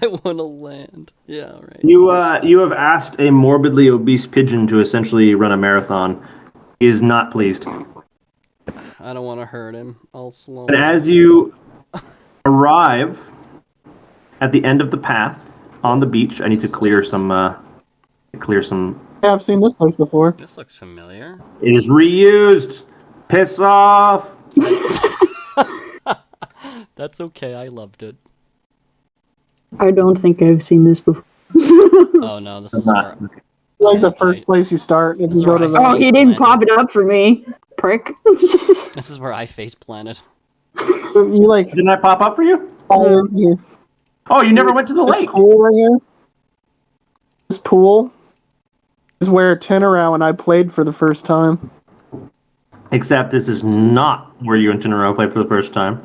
I want to land. Yeah, right. You have asked a morbidly obese pigeon to essentially run a marathon. He is not pleased. I don't want to hurt him. I'll slow And him as down. you arrive at the end of the path on the beach, I need to clear some. Yeah, I've seen this place before. This looks familiar. It is reused. Piss off. That's okay. I loved it. I don't think I've seen this before. Oh no, this is where. It's like the first place you start if you go to the. Oh, he didn't pop it up for me, prick. This is where I face planted. You like Didn't that pop up for you? all here. Oh, you never went to the This lake. pool right here. This pool is where Tenorow and I played for the first time. Except this is not where you and Tenero played for the first time.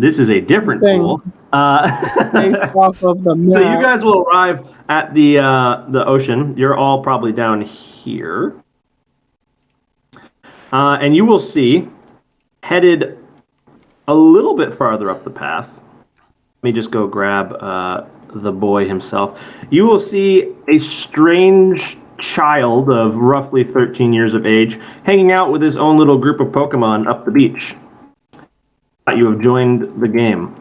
This is a different Same. pool. Based off of the map. So you guys will arrive at the ocean. You're all probably down here, and you will see, headed a little bit farther up the path. Let me just go grab the boy himself. You will see a strange child of roughly 13 years of age hanging out with his own little group of Pokemon up the beach. You have joined the game.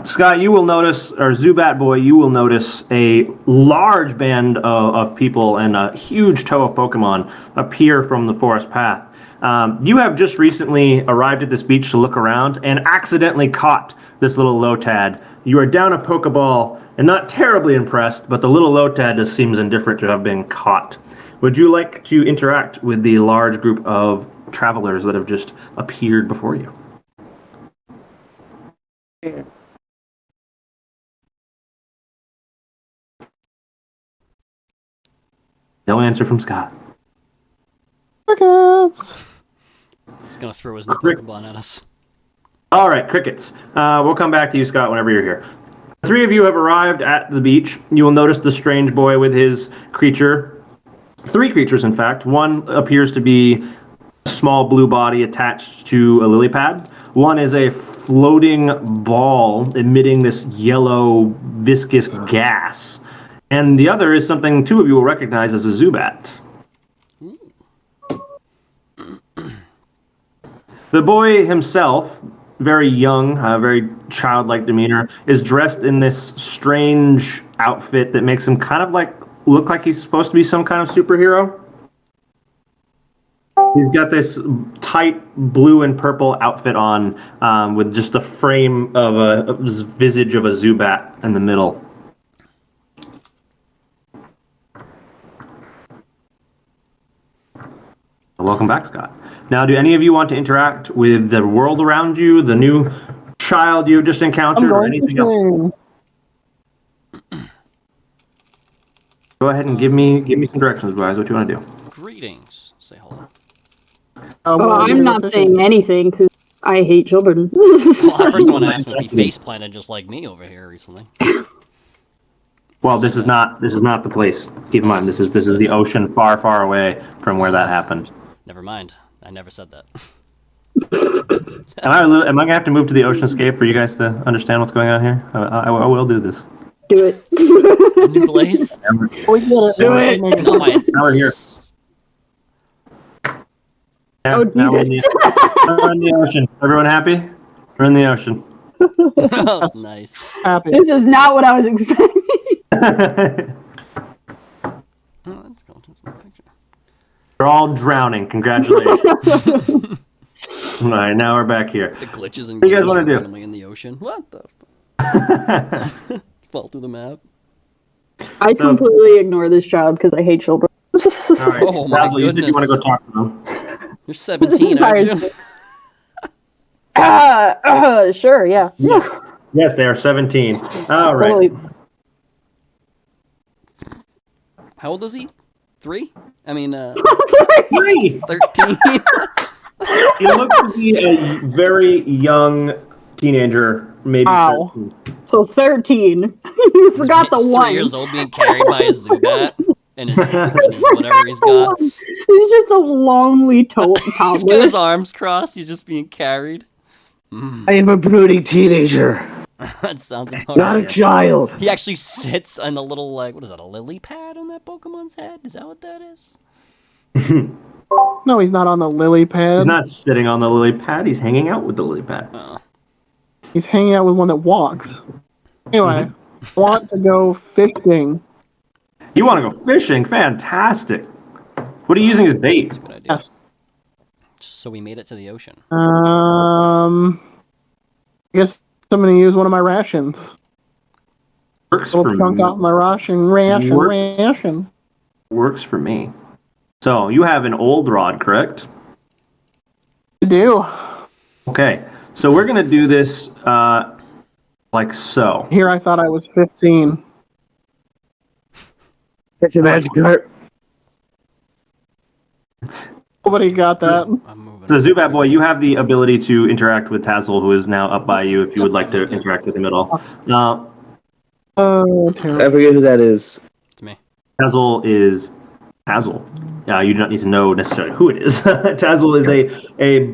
Scott, you will notice, or Zubat Boy, you will notice a large band of people and a huge tow of Pokemon appear from the forest path. You have just recently arrived at this beach to look around and accidentally caught this little Lotad. You are down a Pokeball and not terribly impressed, but the little Lotad just seems indifferent to have been caught. Would you like to interact with the large group of travelers that have just appeared before you? No answer from Scott. Crickets. He's gonna throw his new Pokemon at us. All right, crickets. We'll come back to you, Scott, whenever you're here. The three of you have arrived at the beach. You will notice the strange boy with his creature. Three creatures, in fact. One appears to be a small blue body attached to a lily pad. One is a floating ball emitting this yellow viscous gas. And the other is something two of you will recognize as a Zubat. The boy himself, very young, very childlike demeanor, is dressed in this strange outfit that makes him kind of look like he's supposed to be some kind of superhero. He's got this tight blue and purple outfit on with just a frame of a visage of a Zubat in the middle. Welcome back, Scott. Now, do any of you want to interact with the world around you, the new child you just encountered, or anything else? Go ahead and give me some directions, guys. What do you want to do? Greetings. Say hello. I'm not saying anything because I hate children. Well, I first want to ask him if he face planted just like me over here recently. Well, this is not the place. Keep in mind, this is the ocean far, far away from where that happened. Never mind. I never said that. Am I gonna have to move to the oceanscape for you guys to understand what's going on here? I will do this. Do it. A new place? Do it. No, Now we're here. Yeah, Oh, now we're Jesus. in the ocean. Everyone happy? We're in the ocean. Oh, nice. Happy. This is not what I was expecting. Oh, let's go to some picture. We're all drowning. Congratulations. All right, now we're back here. The glitches and What do you guys wanna do? randomly in the ocean. What the fuck? Fall through the map. I completely ignore this child because I hate children. All right, Oh my Basil, you said you want to go goodness. talk to them. You're 17, aren't you? Sure, yeah. Yes, they are 17. All right. Totally. How old is he? 3? I mean, Three! 13? He looks to be a very young teenager, maybe Ow. 13. So 13. You forgot the He's 3 one. years old being carried by a Zubat and his whatever he's got. He's just a lonely He's got toddler. his arms crossed. He's just being carried. Mm. I am a brooding teenager. That sounds about Not a right. child. He actually sits on the little, like, what is that, a lily pad on that Pokemon's head? Is that what that is? No, he's not on the lily pad. He's not sitting on the lily pad. He's hanging out with the lily pad. Oh. He's hanging out with one that walks. Anyway, I want to go fishing. You want to go fishing? Fantastic. What are you using as bait? That's a good idea. Yes. So we made it to the ocean. I guess I'm going to use one of my rations. Works A for little chunk me. off my ration. Works for me. So you have an old rod, correct? I do. Okay. So we're gonna do this like so. Here I thought I was 15. Catch a Magikarp. Nobody got that. I'm moving. So Zubat boy, you have the ability to interact with Tazzle, who is now up by you. If you would like to interact with him at all. Oh, terrible. I forget who that is. It's me. Tazzle is Tazzle. You do not need to know necessarily who it is. Tazzle is a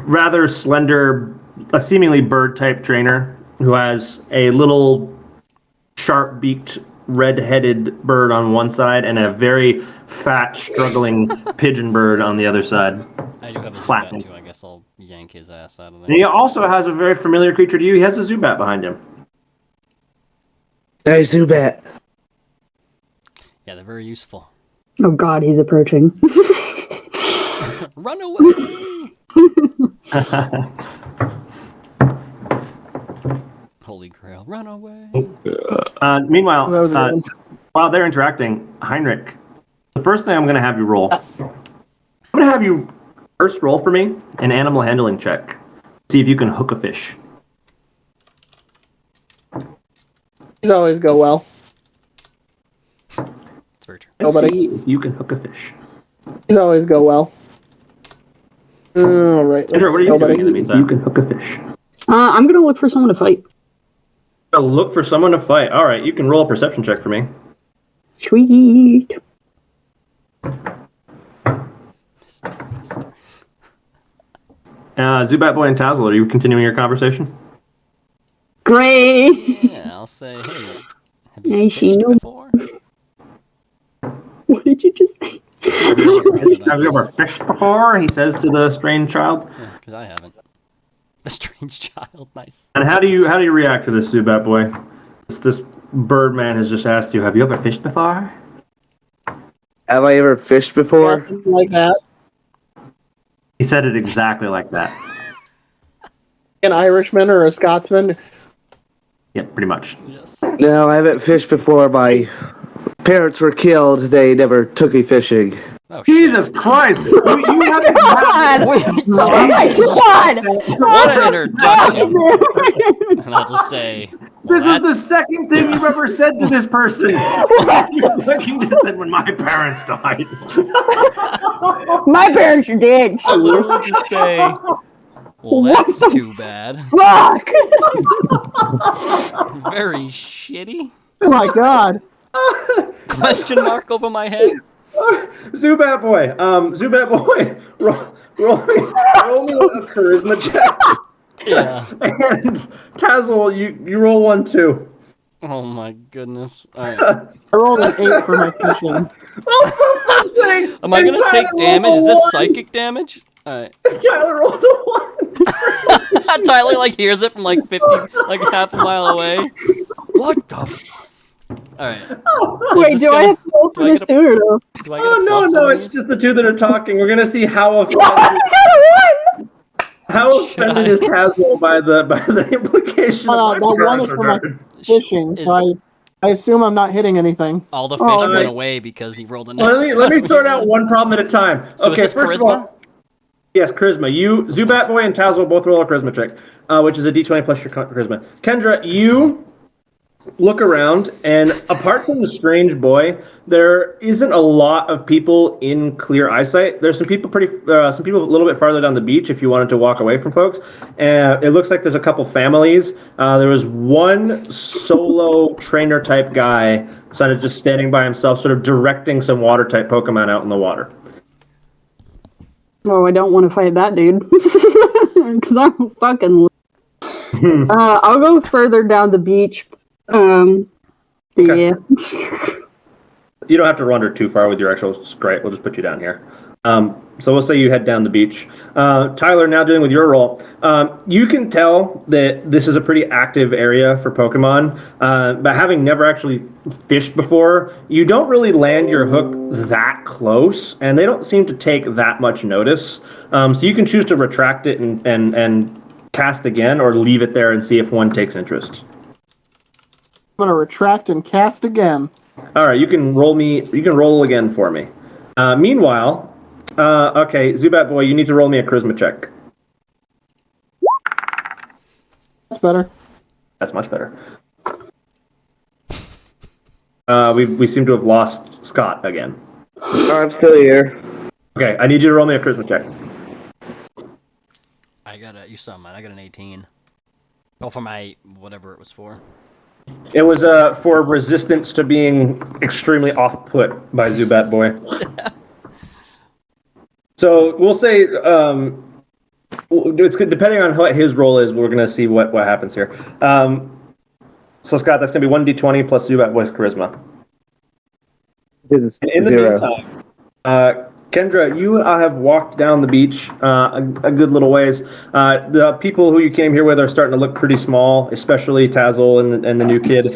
rather slender, a seemingly bird-type trainer who has a little sharp-beaked, red-headed bird on one side and a very fat, struggling pigeon bird on the other side. I do have a Flapping. Zubat too. I guess I'll yank his ass out of And there. he also has a very familiar creature to you. He has a Zubat behind him. Hey, Zubat. Yeah, they're very useful. Oh God, he's approaching. Run away! Holy Grail, run away! Meanwhile, That was a good one. while they're interacting, Heinrich, the first thing I'm going to have you roll, I'm going to have you first roll for me an animal handling check. See if you can hook a fish. These always go well. It's very true. Let's Nobody. see if you can hook a fish. These always go well. All right. Andrew, what are you nobody. doing in the meantime? You can hook a fish. I'm gonna look for someone to fight. Look for someone to fight. All right, you can roll a perception check for me. Sweet. Zubat Boy and Tazzle, are you continuing your conversation? Great. Yeah, I'll say, hey, have you Nice, you fished know. before? What did you just say? Have you ever fished before? He says to the strange child. Yeah, because I haven't. The strange child, nice. And how do you react to this, Zubat Boy? This Birdman has just asked you, have you ever fished before? Have I ever fished before? Something like that. He said it exactly like that. An Irishman or a Scotsman. Yeah, pretty much. Yes. No, I haven't fished before. My parents were killed. They never took me fishing. Oh, shit. Jesus Christ! You haven't had Wait, Oh my God! what an introduction! And I'll just say, well, This is the that's- second thing you've ever said to this person. You fucking just said when my parents died. My parents are dead. I'll literally just say, well, that's too bad. Fuck! Very shitty. Oh my God. Question mark over my head. Zubat Boy, roll me a charisma check. Yeah. And Tazzle, you roll one too. Oh my goodness. Alright. I rolled an 8 for my fishing. Oh, for fuck's sakes! Am I gonna take damage? Is this psychic damage? Alright. Tyler rolled a 1. Tyler like hears it from like 50, like half a mile away. What the f- Alright. Wait, this do I gonna- have to roll for do I this get a- too or no? Do I get Oh a no, plus no, on it's these? just the two that are talking. We're gonna see how offended, Should I- is Tazzle by the implication. That of my one is parents for my are dead. fishing, so I assume I'm not hitting anything. All the fish Oh, went right. away because he rolled a Let me sort out one problem at a time. So Okay, is this first charisma? of all, yes, charisma. You, Zubat Boy and Tazzle both roll a charisma check, which is a d20 plus your charisma. Kendra, you look around, and apart from the strange boy, there isn't a lot of people in clear eyesight. There's some people some people a little bit farther down the beach if you wanted to walk away from folks. It looks like there's a couple families. There was one solo trainer type guy, sort of just standing by himself, sort of directing some water type Pokemon out in the water. Oh, I don't want to fight that dude. Because I'm fucking. I'll go further down the beach. Okay. Yeah. You don't have to wander too far with your actual sprite. We'll just put you down here. So we'll say you head down the beach. Tyler, now dealing with your role. You can tell that this is a pretty active area for Pokemon, but having never actually fished before, you don't really land your hook that close, and they don't seem to take that much notice. So you can choose to retract it and cast again, or leave it there and see if one takes interest. I'm gonna retract and cast again. All right, you can roll again for me. Meanwhile, okay, Zubat boy, you need to roll me a charisma check. That's better. That's much better. We seem to have lost Scott again. I'm still here. Okay, I need you to roll me a charisma check. You saw mine. I got an 18. Oh, for my whatever it was for. It was for resistance to being extremely off-put by Zubat boy. So we'll say it's good, depending on what his role is. We're gonna see what happens here. So Scott, that's gonna be 1d20 plus Zubat boy's charisma. And in the meantime, Kendra, you have walked down the beach a good little ways. The people who you came here with are starting to look pretty small, especially Tazzle and the new kid.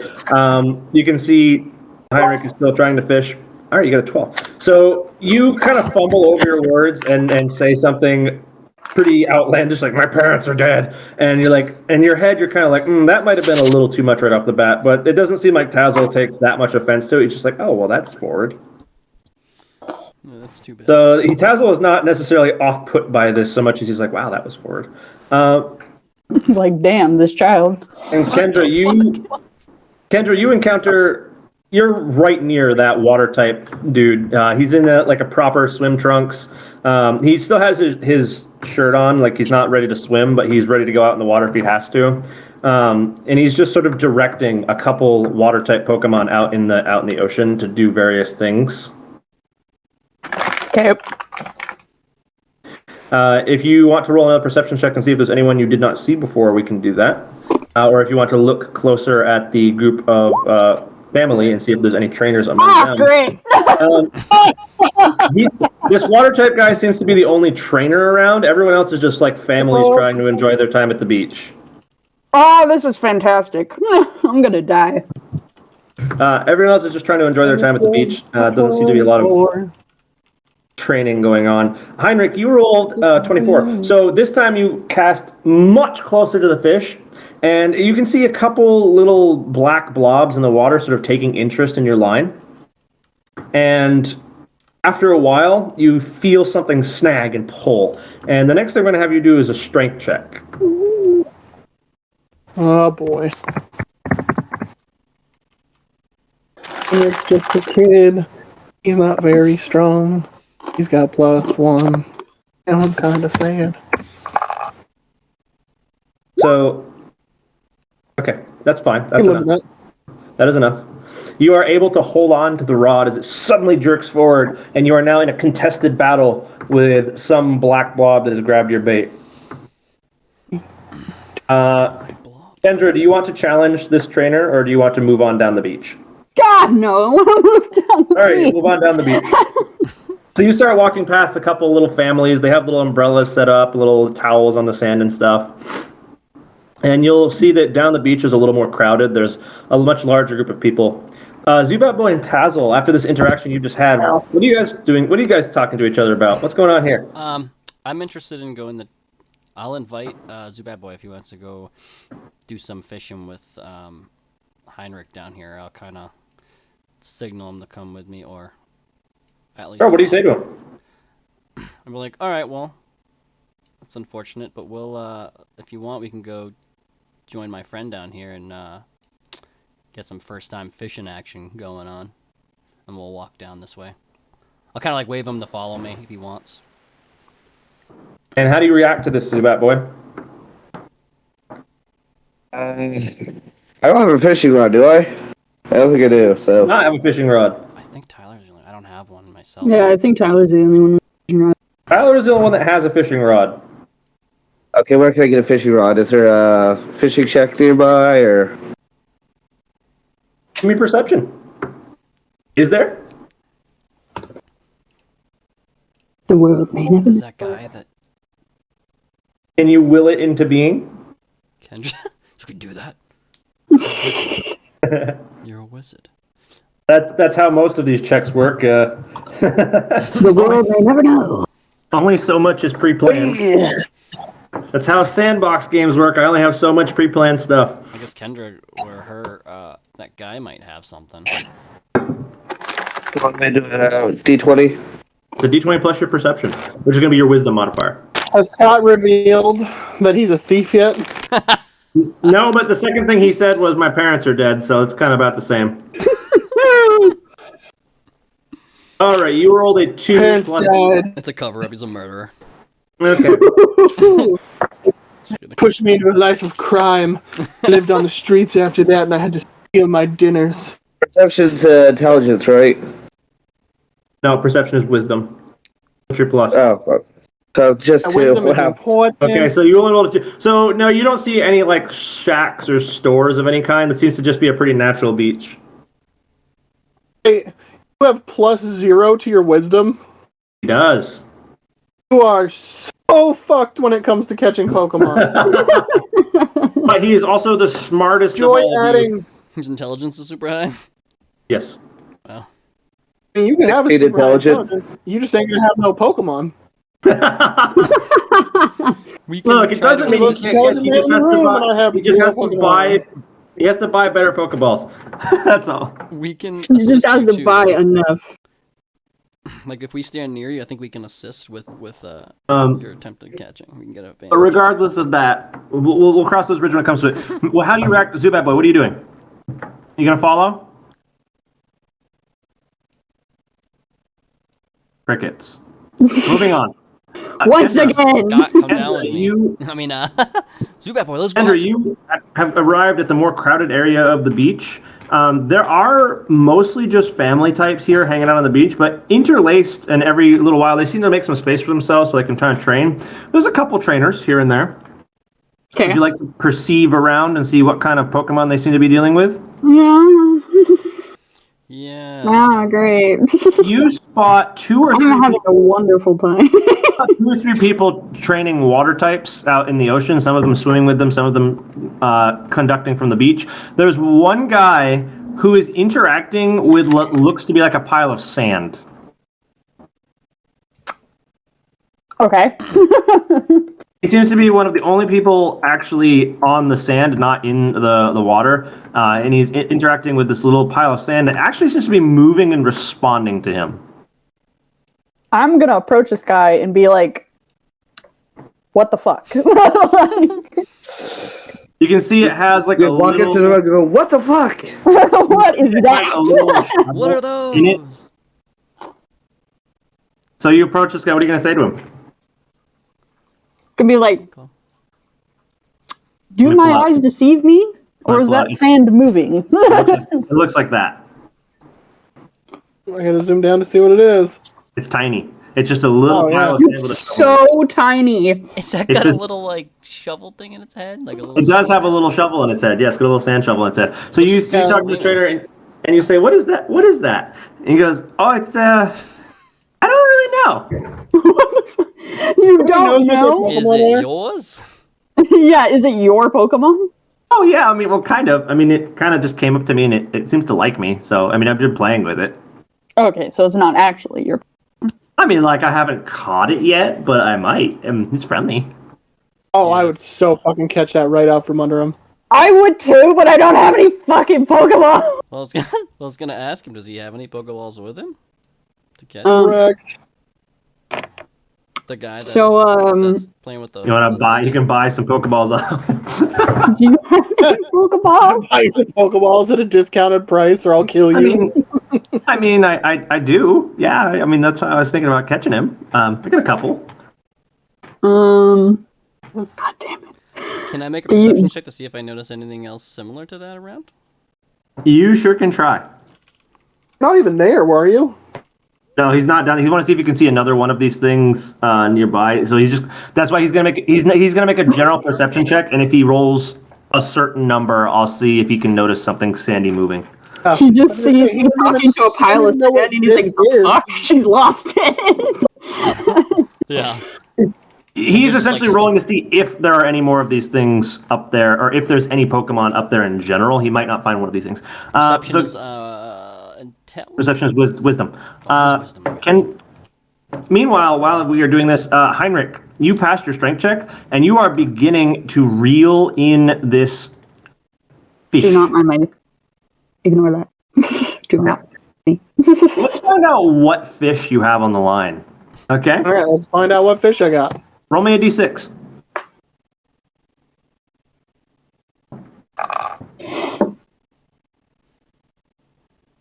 You can see Heinrich is still trying to fish. All right, you got a 12. So you kind of fumble over your words and say something pretty outlandish, like, my parents are dead. And you're like, in your head, you're kind of like, that might have been a little too much right off the bat. But it doesn't seem like Tazzle takes that much offense to it. He's just like, oh, well, that's forward. No, that's too bad. So Tazzle is not necessarily off-put by this so much as he's like, wow, that was forward. Like, damn, this child. And Kendra, you encounter, you're right near that water type dude. He's in a proper swim trunks. He still has his shirt on, like he's not ready to swim, but he's ready to go out in the water if he has to. And he's just sort of directing a couple water type Pokemon out in the ocean to do various things. Okay. If you want to roll another perception check and see if there's anyone you did not see before, we can do that. Or if you want to look closer at the group of family and see if there's any trainers among them. Great. This water type guy seems to be the only trainer around. Everyone else is just like families trying to enjoy their time at the beach. Oh, this is fantastic. I'm gonna die. Everyone else is just trying to enjoy their time at the beach. Doesn't seem to be a lot of training going on. Heinrich, you rolled 24. So this time you cast much closer to the fish, and you can see a couple little black blobs in the water sort of taking interest in your line. And after a while, you feel something snag and pull. And the next thing we're going to have you do is a strength check. Oh boy. It's just a kid. He's not very strong. He's got +1. And I'm kind of sad. So, okay, that's fine. That's Hey, look at enough. That is enough. You are able to hold on to the rod as it suddenly jerks forward, and you are now in a contested battle with some black blob that has grabbed your bait. Kendra, do you want to challenge this trainer, or do you want to move on down the beach? God, no. I want to move down the All right, beach. move on down the beach. So you start walking past a couple little families. They have little umbrellas set up, little towels on the sand and stuff. And you'll see that down the beach is a little more crowded. There's a much larger group of people. Zubat Boy and Tazzle, after this interaction you just had, what are you guys doing? What are you guys talking to each other about? What's going on here? I'm interested in going I'll invite Zubat Boy if he wants to go do some fishing with Heinrich down here. I'll kind of signal him to come with me, or at least. Oh, what do you say to him? I'm like, all right, well, that's unfortunate, but we'll, if you want, we can go join my friend down here and get some first-time fishing action going on, and we'll walk down this way. I'll kind of like wave him to follow me if he wants. And how do you react to this, Zubat Boy? I don't have a fishing rod, do I? I don't think I do, so. Not have a fishing rod. I think Tyler's the only. I don't have one myself. Yeah, I think Tyler's the only one. Tyler is the only one that has a fishing rod. Okay, where can I get a fishing rod? Is there a fishing shack nearby, or? Give me perception. Is there? The world may never Does know. that guy that Can you will it into being? Kendra? You can do that. You're a wizard. That's how most of these checks work. The world may never know. Only so much is pre-planned. That's how sandbox games work. I only have so much pre-planned stuff. I guess Kendra or her, that guy might have something. So I'm going to do a D20. It's a D20 plus your perception, which is going to be your wisdom modifier. Has Scott revealed that he's a thief yet? No, but the second thing he said was my parents are dead, so it's kind of about the same. All right, you rolled a 2 Parents plus. died. It's a cover-up. He's a murderer. Okay. Just kidding. Pushed me into a life of crime. I lived on the streets after that, and I had to steal my dinners. Perception's intelligence, right? No, perception is wisdom. What's your plus? Oh, so just My 2. wisdom is Wow. important. Okay, so you only rolled a 2. So no, you don't see any like shacks or stores of any kind. It seems to just be a pretty natural beach. Hey, you have +0 to your wisdom. He does. You are so fucked when it comes to catching Pokemon. But he is also the smartest Enjoy of all of you. adding. His intelligence is super high. Yes. Wow. I mean, you can have a 16 super high intelligence. You just ain't gonna have no Pokemon. We can Look, it try to doesn't mean he Let's can't tell get. the He man just in has the to room buy. when I have He just zero has to Pokemon. buy. He has to buy better Pokeballs. That's all. We can. He just assist has you to too, buy though. enough. Like if we stand near you, I think we can assist with your attempted catching. We can get a But advantage. regardless of that, we'll cross those bridges when it comes to it. Well, how do you react, Zubat Boy? What are you doing? You gonna follow? Crickets. Moving on. Once Kendra, again. Scott, come down with Kendra, me. you, I mean, Zubat Boy, let's go. Kendra, you have arrived at the more crowded area of the beach. There are mostly just family types here hanging out on the beach, but interlaced and every little while they seem to make some space for themselves so they can try and train. There's a couple trainers here and there. Okay. Would you like to perceive around and see what kind of Pokemon they seem to be dealing with? Yeah. Yeah. Ah, great. You spot two or I'm having a wonderful time. three people training water types out in the ocean. Some of them swimming with them, some of them conducting from the beach. There's one guy who is interacting with what looks to be like a pile of sand. Okay. He seems to be one of the only people actually on the sand, not in the water. And he's interacting with this little pile of sand that actually seems to be moving and responding to him. I'm gonna approach this guy and be like, "What the fuck?" You can see it has like You a walk into the little, room and go, what the fuck? What is like a that? little shovel What are those? in it. So you approach this guy. What are you going to say to him? Could be like, Okay. "Do Like my what? eyes deceive me, or Like is that what? sand moving?" It looks like that. I gotta zoom down to see what it is. It's tiny. It's just a little Oh, yeah. pile of sand with a shovel. So tiny. Is that It's got this- a little like shovel thing in its head? Like a little. It does have a little shovel in its head. Yeah, it's got a little sand shovel in its head. So you talk to the trainer and you say, "What is that? What is that?" And he goes, "Oh, it's I don't really know." You don't knows know? what Is Pokemon it are? yours? Yeah, is it your Pokemon? Oh yeah, I mean, well, kind of. I mean, it kind of just came up to me and it seems to like me. So I mean, I've been playing with it. Okay, so it's not actually your. I mean, like I haven't caught it yet, but I might. He's friendly. Oh, Yeah. I would so fucking catch that right out from under him. I would too, but I don't have any fucking Pokemon. Well, I was gonna ask him. Does he have any Pokeballs with him to catch Correct. the guy that's, so, that's playing with the? You want to the- buy? You can buy some Pokeballs off. Do you have any Pokeball? Buy the Pokeballs at a discounted price, or I'll kill you. I do. Yeah, I mean that's why I was thinking about catching him. I got a couple. God damn it. Can I make a Do you- perception check to see if I notice anything else similar to that around? You sure can try. Not even there, were you? No, he's not done. He wants to see if he can see another one of these things nearby. So that's why he's gonna make a general perception check, and if he rolls a certain number, I'll see if he can notice something sandy moving. He just sees you talking to a pile of sand and he's like, "The fuck? She's lost it." Yeah. He's Just, essentially like, rolling to see if there are any more of these things up there, or if there's any Pokemon up there in general. He might not find one of these things. Perception is intelligence. Perception is wisdom. Wisdom. Meanwhile, while we are doing this, Heinrich, you passed your strength check, and you are beginning to reel in this fish. Do not mind my. Ignore that. Do not. Let's find out what fish you have on the line. Okay? All right, let's find out what fish I got. Roll me a d6.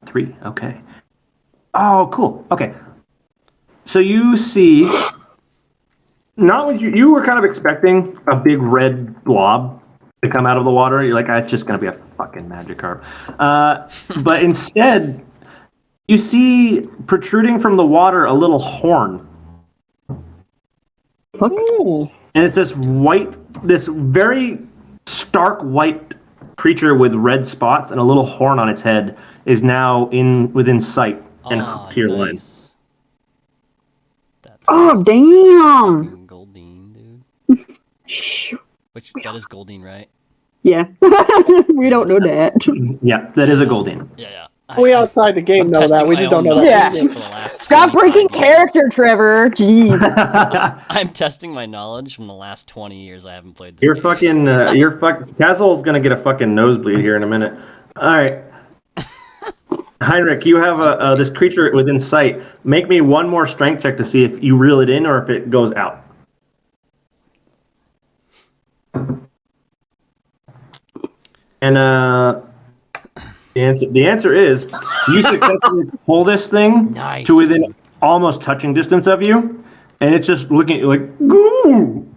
Three. Okay. Oh, cool. Okay. So you see, not what you were kind of expecting a big red blob to come out of the water. You're like, ah, it's just gonna be a fucking Magikarp. But instead, you see protruding from the water a little horn. Fuck. And it's this very stark white creature with red spots and a little horn on its head is now within sight and here line. Nice. That's Oh damn! fucking Goldeen, dude. Shh. Which that is Goldeen, right? Yeah. We don't know that. Yeah, that is a Goldeen. Yeah. We outside the game I'm know that. testing We my just don't own know knowledge that. Yeah. for the last Stop 25 breaking years. character, Trevor. Jeez. I'm testing my knowledge from the last 20 years I haven't played this You're game. fucking, Kazel's gonna get a fucking nosebleed here in a minute. Alright. Heinrich, you have this creature within sight. Make me one more strength check to see if you reel it in or if it goes out. And the answer is you successfully pull this thing Nice. to within almost touching distance of you, and it's just looking at you like, goo!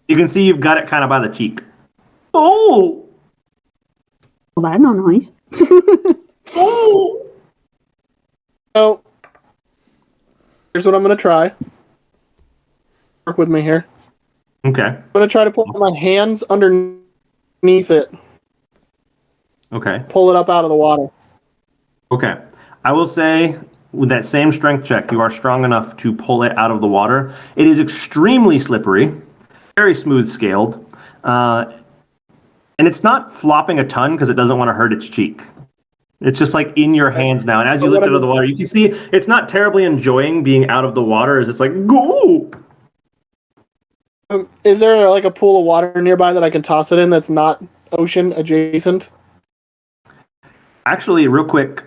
You can see you've got it kind of by the cheek. Oh! Well, that's not nice. Oh! So, here's what I'm going to try. Work with me here. Okay. I'm going to try to put my hands underneath it. Okay. Pull it up out of the water. Okay. I will say, with that same strength check, you are strong enough to pull it out of the water. It is extremely slippery, very smooth scaled, and it's not flopping a ton because it doesn't want to hurt its cheek. It's just like in your hands now, and as you lift it out of the water, you can see it's not terribly enjoying being out of the water. As it's like, go! Is there like a pool of water nearby that I can toss it in that's not ocean adjacent? Actually, real quick,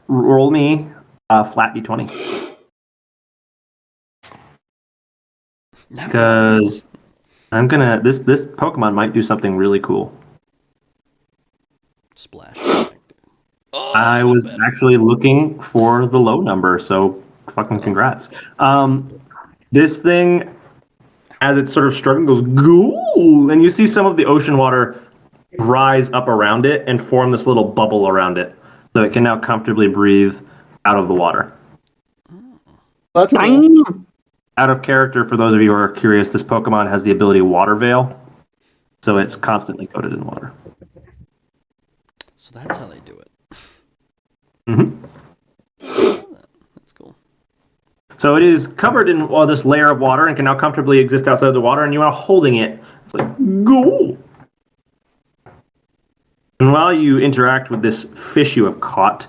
roll me a flat d20. Because I'm gonna this Pokemon might do something really cool. Splash. Oh, I was actually looking for the low number, so fucking congrats. This thing, as it's sort of struggling, goes ghoul, and you see some of the ocean water rise up around it and form this little bubble around it, so it can now comfortably breathe out of the water. That's cool. Damn. Out of character, for those of you who are curious, this Pokemon has the ability Water Veil, so it's constantly coated in water. So that's how they do it. Mm-hmm. That's cool. So it is covered in this layer of water and can now comfortably exist outside the water, and you are holding it. It's like, go! And while you interact with this fish you have caught,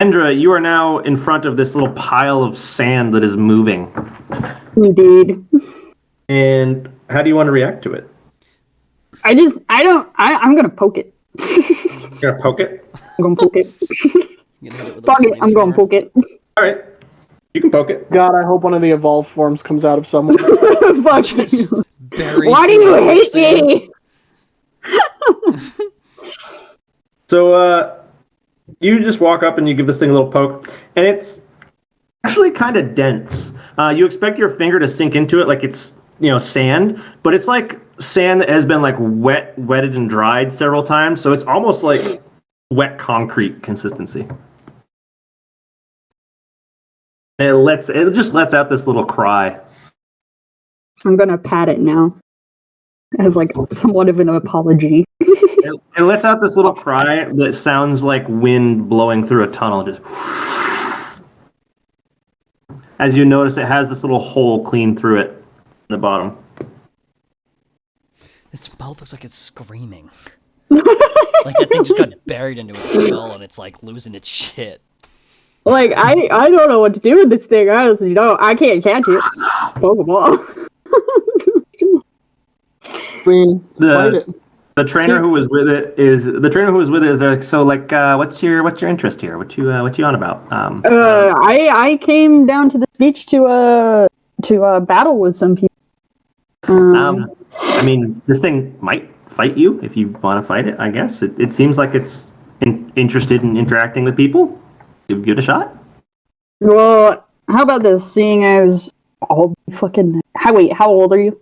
Kendra, you are now in front of this little pile of sand that is moving. Indeed. And how do you want to react to it? I'm gonna poke it. You're going to poke it? I'm gonna poke it. You can hit it with a Fuck it, I'm gonna flamethrower. poke it. All right. You can poke it. God, I hope one of the evolved forms comes out of someone. Fuck Just you. bury Why do you some hate sand. me? So you just walk up and you give this thing a little poke, and it's actually kind of dense. You expect your finger to sink into it like it's sand, but it's like sand that has been like wetted and dried several times, so it's almost like wet concrete consistency. It just lets out this little cry. I'm gonna pat it now as like somewhat of an apology. It lets out this little cry that sounds like wind blowing through a tunnel. Just as you notice, it has this little hole clean through it in the bottom. Its mouth looks like it's screaming. Like that thing just got buried into its skull and it's like losing its shit. Like I don't know what to do with this thing. Honestly, I can't catch it. Pokeball. I mean, fight it. The trainer who was with it is like, so like, what's your interest here? What you on about? I came down to the beach to battle with some people. I mean, this thing might fight you if you want to fight it. I guess it seems like it's interested in interacting with people. Give it a shot. Well, how about this? Seeing as all fucking how old are you?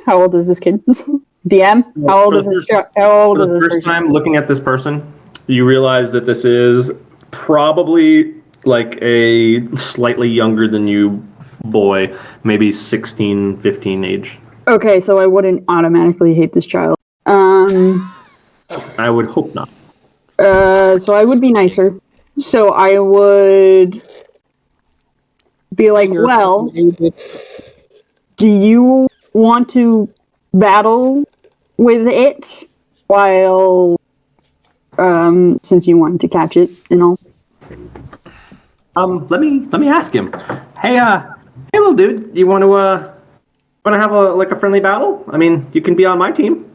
How old is this kid? DM? How old is this? How old is this? First time looking at this person, you realize that this is probably like a slightly younger than you boy, maybe 16, 15 age. Okay, so I wouldn't automatically hate this child. I would hope not. So I would be nicer. So I would be like, well, do you want to battle with it while, since you wanted to catch it and all? Let me ask him. Hey, little dude, you want to have a friendly battle? I mean, you can be on my team.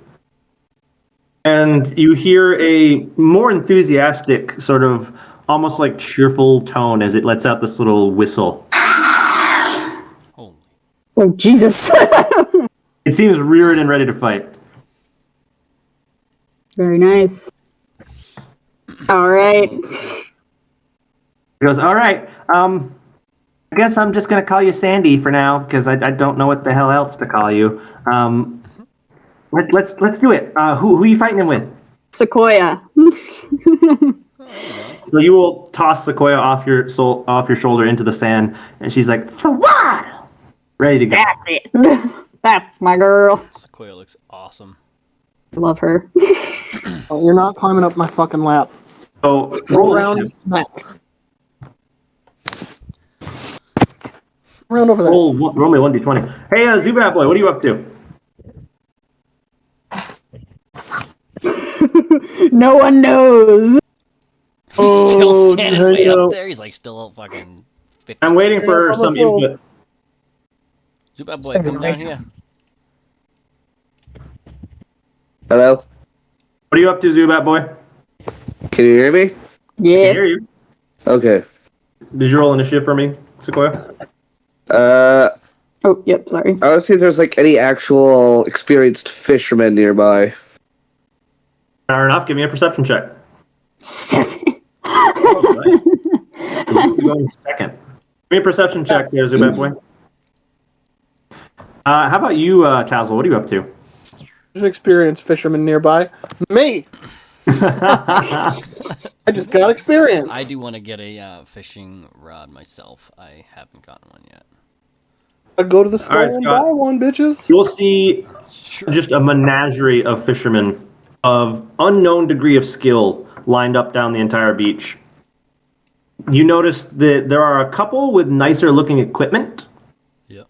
And you hear a more enthusiastic, sort of almost like cheerful tone as it lets out this little whistle. Holy. Oh, Jesus. It seems reared and ready to fight. Very nice. All right. He goes, all right, I guess I'm just going to call you Sandy for now, because I don't know what the hell else to call you. Let's do it. Who are you fighting him with? Sequoia. So you will toss Sequoia off your shoulder into the sand, and she's like, "The what?" Ready to go. That's it. That's my girl. Sequoia looks awesome. I love her. Oh, you're not climbing up my fucking lap. So Roll around and smack. Round over there. roll me 1d20. Hey, Zubat boy, what are you up to? No one knows. He's still Oh, standing there way you up go. there. He's like still fucking 50. I'm waiting for Yeah, some roll. input. Zubat boy, come down here. Hello? What are you up to, Zubat boy? Can you hear me? I can Yes. hear you. Okay. Did you roll initiative for me, Sequoia? Oh, yep. Sorry. I want to see if there's like any actual experienced fishermen nearby. Fair enough. Give me a perception check. 7. All right. You're going second. Give me a perception check there, Zubat boy. How about you, Tazzle? What are you up to? There's an experienced fisherman nearby. Me! I just got experience. I do want to get a fishing rod myself. I haven't gotten one yet. I'd go to the store All right, and Scott. buy one, bitches. You'll see Sure. just a menagerie of fishermen of unknown degree of skill lined up down the entire beach. You notice that there are a couple with nicer looking equipment. Yep.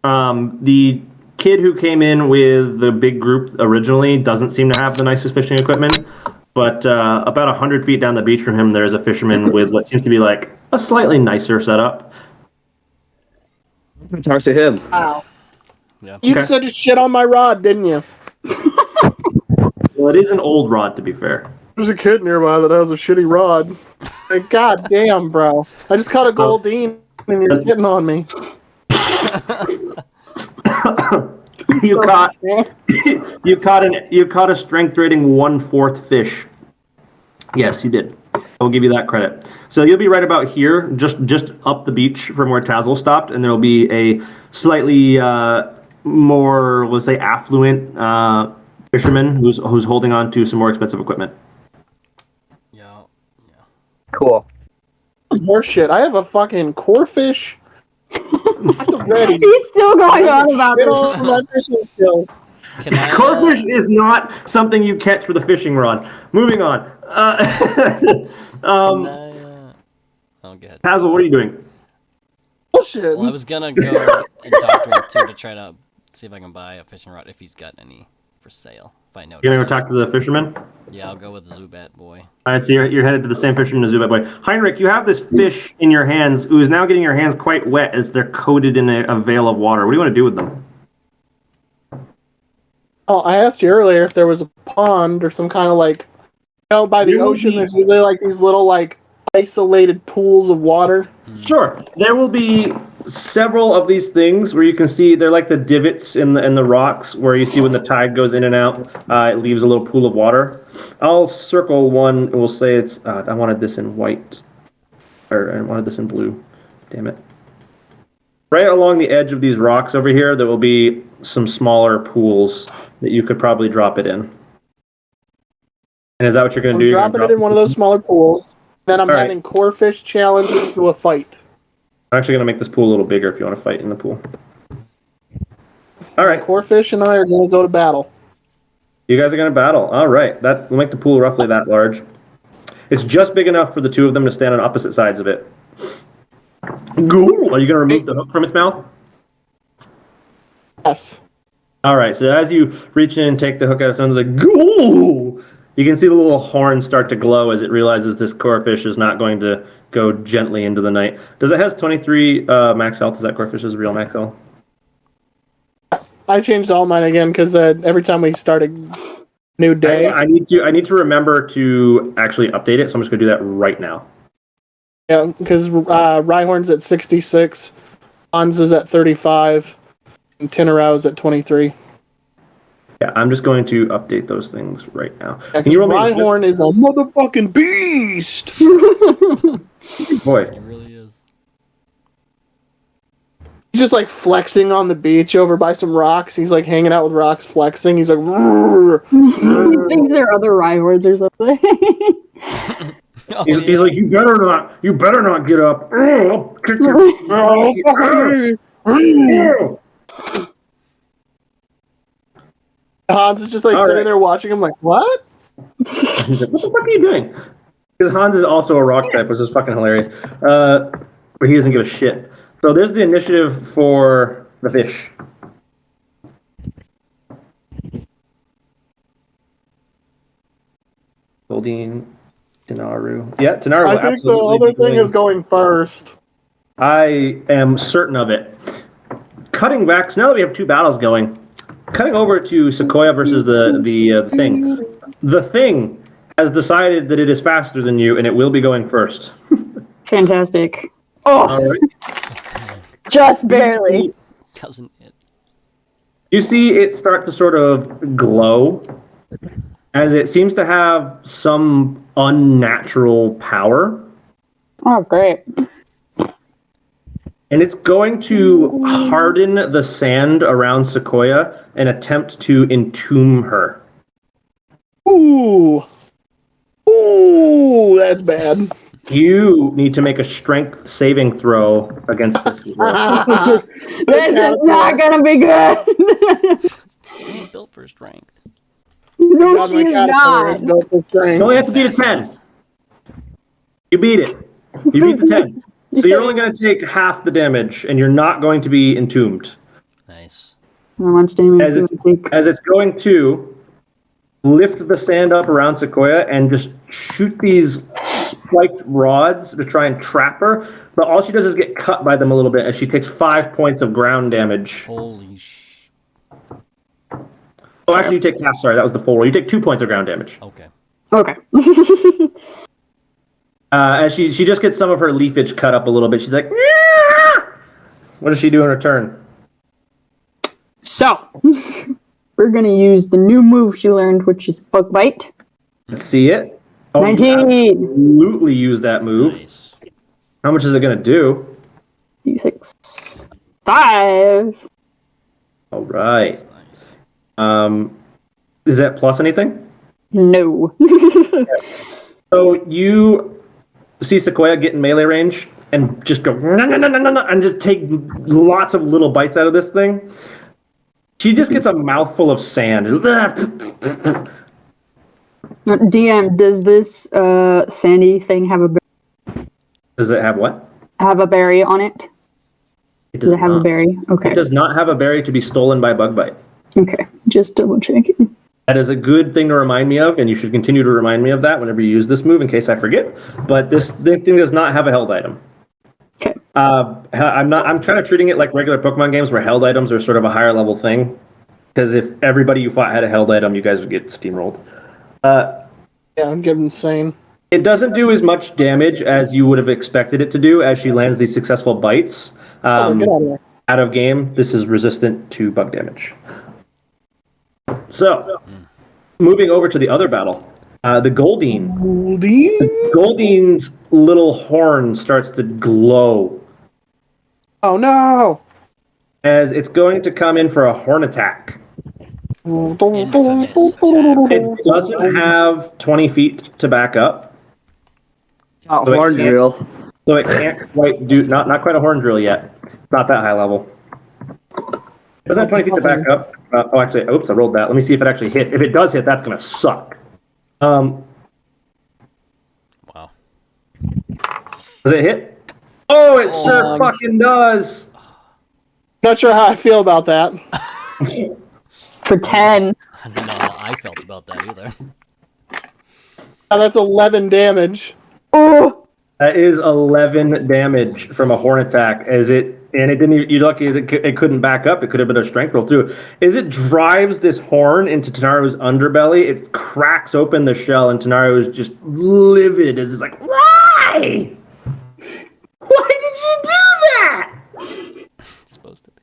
The kid who came in with the big group originally doesn't seem to have the nicest fishing equipment, but about 100 feet down the beach from him, there's a fisherman with what seems to be like a slightly nicer setup. Talk to him. Wow. Yeah. You Okay. said to shit on my rod, didn't you? Well, it is an old rod, to be fair. There's a kid nearby that has a shitty rod. Like, God damn, bro. I just caught a Goldeen and you're hitting on me. You caught a strength rating 1/4 fish. Yes, you did. I'll give you that credit. So you'll be right about here, just up the beach from where Tazzle stopped, and there'll be a slightly more, let's say, affluent fisherman who's holding on to some more expensive equipment. Yeah. Cool. Horseshit. I have a fucking core fish. Ready. He's still going on about Shit this. on my fishing skills. Can I, Corfish is not something you catch with a fishing rod. Moving on. can I, oh, good. Hazel, what are you doing? Bullshit. Well, I was gonna go and talk to him too to try to see if I can buy a fishing rod if he's got any for sale. If I notice. You're gonna go any. talk to the fisherman? Yeah, I'll go with Zubat boy. All right, so you're headed to the same fisherman as Zubat Boy. Heinrich, you have this fish in your hands who is now getting your hands quite wet as they're coated in a veil of water. What do you want to do with them? Oh, I asked you earlier if there was a pond or some kind of like, by the There will ocean. be- There's usually like these little like isolated pools of water. Sure. There will be several of these things where you can see they're like the divots in the rocks where you see when the tide goes in and out, it leaves a little pool of water. I'll circle one and we'll say it's. I wanted this in white, or I wanted this in blue. Damn it. Right along the edge of these rocks over here, there will be some smaller pools that you could probably drop it in. And is that what you're going I'm to do? You're dropping gonna it in one of those smaller pools. Then I'm All right. having core fish challenge into a fight. I'm actually going to make this pool a little bigger if you want to fight in the pool. All right. Core fish and I are going to go to battle. You guys are going to battle. All right. That will make the pool roughly that large. It's just big enough for the two of them to stand on opposite sides of it. Ghoul. Are you going to remove the hook from its mouth? Yes. All right. So as you reach in and take the hook out of its mouth, like ghoul, you can see the little horn start to glow as it realizes this core fish is not going to go gently into the night. Does it has 23 max health? Is that core fish's real max health? I changed all mine again because every time we start a new day, I need to remember to actually update it. So I'm just going to do that right now. yeah, because Rhyhorn's at 66, Hans is at 35, and Tinarau is at 23. Yeah, I'm just going to update those things right now. Yeah, Can you roll me a Rhyhorn is a motherfucking beast! boy? It really is. He's just like flexing on the beach over by some rocks. He's like hanging out with rocks, flexing. He's like, "Rrrr." Thinks there are other Rhyhorns or something. Oh, He's like, you better not get up. I'll kick your ass." Hans is just like All sitting right. there watching him, like, what? He's like, what the fuck are you doing? Because Hans is also a rock type, which is fucking hilarious. But he doesn't give a shit. So there's the initiative for the fish. Goldine, Tanaru. Yeah, Tanaru. I will think the absolutely other be thing going- is going first. I am certain of it. Cutting back, so now that we have two battles going, cutting over to Sequoia versus the thing. The thing has decided that it is faster than you, and it will be going first. Fantastic. Oh, All right. just barely. doesn't it? You see it start to sort of glow as it seems to have some unnatural power. Oh, great. And it's going to harden the sand around Sequoia and attempt to entomb her. Ooh. Ooh, that's bad. You need to make a strength saving throw against this. This is not gonna be good. She ain't built for strength. No, God, my she's caterpillar not. is built for strength. You only have to beat a 10. You beat it. You beat the 10. So you're only going to take half the damage, and you're not going to be entombed. Nice. How much damage As do it's, I take? as it's going to lift the sand up around Sequoia and just shoot these spiked rods to try and trap her. But all she does is get cut by them a little bit, and she takes 5 points of ground damage. Holy Oh, actually, you take half. Sorry, that was the full roll. You take 2 points of ground damage. Okay. Okay. As she just gets some of her leafage cut up a little bit. She's like, "Yeah!" What does she do in return? So, we're gonna use the new move she learned, which is Bug Bite. Let's see it. Oh, you 19. absolutely use that move. Nice. How much is it going to do? D6. 5. All right. Nice. Is that plus anything? No. So you see Sequoia get in melee range and just go no, no, no, no, no, no, and just take lots of little bites out of this thing. She just gets a mouthful of sand. DM, does this sandy thing have Does it have what? a berry on it? It Does it have a berry? Okay. It does not have a berry to be stolen by bug bite. Okay. Just double checking. That is a good thing to remind me of, and you should continue to remind me of that whenever you use this move in case I forget. But this thing does not have a held item. Okay. I'm trying to treating it like regular Pokemon games where held items are sort of a higher level thing. Because if everybody you fought had a held item, you guys would get steamrolled. Yeah, I'm giving insane. It doesn't do as much damage as you would have expected it to do as she lands these successful bites. Get out of there. Out of game, this is resistant to bug damage. So, moving over to the other battle, the Goldeen. Goldeen's little horn starts to glow Oh no! as it's going to come in for a horn attack. Infamous attack. It doesn't have 20 feet to back up, Not So it horn can't- drill. so it can't quite do not quite a horn drill yet. Not that high level. It doesn't have 20 feet to back up. Actually, oops, I rolled that. Let me see if it actually hit. If it does hit, that's gonna suck. Wow. Does it hit? Oh, it sure Oh, fucking does. Not sure how I feel about that. For 10. I don't know how I felt about that either. That's 11 damage. Oh! That is 11 damage from a horn attack. And it didn't. You're lucky it couldn't back up. It could have been a strength roll too. As it drives this horn into Tanaru's underbelly, it cracks open the shell, and Tanaru is just livid. As it's like, why? Why did you do that? It's supposed to be.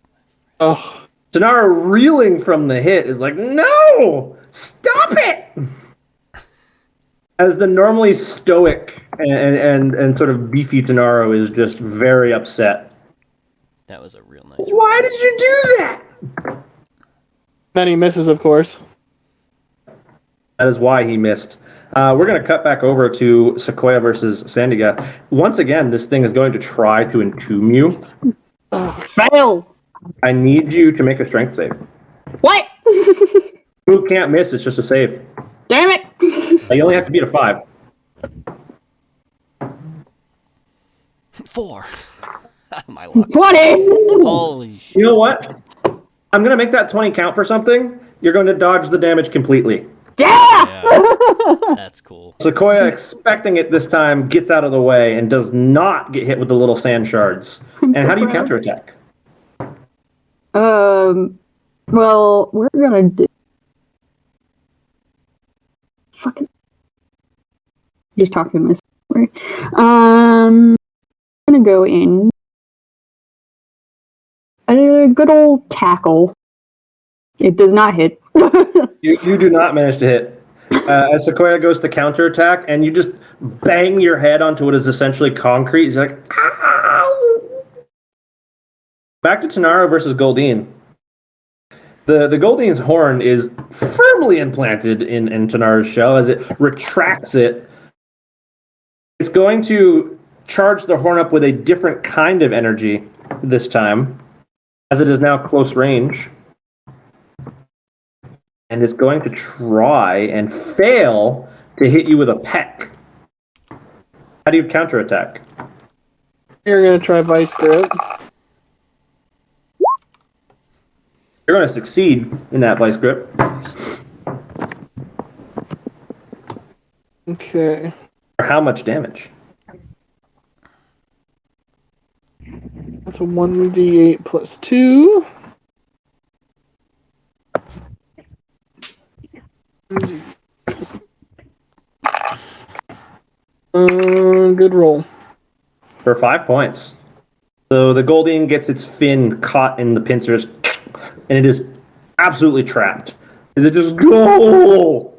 Oh, Tanaru, reeling from the hit, is like, no, stop it. As the normally stoic and sort of beefy Tanaru is just very upset. That was a real nice. Why did you do that? then he misses, of course. That is why he missed. We're going to cut back over to Sequoia versus Sandiga. Once again, this thing is going to try to entomb you. Fail! I need you to make a strength save. What? Move can't miss, it's just a save. Damn it! You only have to beat a 5. 4. My luck. 20! Holy shit. You know what? I'm going to make that 20 count for something. You're going to dodge the damage completely. Yeah! Yeah. That's cool. Sequoia, expecting it this time, gets out of the way and does not get hit with the little sand shards. And so how do you proud. counterattack? Well, we're gonna do. Fuck is. Just talking to myself. Sorry. I'm gonna go in. A good old tackle. It does not hit. You do not manage to hit. As Sequoia goes to counterattack, and you just bang your head onto what is essentially concrete. You're like, ow! Back to Tanaru versus Goldeen. The Goldeen's horn is firmly implanted in Tanaru's shell. As it retracts it, it's going to charge the horn up with a different kind of energy this time, as it is now close range. And it's going to try and fail to hit you with a peck. How do you counterattack? You're gonna try Vice Grip. You're going to succeed in that vice grip. Okay. For how much damage? That's a 1d8 plus 2. Good roll. For 5 points. So the Goldeen gets its fin caught in the pincers, and it is absolutely trapped. Is it just go?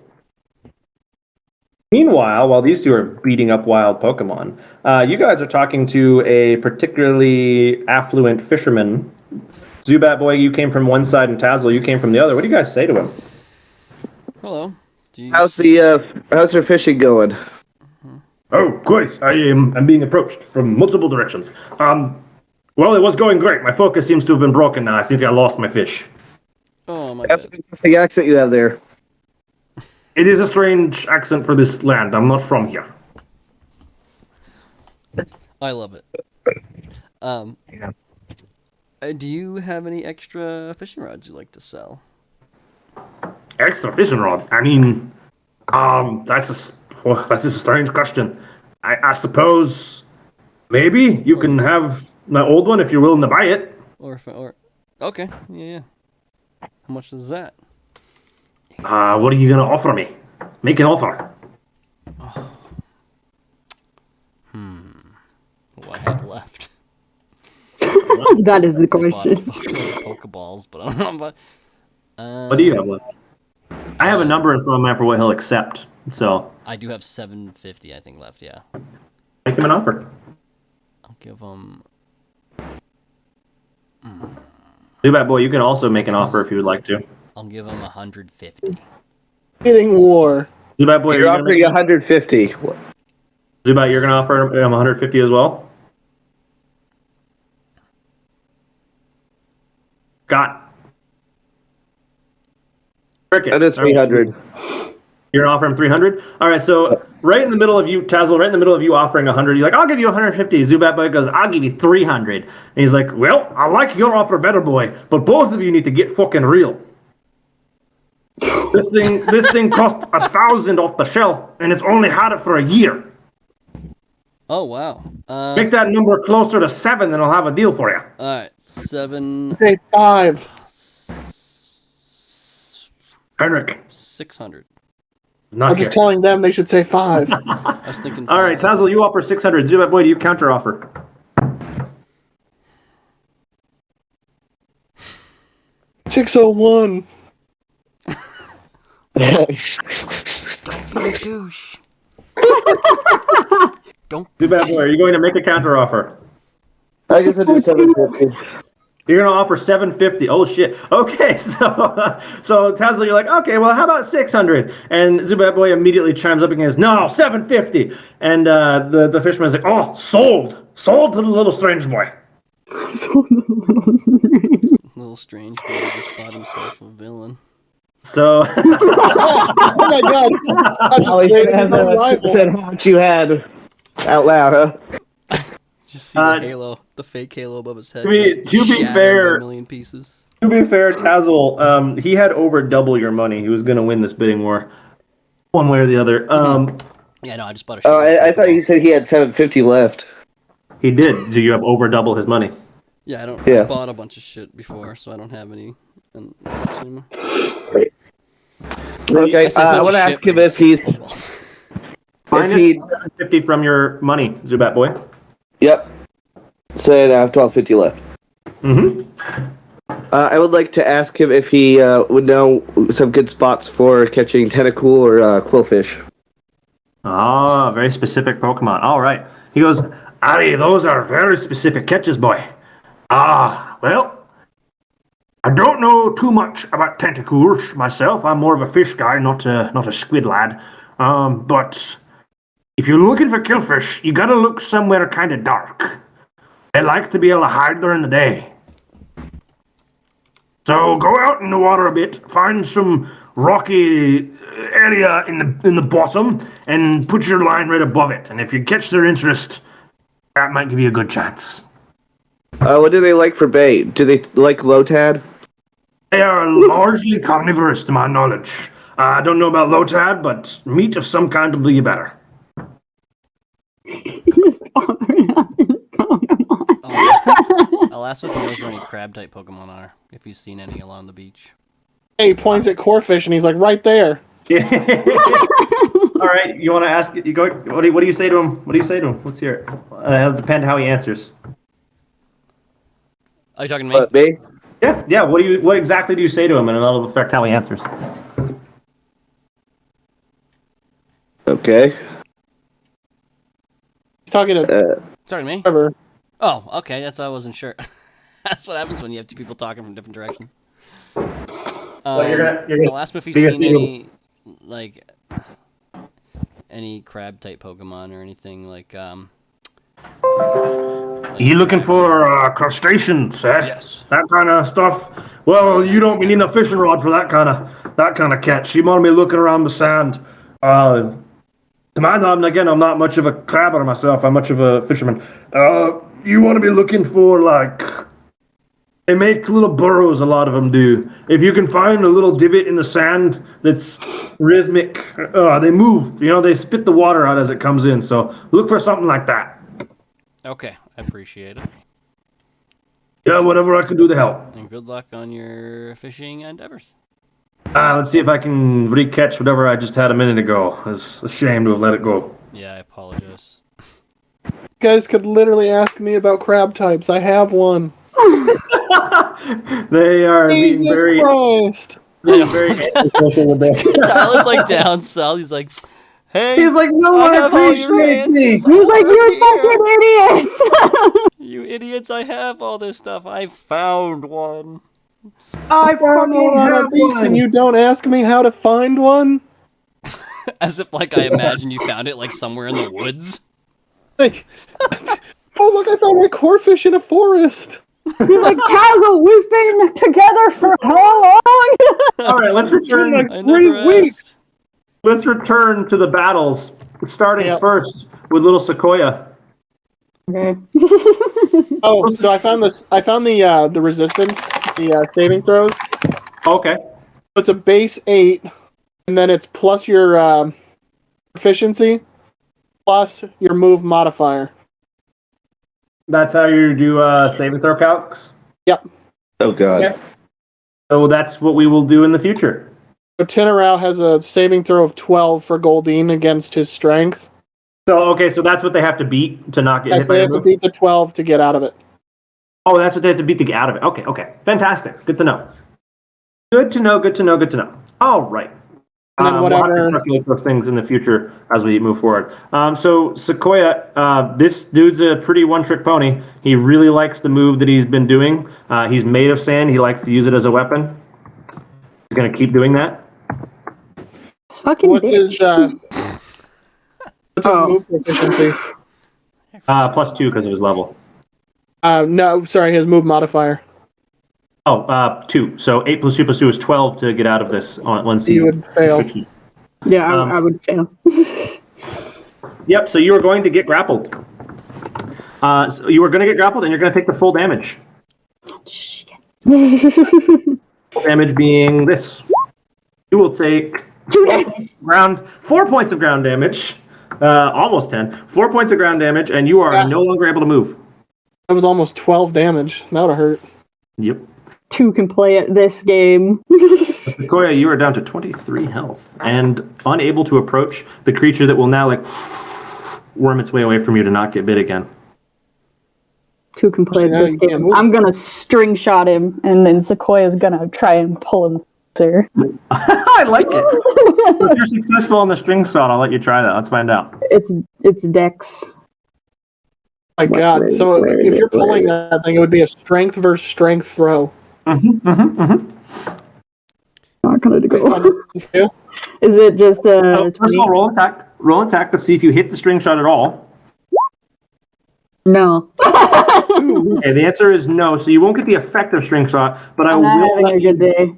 Meanwhile, while these two are beating up wild Pokemon, you guys are talking to a particularly affluent fisherman. Zubat Boy, you came from one side, and Tazzle, you came from the other. What do you guys say to him? Hello. Do you... How's your fishing going? Oh, great. I'm being approached from multiple directions. Well, it was going great. My focus seems to have been broken now. I think I lost my fish. Oh my That's god. an interesting accent you have there. It is a strange accent for this land. I'm not from here. I love it. Yeah. Do you have any extra fishing rods you'd like to sell? Extra fishing rod. I mean, that's a strange question. I suppose maybe you can have my old one if you're willing to buy it. Or okay, yeah. How much is that? What are you gonna offer me? Make an offer. What do I have left? That is the I bought a question. fuckload of Pokeballs, but I don't know. What do you have left? I have a number in front of mine for what he'll accept. So I do have 750, I think, left. Yeah, make him an offer. I'll give him. Zubat boy, you can also make an offer if you would like to. I'll give him 150. Getting war. Zubat boy, You're offering 150. Zubat, you're gonna offer him 150 as well. Got. Crickets. That is 300. You're gonna offer him 300. All right, so right in the middle of you, Tazzle, right in the middle of you offering 100, you're like, I'll give you 150. Zubat boy goes, I'll give you 300. And he's like, well, I like your offer better, boy, but both of you need to get fucking real. This thing cost 1,000 off the shelf, and it's only had it for a year. Oh wow. Make that number closer to 7, and I'll have a deal for you. All right, 7. Say 5. Henrik, 600. not I'm here. just telling them they should say 5. I was thinking. All right, 5. Tazzle, you offer 600. Zubat boy, do you counter offer? $601. You douche. Don't. Zubat boy, are you going to make a counter offer? I guess I do 750. You're gonna offer 750. Oh shit. Okay, so Tazzle, you're like, okay, well, how about 600? And Zubat boy immediately chimes up and goes, no, 750. And the fisherman's like, oh, sold to the little strange boy. Little strange boy just bought himself a villain. So Oh my god. I Oh, just you rated have his own rival. said how much you had out loud, huh? Just see Uh, the halo, the fake halo above his head. to be just shattered into fair- a million pieces. to be fair, Tazzle, he had over double your money. He was gonna win this bidding war, one way or the other. Yeah, no, I just bought a. Oh, shitload of I thought you Pokeballs. said he had 750 left. He did. Do you have over double his money? Yeah, I don't. Yeah. I bought a bunch of shit before, so I don't have any. Anymore. Okay, said a I bunch want of to shit, ask him but if he's. Pokeballs. Minus he- 750 from your money, Zubat boy. Yep. Said I have 1250 left. Mm-hmm. I would like to ask him if he would know some good spots for catching Tentacool or Quillfish. Ah, very specific Pokemon. All right. He goes, Aye, those are very specific catches, boy. Well, I don't know too much about Tentacools myself. I'm more of a fish guy, not a squid lad. But if you're looking for Killfish, you gotta look somewhere kind of dark. They like to be able to hide during the day. So go out in the water a bit, find some rocky area in the bottom, and put your line right above it. And if you catch their interest, that might give you a good chance. What do they like for bait? Do they like Lotad? They are largely carnivorous, to my knowledge. I don't know about Lotad, but meat of some kind will do you better. Just offering up his Pokemon. I'll ask if he knows where any crab type Pokemon are, if he's seen any along the beach. Hey, he points at Corfish and he's like, right there. All right, you want to ask? You go. What do you say to him? What do you say to him? Let's hear it. It'll depend how he answers. Are you talking to me? Me? Yeah. What exactly do you say to him, and that'll affect how he answers. Okay. He's talking to Sorry, me? Trevor. Oh, okay. That's why I wasn't sure. That's what happens when you have two people talking from different directions. Well, you're gonna I'll ask him if he's you're gonna seen see any, like, any crab type Pokemon or anything like You looking for crustaceans, eh? Yes. That kind of stuff. Well, you don't be needing a fishing rod for that kind of catch. You want to be looking around the sand. To my knowledge, again, I'm not much of a crabber myself. I'm much of a fisherman. You want to be looking for like. They make little burrows, a lot of them do. If you can find a little divot in the sand that's rhythmic, they move. You know, they spit the water out as it comes in. So look for something like that. Okay, I appreciate it. Yeah, whatever I can do to help. And good luck on your fishing endeavors. Let's see if I can recatch whatever I just had a minute ago. It's a shame to have let it go. Yeah, I apologize. You guys could literally ask me about crab types. I have one. They are being Jesus very, Christ. very antisocial with that. Tyler's like down south. He's like, hey, He's like, no I one have all your appreciates me. answers. He's like, over you here. fucking idiots! You idiots, I have all this stuff. I found one. I Found fucking one on a have beach and one. you don't ask me how to find one? As if, like, I imagine you found it, like, somewhere in the woods. Like, oh look, I found my corfish in a forest. He's like, Tazzle, we've been together for how long? All right, let's return. I Great never week. asked. Let's return to the battles, starting Yep. first with little Sequoia. Okay. Oh, so I found this. I found the resistance, the saving throws. Okay. It's a base 8, and then it's plus your proficiency, plus your move modifier. That's how you do saving throw calcs. Oh god. Yeah. So that's what we will do in the future. So Tinarau has a saving throw of 12 for Goldeen against his strength. So okay, so that's what they have to beat to not get Yeah, hit so by they the have to move? beat the 12 to get out of it. Oh, that's what they have to beat to get out of it. Okay. Fantastic. Good to know. Good to know. All right. And then We'll have to whatever. calculate those things in the future as we move forward. So Sequoia, this dude's a pretty one-trick pony. He really likes the move that he's been doing. He's made of sand. He likes to use it as a weapon. He's going to keep doing that. It's fucking What's bitch. his move proficiency? +2 because of his level. No, sorry, his move modifier. 2. So 8 + 2 + 2 is 12 to get out of this once You would fail. Yeah, Um, I would fail. Yep, so you are going to get grappled. So you are going to get grappled and you're going to take the full damage. Full damage being this. You will take 4 points of ground damage. Almost 10. 4 points of ground damage, and you are Yeah. no longer able to move. That was almost 12 damage. That would have hurt. Yep. 2 can play at this game. Sequoia, you are down to 23 health and unable to approach the creature that will now like worm its way away from you to not get bit again. 2 can play at Yeah, this you can't game. move. I'm gonna string shot him, and then Sequoia's gonna try and pull him closer. I like it. If you're successful on the string shot, I'll let you try that. Let's find out. It's Dex. My God. where is So it? if you're pulling that thing, it would be a strength versus strength throw. Not gonna go. Yeah. Is it just So, a first 20? of all, roll an attack. Roll an attack to see if you hit the string shot at all. No. Okay, the answer is no. So you won't get the effect of string shot, but I I'm not will having let a good day.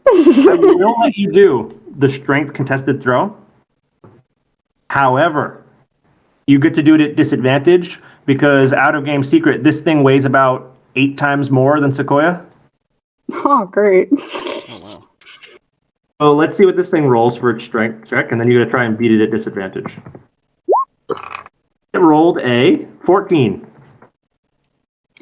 I will let you do the strength contested throw. However, you get to do it at disadvantage because out of game secret, this thing weighs about 8 times more than Sequoia. Oh, great. Oh, wow. So let's see what this thing rolls for its strength check, and then you got to try and beat it at disadvantage. It rolled a 14.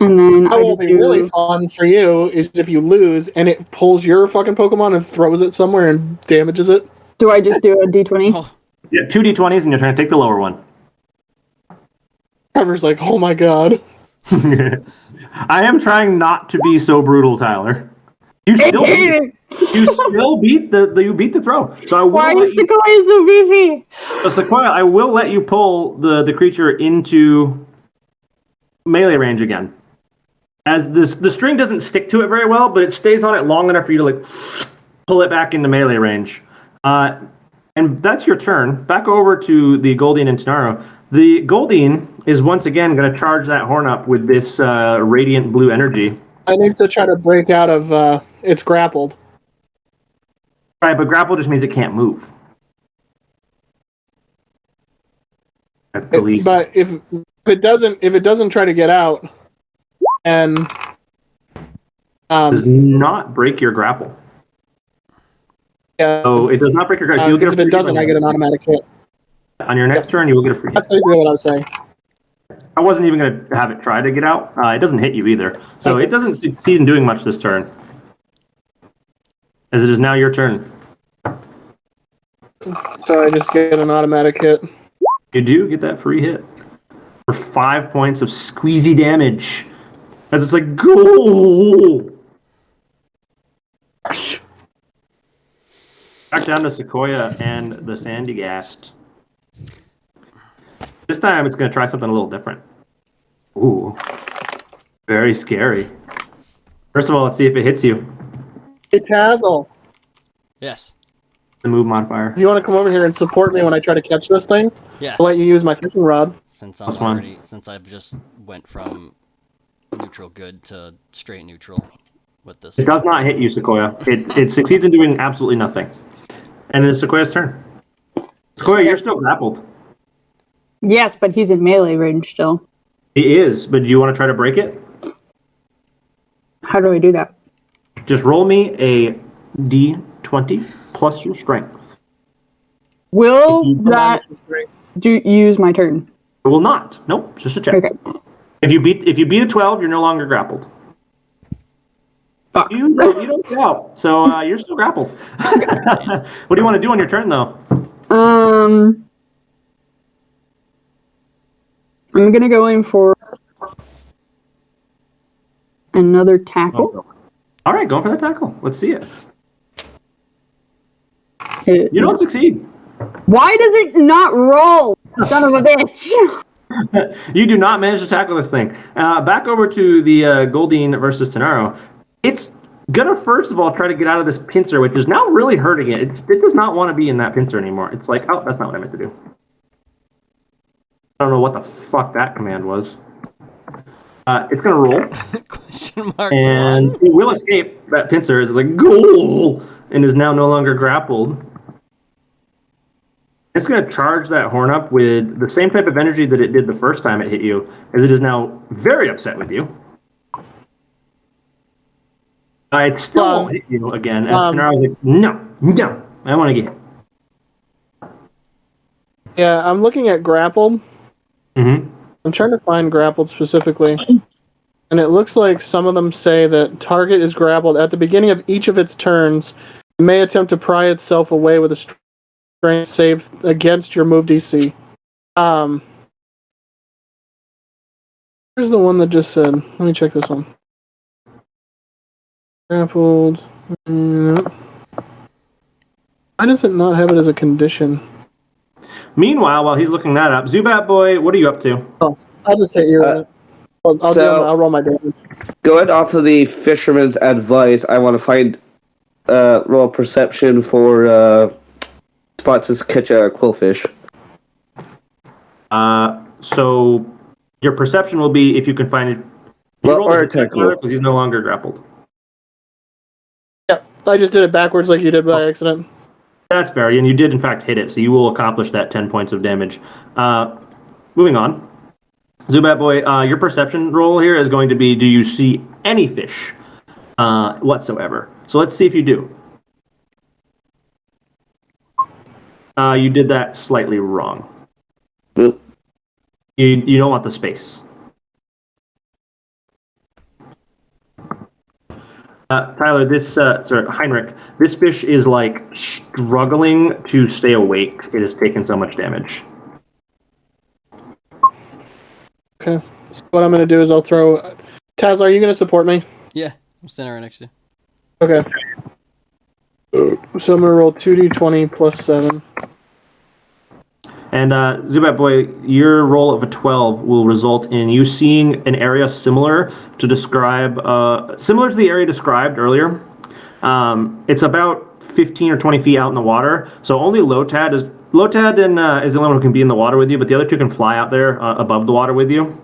And then That I will just be do really fun for you is if you lose and it pulls your fucking Pokemon and throws it somewhere and damages it. Do I just do a D20? Oh, Yeah, 2 d20s, and you're trying to take the lower one. Trevor's like, oh my God. I am trying not to be so brutal, Tyler. You still beat the throw. So I will Why let is you, Sequoia so beefy? so Sequoia, I will let you pull the creature into melee range again. As the string doesn't stick to it very well, but it stays on it long enough for you to like pull it back into melee range. And that's your turn. Back over to the Goldeen and Tanaro. The Goldeen is once again going to charge that horn up with this radiant blue energy. I need to try to break out of. It's grappled. Right, but grapple just means it can't move. I believe. But if it doesn't try to get out, and does not break your grapple. yeah, So it does not break your grapple. So you'll get a if it free doesn't, hit I get an automatic hit. on your next turn. You will get a free That's hit. basically what I was saying. I wasn't even going to have it try to get out. It doesn't hit you either, so Okay. it doesn't succeed in doing much this turn. As it is now your turn. So I just get an automatic hit. You do get that free hit for 5 points of squeezy damage. As it's like, go! Back down to Sequoia and the Sandygast. This time it's going to try something a little different. Ooh. Very scary. First of all, let's see if it hits you. Hey, Tazzle, Yes. The move modifier. if you want to come over here and support me when I try to catch this thing, Yes. I'll let you use my fishing rod. Since I'm Plus one. already, since I've just went from neutral good to straight neutral with this. It does not hit you, Sequoia. It succeeds in doing absolutely nothing. And then it's Sequoia's turn. Sequoia, you're still grappled. Yes, but he's in melee range still. He is, but do you want to try to break it? How do I do that? Just roll me a d20 plus your strength. Will If you- that use my turn? It will not. Nope, just a check. Okay. If you beat a 12, you're no longer grappled. Fuck. You don't get out, so you're still grappled. What do you want to do on your turn, though? I'm gonna go in for another tackle. All right, going for that tackle. Let's see it. Hit. You don't succeed. Why does it not roll? Son of a bitch. You do not manage to tackle this thing. Back over to the Goldeen versus Tanaro. It's gonna first of all try to get out of this pincer, which is now really hurting it. It does not want to be in that pincer anymore. It's like, oh, that's not what I meant to do. I don't know what the fuck that command was. It's gonna roll, Question mark. and it will escape that pincer. It's like, goal, and is now no longer grappled. It's going to charge that horn up with the same type of energy that it did the first time it hit you, as it is now very upset with you. It still won't hit you again, as Tanara's like, no, I want to get hit. Yeah, I'm looking at grappled. Mm-hmm. I'm trying to find grappled specifically. And it looks like some of them say that target is grappled at the beginning of each of its turns. It may attempt to pry itself away with a strength save against your move DC. Here's the one that just said, let me check this one. Grappled. Why does it not have it as a condition? Meanwhile, while he's looking that up, Zubat Boy, what are you up to? Oh, I'll just hit you with it. I'll roll my damage. Going off of the fisherman's advice, I want to find roll perception for spots to catch a quillfish. So your perception will be if you can find it. Well, or technical. Because he's no longer grappled. Yeah, I just did it backwards like you did by accident. That's fair, and you did in fact hit it, so you will accomplish that 10 points of damage. Moving on. Zubat Boy, your perception roll here is going to be, do you see any fish whatsoever? So let's see if you do. You did that slightly wrong. Boop. You don't want the space. Tyler, Heinrich, this fish is like struggling to stay awake. It has taken so much damage. Okay. So what I'm going to do is I'll throw... Taz, are you going to support me? Yeah, I'm standing right next to you. Okay. So I'm going to roll 2d20 plus 7. And Zubat Boy, your roll of a 12 will result in you seeing an area similar to the area described earlier. It's about 15 or 20 feet out in the water. So only Lotad is the only one who can be in the water with you, but the other two can fly out there above the water with you.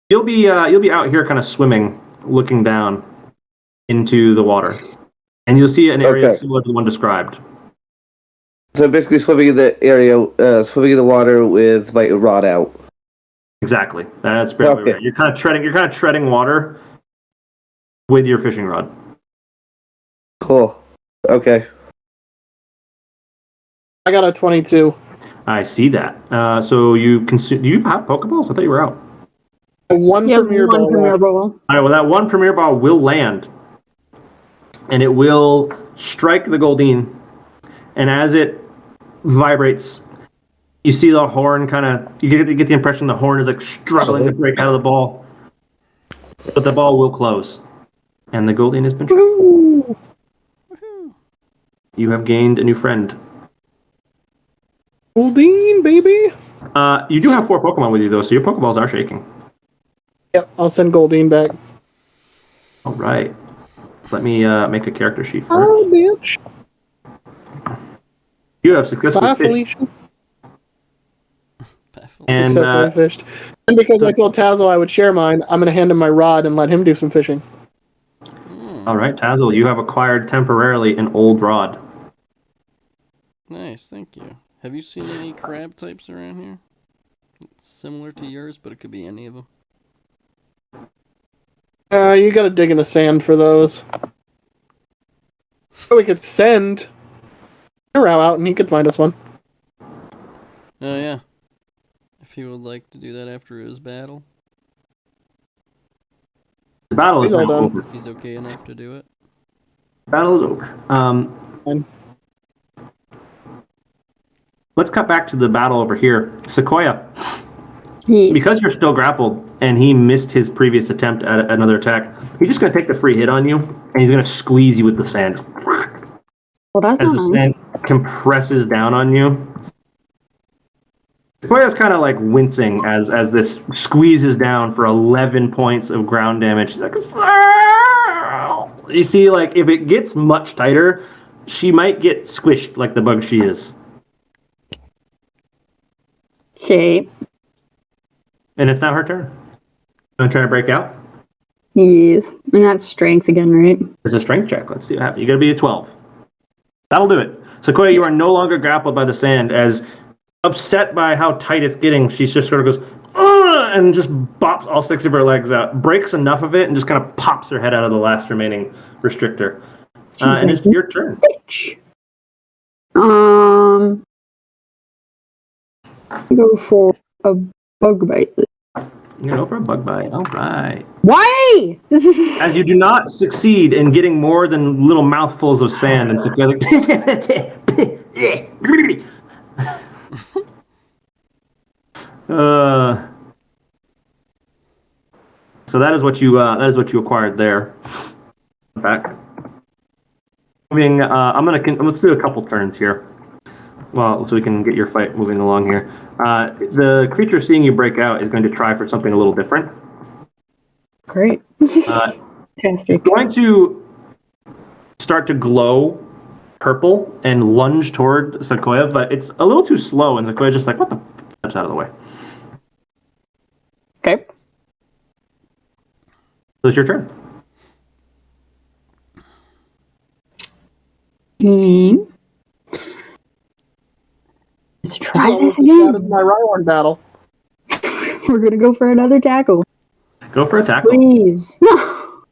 You'll be out here kind of swimming, looking down into the water, and you'll see an area similar to the one described. So basically, swimming in the area, swimming in the water with my rod out. Exactly. That's probably right. You're kind of treading water with your fishing rod. Cool. Okay. I got a 22. I see that. So you consume. Do you have Pokeballs? I thought you were out. One Yeah, Premier one Ball. Premier Ball. All right. Well, that one Premier Ball will land, and it will strike the Goldeen. And as it vibrates, you see the horn kind of. You get the impression the horn is like struggling to break out of the ball, but the ball will close, and the Goldeen has been. You have gained a new friend. Goldeen, baby. You do have 4 Pokemon with you though, so your Pokeballs are shaking. Yep, I'll send Goldeen back. All right. Let me make a character sheet for it. Oh, bitch. You have successfully Bye, fished. Felicia. And Successfully fished. And because I told Tazzle I would share mine, I'm going to hand him my rod and let him do some fishing. all right, Tazzle, you have acquired temporarily an old rod. Nice, thank you. Have you seen any crab types around here? It's similar to yours, but it could be any of them. You got to dig in the sand for those. Or we could send Arrow out and he could find us one. Oh yeah. If he would like to do that after his battle, The battle is He's all now done. over. if he's okay enough to do it. The battle is over. Fine. Let's cut back to the battle over here. Sequoia, Yes. because you're still grappled and he missed his previous attempt at another attack, he's just going to take the free hit on you and he's going to squeeze you with the sand. Well, that's As not the nice. sand compresses down on you. Sequoia's kind of like wincing as this squeezes down for 11 points of ground damage. She's like, "Argh!" You see, like, if it gets much tighter, she might get squished like the bug she is. Okay. And it's now her turn. Want to try to break out? Yes. And that's strength again, right? It's a strength check. Let's see what happens. You gotta be a 12. That'll do it. Sequoia, you are no longer grappled by the sand. As upset by how tight it's getting, she just sort of goes, "Ugh!" and just bops all 6 of her legs out, breaks enough of it, and just kind of pops her head out of the last remaining restrictor. And it's your turn. Bitch. Go for a bug bite. You go for a bug bite. All right. Why? As you do not succeed in getting more than little mouthfuls of sand, and Sequoia's like, so that is what you acquired there. Back. Moving. Let's do a couple turns here. Well, so we can get your fight moving along here. The creature seeing you break out is going to try for something a little different. Great. It's Fantastic. going to start to glow purple and lunge toward Sequoia, but it's a little too slow, and Sequoia's just like, what the f-? Steps out of the way. Okay. So it's your turn. Let's try So this that again. is my Rhyhorn battle. We're gonna go for another tackle. Go for a tackle. Please. No.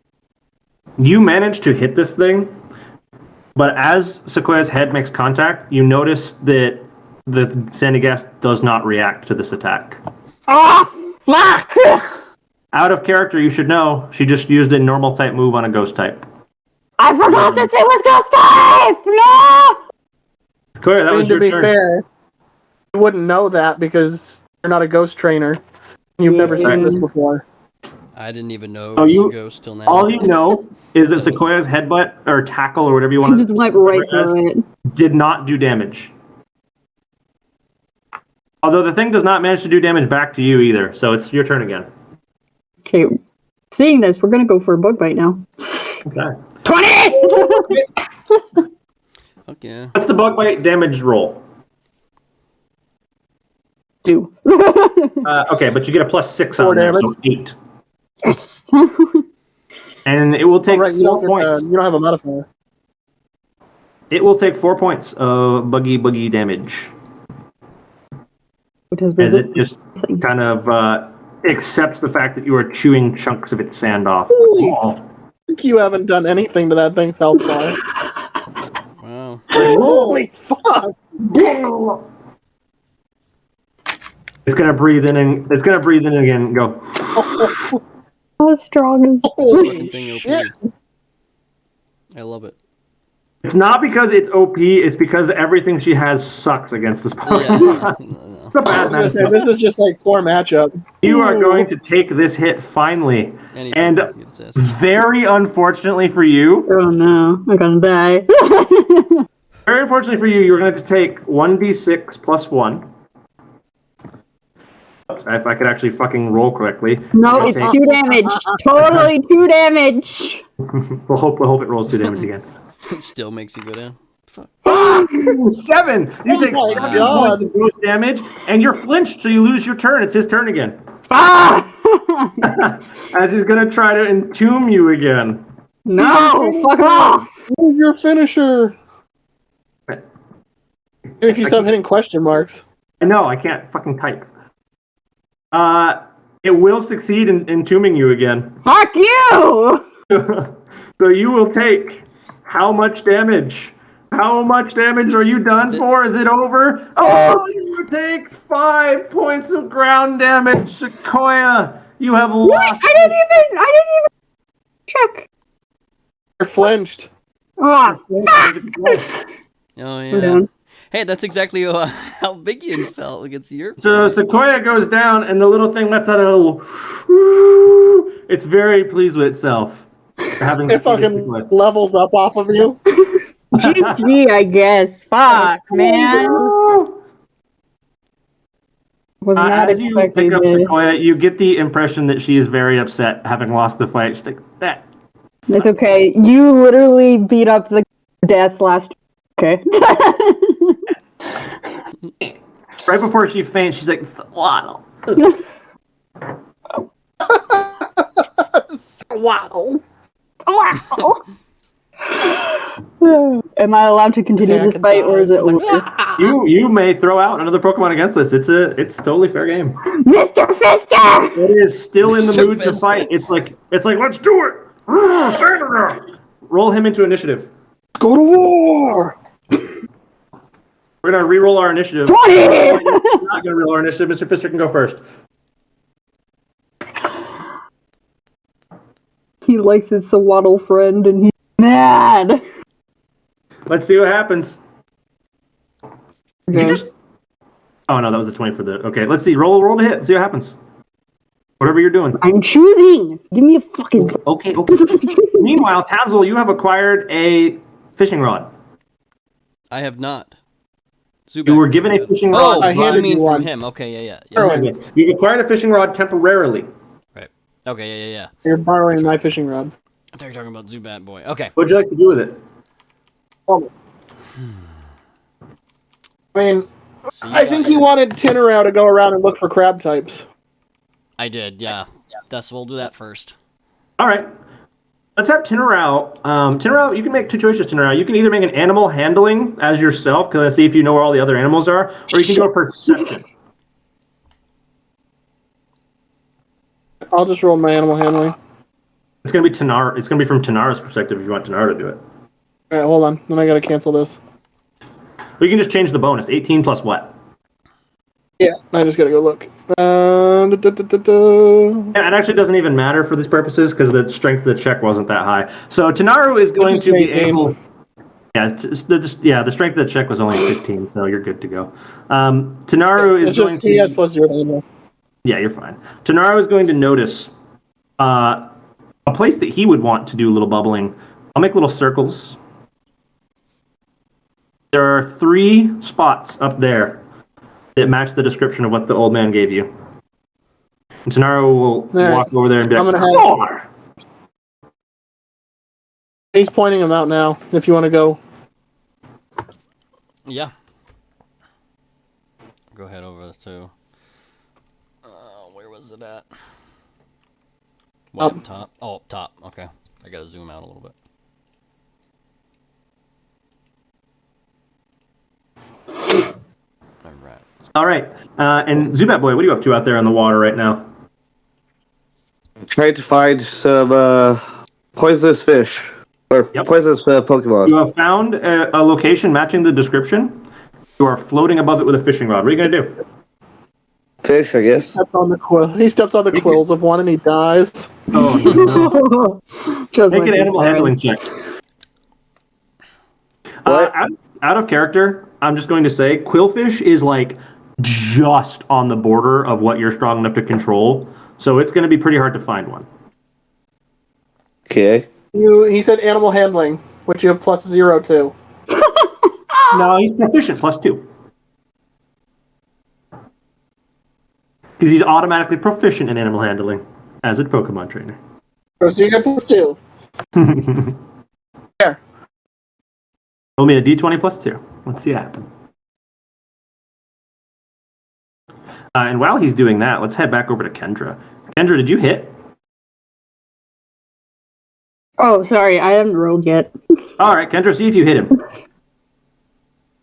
You manage to hit this thing, but as Sequoia's head makes contact, you notice that the Sandygast does not react to this attack. Oh, fuck! Out of character, you should know, she just used a normal type move on a ghost type. I forgot this it was Ghost Type! No! Sequoia, that was to your be turn. fair, you wouldn't know that because you're not a ghost trainer. You've never seen this before. I didn't even know it Oh, was you- a ghost till now. All you know is that Sequoia's headbutt, or tackle, or whatever you He want just went right through it. did not do damage. Although the thing does not manage to do damage back to you either, so it's your turn again. Okay. Seeing this, we're gonna go for a bug bite now. Okay. 20! Fuck yeah. What's the bug bite damage roll? 2. Okay, but you get a +6 4 on there, so damage. 8. Yes. And it will take Oh, right, 4 points. you don't have a modifier. It will take 4 points of buggy damage. It has As it resistance. just kind of accepts the fact that you are chewing chunks of its sand off. Holy Oh. You haven't done anything to that thing's health bar. Wow. Holy fuck! It's gonna breathe in and again and go. How strong is Holy Fucking thing OP. shit! I love it. It's not because it's OP, it's because everything she has sucks against this Oh, yeah. Pokemon. No. It's a bad I was gonna matchup. say, this is just like poor matchup. You are going to take this hit finally. Any And Pokemon gets this. very unfortunately for you, Oh no, I'm gonna die. very unfortunately for you, you're going to take 1d6 plus 1. If I could actually fucking roll correctly. No, I'll it's take- 2 damage. Totally 2 damage. We'll hope it rolls 2 damage again. It still makes you go down. Fuck. 7! You take my 7 God. points of ghost damage, and you're flinched, so you lose your turn. It's his turn again. Ah! As he's going to try to entomb you again. No, fuck off. Where's your finisher? If you stop hitting question marks. I know, I can't fucking type. It will succeed in entombing you again. Fuck you. So you will take how much damage? How much damage are you done for? Is it over? Oh, you take 5 points of ground damage, Sequoia. You have What? lost. I didn't even check. You're flinched. Oh, fuck. Oh, We're yeah. done. Hey, that's exactly how Big Ian felt against your. So Sequoia goes down, and the little thing lets out a little. Whoo. It's very pleased with itself. Having It defeated fucking Sequoia. levels up off of you. GG, I guess. Fuck, man. Was not As you expecting pick up this. Sequoia, you get the impression that she is very upset having lost the fight. She's like, that. It's okay. You literally beat up the death last. Okay. Right before she faints, she's like, "Waddle." Wow. Wow. Am I allowed to continue Yeah, I this can fight, die. or is it It's like, over? You may throw out another Pokemon against this. It's totally fair game. Mr. Fister! It is still in the Mr. mood to Fister. fight. It's like let's do it. Roll him into initiative. Go to war! We're gonna re-roll our initiative. 20! We're not gonna re-roll our initiative. Mr. Fister can go first. He likes his Sawaddle friend and he's mad. Let's see what happens. Did you Okay. just? Oh no, that was the 20 for the. Okay, let's see. Roll the hit. See what happens. Whatever you're doing. I'm choosing. Give me a fucking. Okay. Meanwhile, Tazzle, you have acquired a fishing rod. I have not. Zubat. You were given a fishing Oh, rod. I I handed mean you from one. him. Okay, yeah. Erwin, You've acquired a fishing rod temporarily. Okay, yeah. you're borrowing my fishing rod. I thought you were talking about Zubat boy. Okay. What'd you like to do with it? I mean, So you I got think it. he wanted Tinarau to go around and look for crab types. I did, yeah. That's we'll do that first. All right. Let's have Tinarau. Tinarau, you can make two choices, Tinarau. You can either make an animal handling as yourself, because I see if you know where all the other animals are, or you can do a perception. I'll just roll my animal handling. It's gonna be Tanar. It's gonna be from Tanara's perspective if you want Tanar to do it. All right, hold on. Then I gotta cancel this. We can just change the bonus. 18 plus what? Yeah, I just gotta go look. Da. Yeah, it actually doesn't even matter for these purposes because the strength of the check wasn't that high. So Tanaru is going to be 18. able. Yeah, the strength of the check was only 15, so you're good to go. Tanaru is It's going just he has to. plus 0 animal. Yeah, you're fine. Tanaru is going to notice a place that he would want to do a little bubbling. I'll make little circles. There are 3 spots up there that match the description of what the old man gave you. And Tanaru will right. walk over there and be I'm like, gonna have- "Roar!" He's pointing them out now. If you want to go, Yeah. Go ahead over to. Where was it at? Way up top. Oh, up top. Okay. I gotta zoom out a little bit. Alright. All right. And Zubat Boy, what are you up to out there on the water right now? Trying to find some poisonous fish or Yep. poisonous Pokemon. You have found a location matching the description. You are floating above it with a fishing rod. What are you going to do? Fish, I guess. He steps on the quills of one and he dies. Oh, no. Just Make like an animal before. handling check. What? Out of character, I'm just going to say Quillfish is like just on the border of what you're strong enough to control. So it's going to be pretty hard to find one. Okay. He said animal handling, which you have +0 to. No, he's proficient, +2. Because he's automatically proficient in animal handling as a Pokemon trainer. So you get +2. There. Roll me a d20 +2. Let's see what happens. And while he's doing that, let's head back over to Kendra. Kendra, did you hit? Oh, sorry, I haven't rolled yet. All right, Kendra, see if you hit him.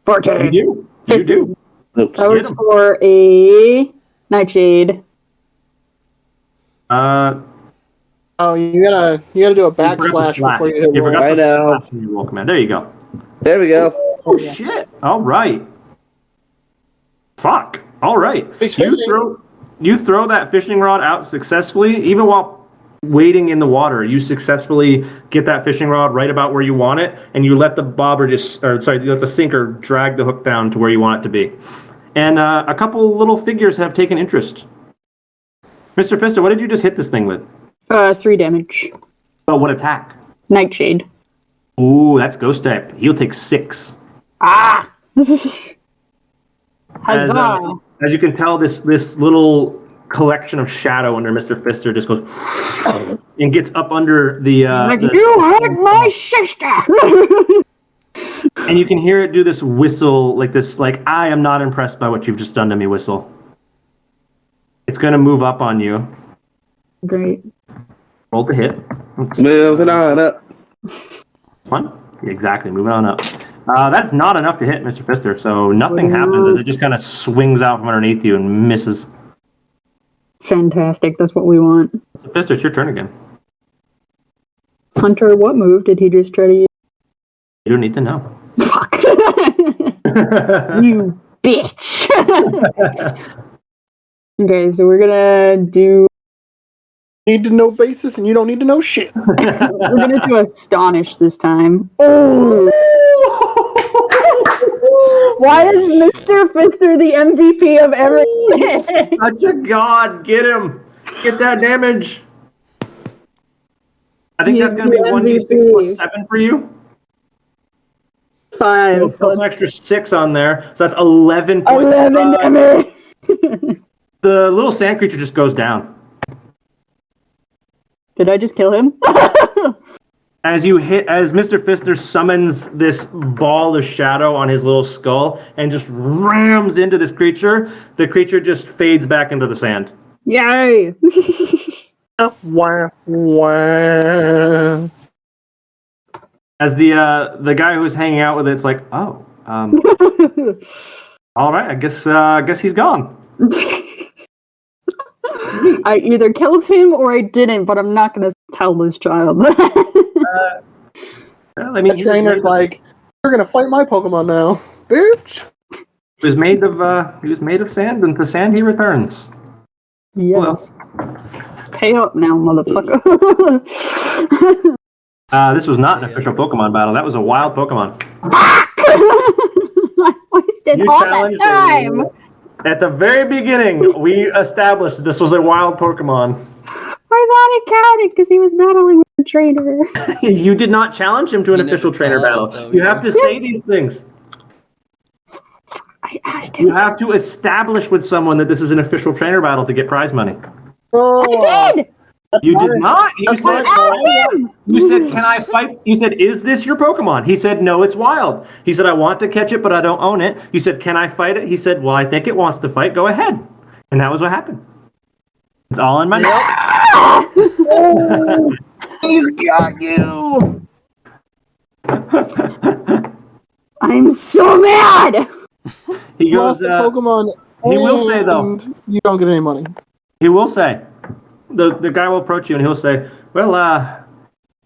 14. You do. You do. Oops. That was hit him. for a Nightshade. Oh, you gotta do a backslash before you hit You roll. forgot I the know. slash in your roll command. There you go. There we go. Oh, shit. All right. Fuck. All right. Fish fishing. You throw that fishing rod out successfully, even while wading in the water. You successfully get that fishing rod right about where you want it, and you let the you let the sinker drag the hook down to where you want it to be. And a couple little figures have taken interest. Mr. Fister, what did you just hit this thing with? 3 damage. Oh, what attack? Nightshade. Ooh, that's ghost type. He'll take 6. Ah! As, Huzzah! as you can tell, this little collection of shadow under Mr. Fister just goes and gets up under the. You hurt my sister! And you can hear it do this whistle, like I am not impressed by what you've just done to me whistle. It's gonna move up on you. Great. Roll to hit. Moving on up. One. Exactly, moving on up. That's not enough to hit Mr. Fister, so nothing happens as it just kind of swings out from underneath you and misses. Fantastic, that's what we want. Mr. Fister, it's your turn again. Hunter, what move did he just try to use? You don't need to know. Fuck. You bitch. Okay, so we're gonna do Need to know basis, and you don't need to know shit. we're gonna do Astonish this time. Oh. Why is Mr. Fister the MVP of everything? Such a god! Get him! Get that damage! I think that's He's going to be the 1d6 MVP. plus 7 for you. 5. Plus So an extra 6 on there. So that's 11 points. 11 damage. The little sand creature just goes down. Did I just kill him? As Mr. Fister summons this ball of shadow on his little skull and just rams into this creature, the creature just fades back into the sand. Yay! Wah, wah. As the guy who's hanging out with it's like, oh, all right, I guess he's gone. I either killed him or I didn't, but I'm not gonna tell this child. Well, I mean, The trainer's like, you're gonna fight my Pokemon now, bitch. he was made of sand, and to sand he returns. Yes. Pay up now, motherfucker. This was not an official Pokemon battle. That was a wild Pokemon. I wasted You all that challenged time. At the very beginning, we established this was a wild Pokemon. I thought it counted because he was battling with the trainer. You did not challenge him to an You never official trainer called, battle. though, You have to say these things. I asked You him. have to establish with someone that this is an official trainer battle to get prize money. Oh, I did. You did not. You said, Ask him! you said, can I fight? You said, is this your Pokemon? He said, no, it's wild. He said, I want to catch it, but I don't own it. You said, can I fight it? He said, well, I think it wants to fight. Go ahead. And that was what happened. It's all in my notes. He's got you. I'm so mad! He You goes, lost the Pokemon. he will say, though. and you don't get any money. he will say, the guy will approach you and he'll say, well, I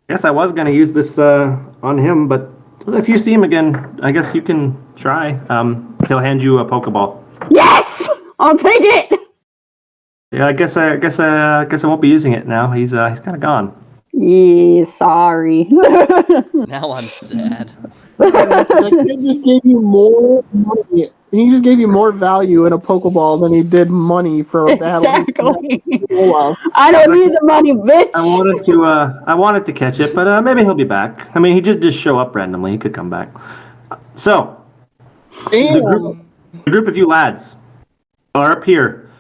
guess I was going to use this on him, but if you see him again, I guess you can try. He'll hand you a Pokeball. Yes! I'll take it! Yeah, I guess I won't be using it now. He's kind of gone. Yeah, sorry. Now I'm sad. That kid just gave you more money. He just gave you more value in a Pokeball than he did money for a battle. Exactly. Wow. I don't need the money, bitch! I wanted to catch it, but maybe he'll be back. I mean, he just show up randomly. He could come back. So Damn. the group of you lads are up here.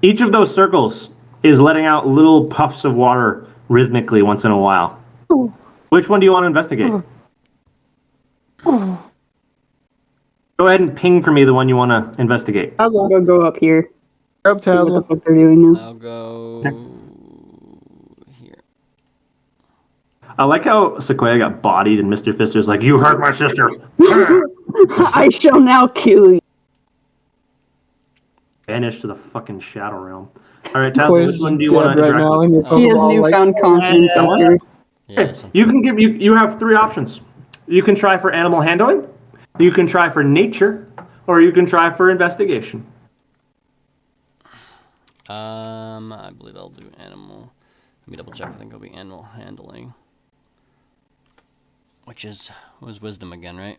Each of those circles is letting out little puffs of water rhythmically once in a while. Which one do you want to investigate? Go ahead and ping for me the one you want to investigate. Tazzle. I'll go up here. Grab See what the Tazzle. fuck they're doing now. I'll go here. I like how Sequoia got bodied and Mr. Fister's like, you hurt my sister. I shall now kill you. Banished to the fucking Shadow Realm. All right, Tazzle, Sequoia's which one do you dead want to right interact now with? in your Oh. He has Pokeball, like- newfound confidence up here. Yeah, so You can give you have three options. You can try for animal handling, you can try for nature, or you can try for investigation. I believe I'll do animal. Let me double check. I think it'll be animal handling, which was wisdom again, right?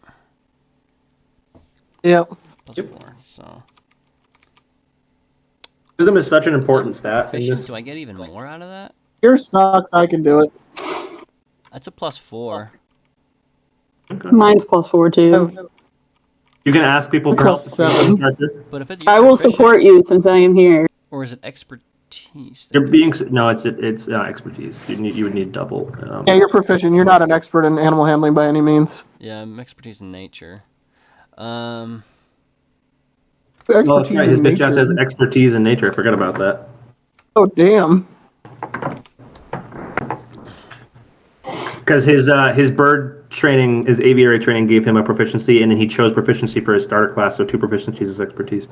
Yep. Plus 4. So Wisdom is such an important stat in efficient. this. Do I get even more out of that? Yours sucks. I can do it. That's a plus 4. Mine's +4 too. You can ask people for help. Plus 7. But if it's I will proficient- support you since I am here. Or is it expertise? You're being no, it's expertise. You would need double. Yeah, you're proficient. You're not an expert in animal handling by any means. Yeah, I'm expertise in nature. Well, that's Expertise right. His in bitch ass nature. has expertise in nature. I forgot about that. Oh, damn. Because his bird training, his aviary training gave him a proficiency, and then he chose proficiency for his starter class, so 2 proficiencies is expertise.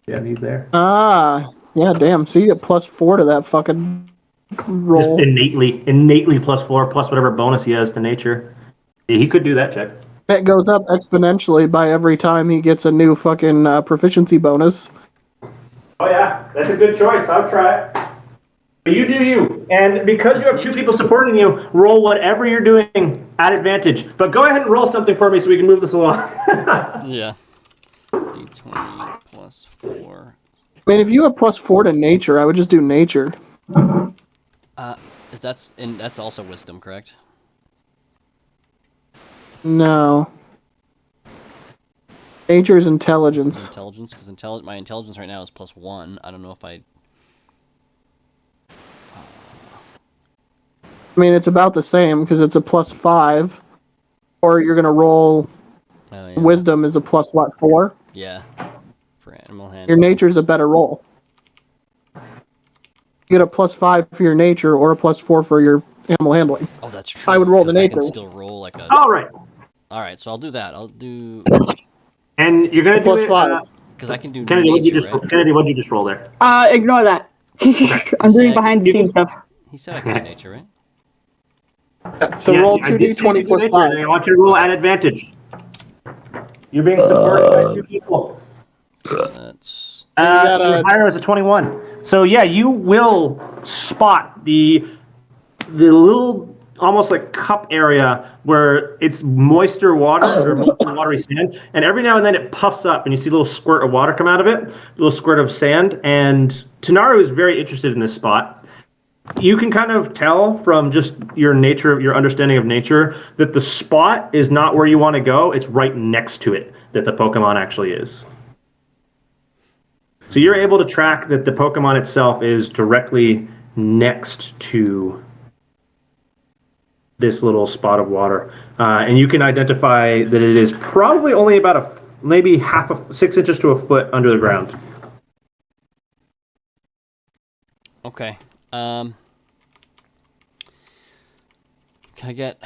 Yeah, he's there. Ah, yeah, damn. So you get +4 to that fucking Just roll. innately +4 plus whatever bonus he has to nature. Yeah, he could do that check. It goes up exponentially by every time he gets a new fucking proficiency bonus. Oh yeah, that's a good choice. I'll try it. But you do you, and because you have 2 people supporting you, roll whatever you're doing at advantage. But go ahead and roll something for me so we can move this along. Yeah. D20 plus 4. I mean, if you have +4 to nature, I would just do nature. That's also wisdom, correct? No. Nature is intelligence. Intelligence, because my intelligence right now is +1. I don't know if I. I mean, it's about the same because it's a +5. Or you're going to roll Oh, yeah. wisdom is a plus what, 4? Yeah. For animal handling. Your nature's a better roll. You get a +5 for your nature or a +4 for your animal handling. Oh, that's true. I would roll the 'cause I can nature. still roll like a. All right, All right, so I'll do that. I'll do and you're gonna do Plus it. 5. because I can do Kennedy, what'd you nature, just right? Kennedy, what'd you just roll there? Ignore that. I'm doing Say behind the scenes stuff. He said I can do nature, right? So Yeah, roll I did say 2d20 you plus did nature, 5. and I want you to roll at advantage. You're being supported by 2 people. That's You So gotta- your higher is a 21. So yeah, you will spot the little almost like cup area where it's moister water or mostly watery sand, and every now and then it puffs up and you see a little squirt of water come out of it, a little squirt of sand, and Tanaru is very interested in this spot. You can kind of tell from just your understanding of nature, that the spot is not where you want to go. It's right next to it that the Pokemon actually is. So you're able to track that the Pokemon itself is directly next to this little spot of water. And you can identify that it is probably only about maybe 6 inches to a foot under the ground. Okay. Can I get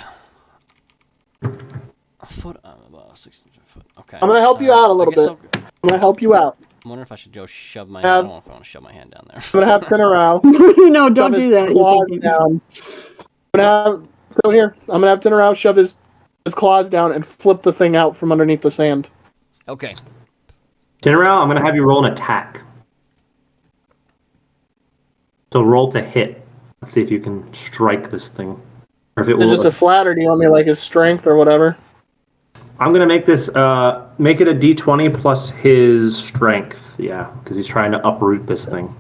a foot? About 6 inches a foot. Okay. I'm gonna help you out a little bit. I'm gonna help you out. I'm wondering if I should go shove my hand. I don't know if I want to shove my hand down there. I'm gonna have Tinarao No, don't shove do his that. claws down. I'm gonna have Tinarao shove his claws down and flip the thing out from underneath the sand. Okay. Tinarao, I'm going to have you roll an attack. So roll to hit. Let's see if you can strike this thing. Or if it Is it will. just a flat, or do you want me like his strength or whatever? I'm going to make this, make it a d20 plus his strength. Yeah, because he's trying to uproot this thing.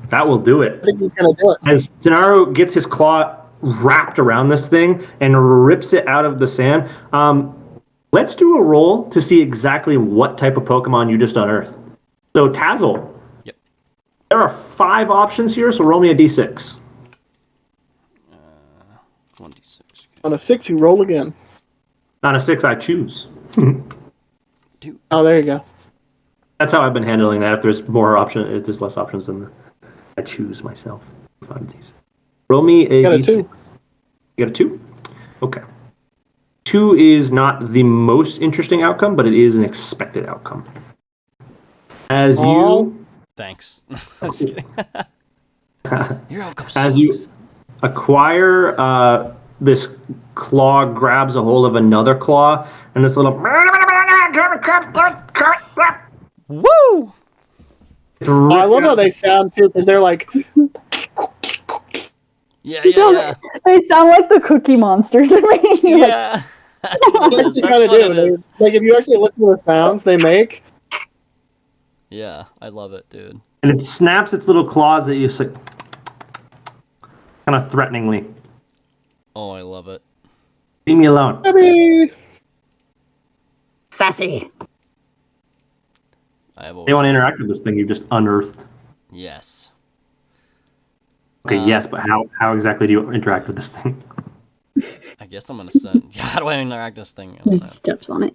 That will do it. I think he's gonna do it. As Tenaro gets his claw wrapped around this thing and rips it out of the sand, let's do a roll to see exactly what type of Pokemon you just unearthed. So, Tazzle. Yep. There are 5 options here, so roll me a d6. 26. On a 6, you roll again. On a 6, I choose. Oh, there you go. That's how I've been handling that. If there's more options, if there's less options, then I choose myself. Roll me a Got a d6. 2. You got a 2? Okay. 2 is not the most interesting outcome, but it is an expected outcome. As you... Thanks. I'm just kidding. Your outcome As you sucks. acquire, this claw grabs a hold of another claw, and this little... Woo! It's Oh, I love ripped how out. they sound too, because they're like, Yeah, They sound like the Cookie Monster to me. Like, yeah. That's what they it is. actually That's kind of what do. it They, is. like if you actually listen to the sounds they make, Yeah, I love it, dude. And it snaps its little claws at you, so kind of threateningly. Oh, I love it. Leave me alone. maybe Sassy. I have They always... want to interact with this thing you just unearthed. Yes. Okay, yes, but how exactly do you interact with this thing? I guess I'm gonna send. Yeah, how do I interact with this thing? He steps on it.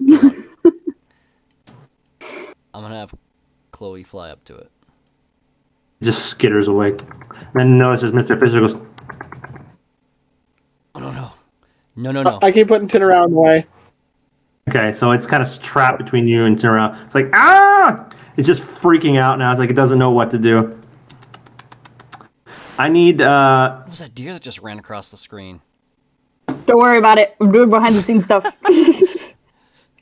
I'm gonna have Chloe fly up to it. It just skitters away. Then notices Mr. Fisher goes, Oh no. No. I keep putting Tin around the way. okay, so it's kind of trapped between you and Tinarao. It's like, ah! It's just freaking out now. It's like it doesn't know what to do. I need, What was that deer that just ran across the screen? Don't worry about it. I'm doing behind the scenes stuff. Don't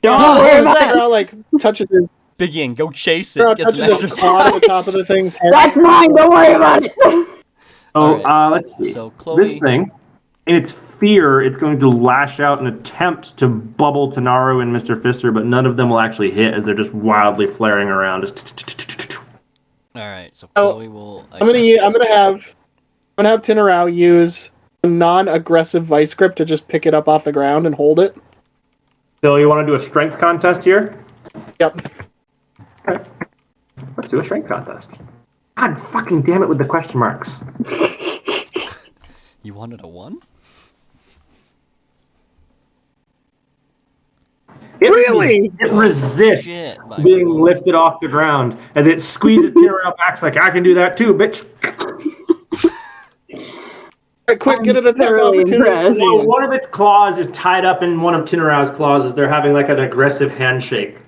Oh, worry what was about that? it. Tinarao like touches his, Big Ian, go chase it. Tinarao Get some touches his exercise. claw to the top of the thing's head. That's mine. Don't worry about it. Alright, let's see. so Chloe- This thing, in its fear, it's going to lash out and attempt to bubble Tanaru and Mr. Fister, but none of them will actually hit as they're just wildly flaring around. Just Alright, so Oh, Chloe will. I'm gonna have Tinarao use a non-aggressive vice grip to just pick it up off the ground and hold it. So you want to do a strength contest here? Yep. Okay. Let's do a strength contest. God fucking damn it with the question marks. You wanted a 1? It resists Shit, my being God. lifted off the ground as it squeezes Tinarao back. It's like, I can do that too, bitch. Right, quick, get an attack thoroughly opportunity. impressed. So one of its claws is tied up in one of Tinarao's claws as they're having like an aggressive handshake.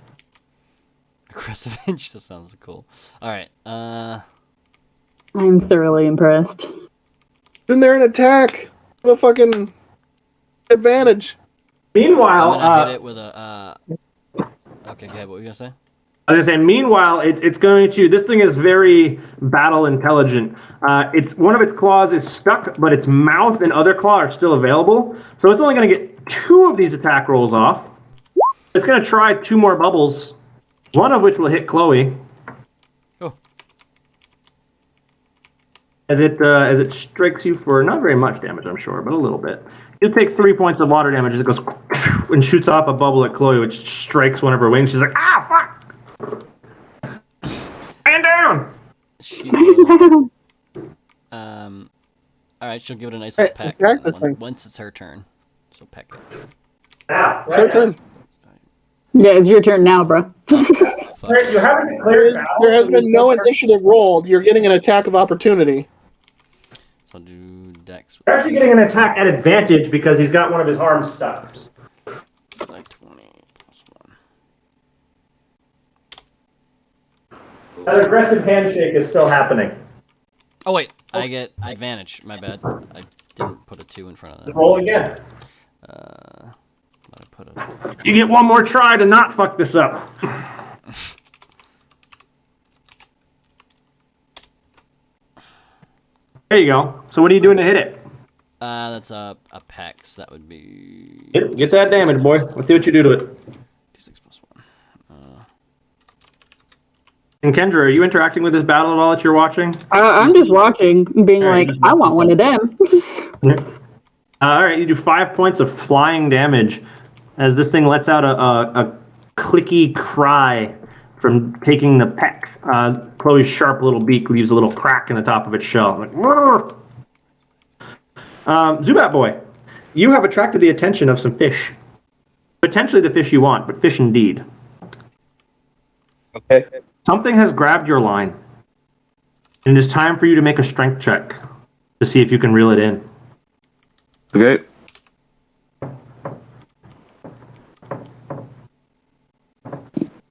Aggressive inch. That sounds cool. Alright, I'm thoroughly impressed. Then they're an attack. The fucking advantage. I'm Meanwhile, gonna hit it with a. Okay, go ahead. What were you gonna say? I was gonna say, meanwhile, it's going to. This thing is very battle intelligent. It's one of its claws is stuck, but its mouth and other claw are still available. So it's only going to get 2 of these attack rolls off. It's going to try 2 more bubbles, one of which will hit Chloe. Oh. As it strikes you for not very much damage, I'm sure, but a little bit. You take 3 points of water damage as it goes and shoots off a bubble at Chloe, which strikes one of her wings. She's like, ah, fuck! So, all right, she'll give it a nice little Hey, peck attack this thing. once it's her turn. So peck it. Now, It's your turn. Yeah, it's your turn now, bro. Fuck. You haven't declared battle. There has been no initiative rolled. You're getting an attack of opportunity. So I'll do Dex. You're actually getting an attack at advantage because he's got one of his arms stuck. Like 20 plus 1. That aggressive handshake is still happening. Oh wait, I get advantage. My bad. I didn't put a 2 in front of that. Roll again. I put a. You get one more try to not fuck this up. There you go. So what are you doing to hit it? That's a peck. So that would be Get that damage, boy. Let's see what you do to it. 2 6 plus 1. And Kendra, are you interacting with this battle at all that you're watching? I'm just watching, being All right, like, just I watching want one of them. All right, you do 5 points of flying damage as this thing lets out a clicky cry from taking the peck. Chloe's sharp little beak leaves a little crack in the top of its shell. Like, Zubat boy, you have attracted the attention of some fish. Potentially the fish you want, but fish indeed. Okay. Something has grabbed your line, and it is time for you to make a strength check to see if you can reel it in. Okay.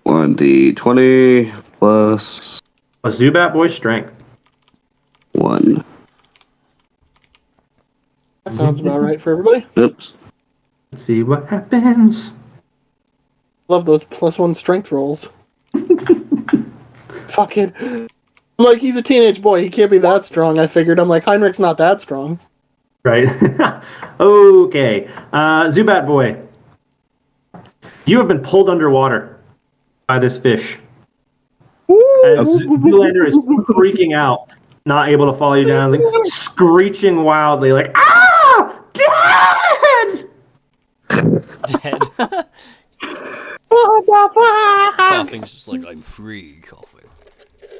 One D20 plus A Zubat boy's strength. 1. That sounds about right for everybody. Oops. Let's see what happens. Love those +1 strength rolls. Fucking. Like, he's a teenage boy. He can't be that strong, I figured. I'm like, Heinrich's not that strong. Right? Okay. Zubat boy. You have been pulled underwater by this fish. As Zoolander is freaking out, not able to follow you down, like, screeching wildly, like, ah! Dad! Dead. What the fuck? Coughing's just like I'm free. Coughing.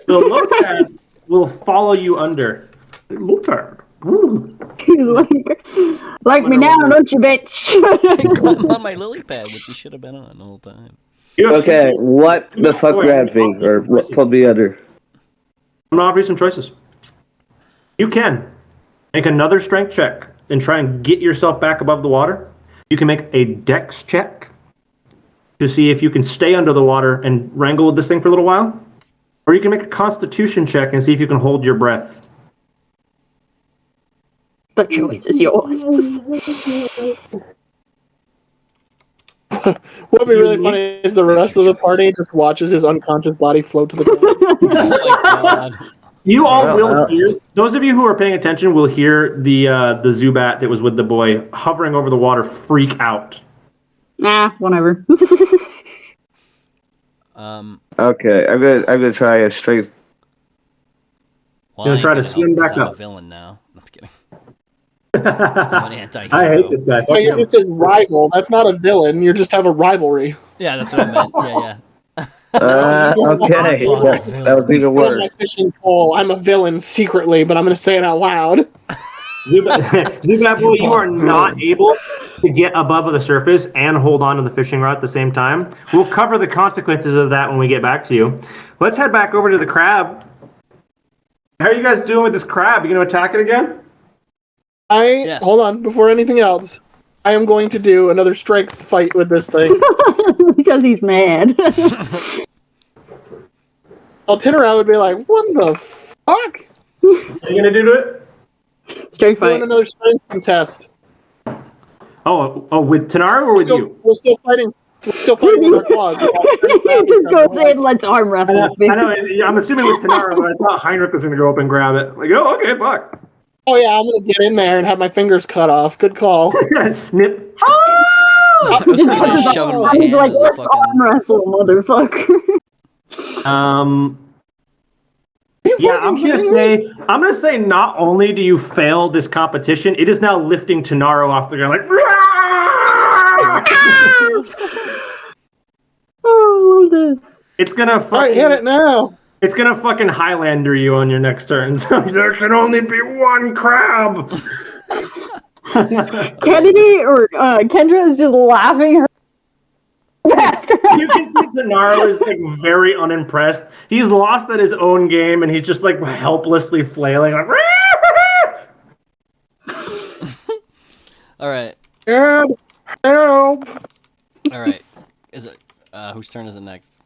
The Lotard will follow you under. Lotard. He's like me now, don't you, bitch? I'm on my lily pad, which you should have been on the whole time. You have Okay, two- what the fuck grabbed me? Or what pulled me under? I'm gonna offer you some choices. You can make another strength check and try and get yourself back above the water. You can make a dex check to see if you can stay under the water and wrangle with this thing for a little while. Or you can make a constitution check and see if you can hold your breath. The choice is yours. What would be really funny is the rest of the party just watches his unconscious body float to the ground. Oh my god. You all will hear, those of you who are paying attention will hear the Zubat that was with the boy hovering over the water freak out. Nah, whatever. Okay, I'm gonna try a strength. Well, Gonna I ain't try to help swim 'cause back I'm up. a villain now. I'm kidding. I'm an anti-hero. I hate this guy. Fuck Wait, him. this is rival. That's not a villain. You just have a rivalry. Yeah, that's what I meant. Yeah. Okay, that was even On my worse. fishing pole. I'm a villain secretly, but I'm going to say it out loud. Zubat boy, you are not able to get above the surface and hold on to the fishing rod at the same time. We'll cover the consequences of that when we get back to you. Let's head back over to the crab. How are you guys doing with this crab? You going to attack it again? Yes. Hold on, before anything else, I am going to do another strength fight with this thing. Because he's mad. I'll turn around and be like, what the fuck? What are you going to do to it? Straight Doing fight. another strength contest. Oh, with Tanaru or with you? We're still fighting. We're still fighting with our claws. He just goes in, let's arm I wrestle. know, I'm assuming with Tanaru, but I thought Heinrich was going to go up and grab it. Like, oh, okay, fuck. Oh yeah, I'm gonna get in there and have my fingers cut off. Good call. Snip. I was Just thinking of punches shoving him. my He's hand like, in the let's fucking. arm wrestle, motherfucker. Yeah, I'm gonna say not only do you fail this competition, it is now lifting Tanaru off the ground like Oh, I love this. it's gonna All right, hit it now. It's gonna fucking Highlander you on your next turn. So there can only be one crab. Kennedy or Kendra is just laughing her back. You can see Tanaro is like very unimpressed. He's lost at his own game, and he's just like helplessly flailing, like. All right. Help! Help! All right. Is it whose turn is it next?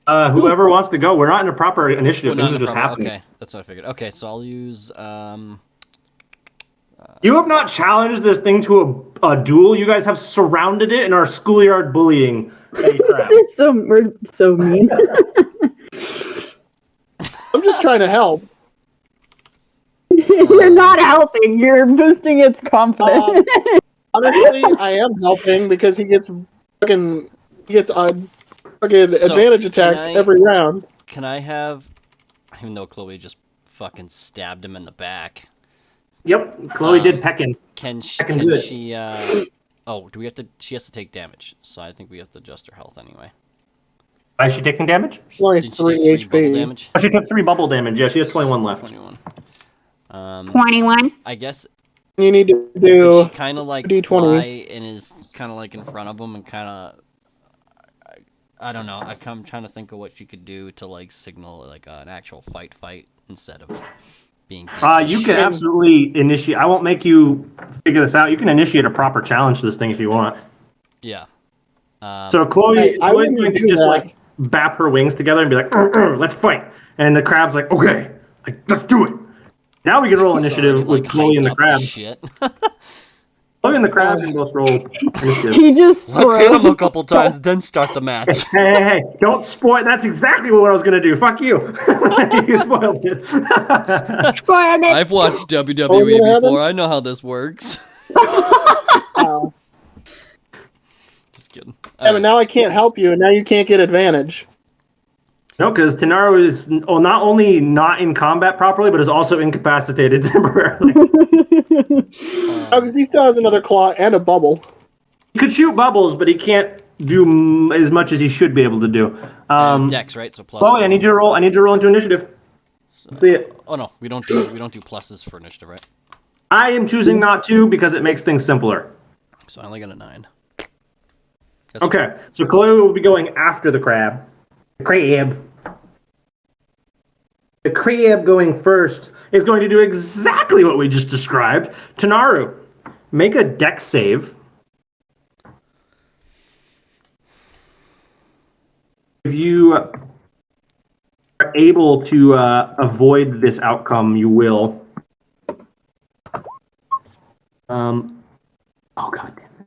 Whoever wants to go. We're not in a proper initiative. Oh, Things not are in the just proper- happening. Okay, that's what I figured. Okay, so I'll use You have not challenged this thing to a duel. You guys have surrounded it and are schoolyard bullying. Eddie Crab. This is so mean. I'm just trying to help. You're not helping. You're boosting its confidence. Honestly, I am helping because he gets fucking advantage attacks can I- every round. Can I have, even though Chloe just fucking stabbed him in the back, Yep, Chloe did peckin'. can she, I can do it. oh, do we have to, she has to take damage, so I think we have to adjust her health anyway. Why is she taking damage? Only Didn't she 3 take 3 bubble HP. damage? Oh, she took 3 bubble damage. Yeah, she has 21 left. 21. 21. I guess, You need to could do she kind of like D20. fly and is kind of like in front of him and kind of, I don't know, I'm trying to think of what she could do to like signal like an actual fight instead of being beat to You shit. can absolutely initiate. I won't make you figure this out. You can initiate a proper challenge to this thing if you want. Yeah. So Chloe, Hey, I Chloe's wouldn't going to do just that. like bap her wings together and be like, let's fight. And the crab's like, okay, like, let's do it. Now we can roll He's initiative already, with like, Chloe and the hyped up to crab. shit. Chloe and the crab can both roll initiative. He just Let's hit him a throws. couple times, then start the match. Hey, don't spoil. That's exactly what I was going to do. Fuck you. You spoiled it. Spoiled it. I've watched Oh, WWE what before. I know how this works. Ow. Just kidding. Yeah, but now I can't help you, and now you can't get advantage. No, because Tanaro is not only not in combat properly, but is also incapacitated temporarily. Oh, because he still has another claw and a bubble. He could shoot bubbles, but he can't do as much as he should be able to do. Dex, right? So plus. Chloe, I need you to roll. I need you to roll into initiative. Let's see it. Oh no, we don't do pluses for initiative, right? I am choosing not to because it makes things simpler. So I only got a 9. That's Okay, so Chloe will be going after the crab. The crab. The crab going first is going to do exactly what we just described. Tanaru, make a dex save. If you are able to avoid this outcome, you will. Oh god damn it.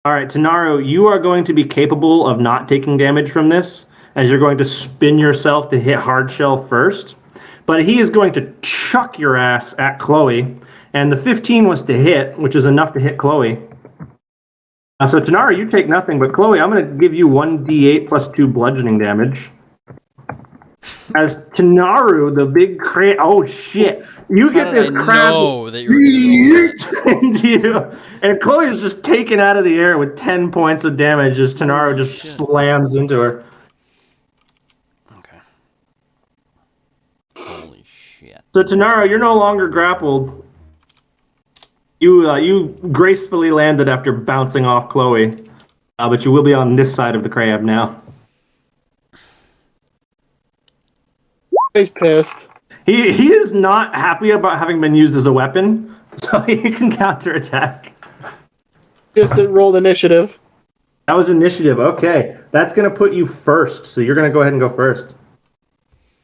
All right, Tanaru, you are going to be capable of not taking damage from this, as you're going to spin yourself to hit hard shell first. But he is going to chuck your ass at Chloe, and the 15 was to hit, which is enough to hit Chloe. So Tanaru, you take nothing, but Chloe, I'm going to give you 1d8 plus 2 bludgeoning damage. As Tanaru, the big crab, oh shit, you get this crab know that you were gonna roll that. into you, and Chloe is just taken out of the air with 10 points of damage as Tanaru just shit. slams into her. Okay. Holy shit. So Tanaru, you're no longer grappled. You gracefully landed after bouncing off Chloe, but you will be on this side of the crab now. He's pissed. He is not happy about having been used as a weapon, so he can counterattack. Just rolled initiative. That was initiative. Okay, that's gonna put you first. So you're gonna go ahead and go first.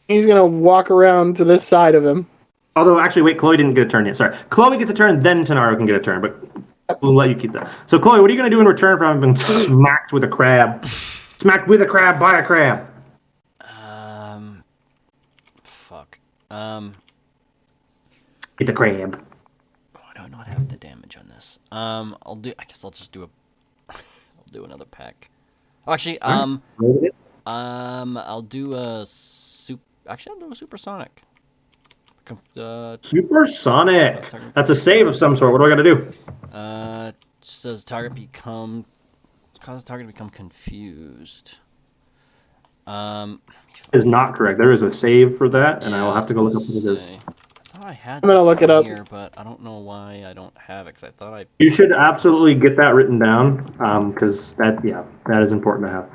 He's gonna walk around to this side of him. Although, actually, wait, Chloe didn't get a turn yet. Sorry, Chloe gets a turn, then Tanaru can get a turn. But we'll let you keep that. So, Chloe, what are you gonna do in return for having been smacked with a crab? Smacked with a crab by a crab. Fuck. Get the crab. Why do I not have the damage on this? I guess I'll just do I'll do another pack. Actually, I'll do a Actually, I'll do a supersonic. Supersonic. That's a save of some sort. What do I gotta do? Says target become Cause the target to become confused. Is not correct. There is a save for that, and I will have to go look up what it is. I thought I had I'm gonna this look it on up. here, but I don't know why I don't have it. Cause I thought I. You should absolutely get that written down, because that is important to have.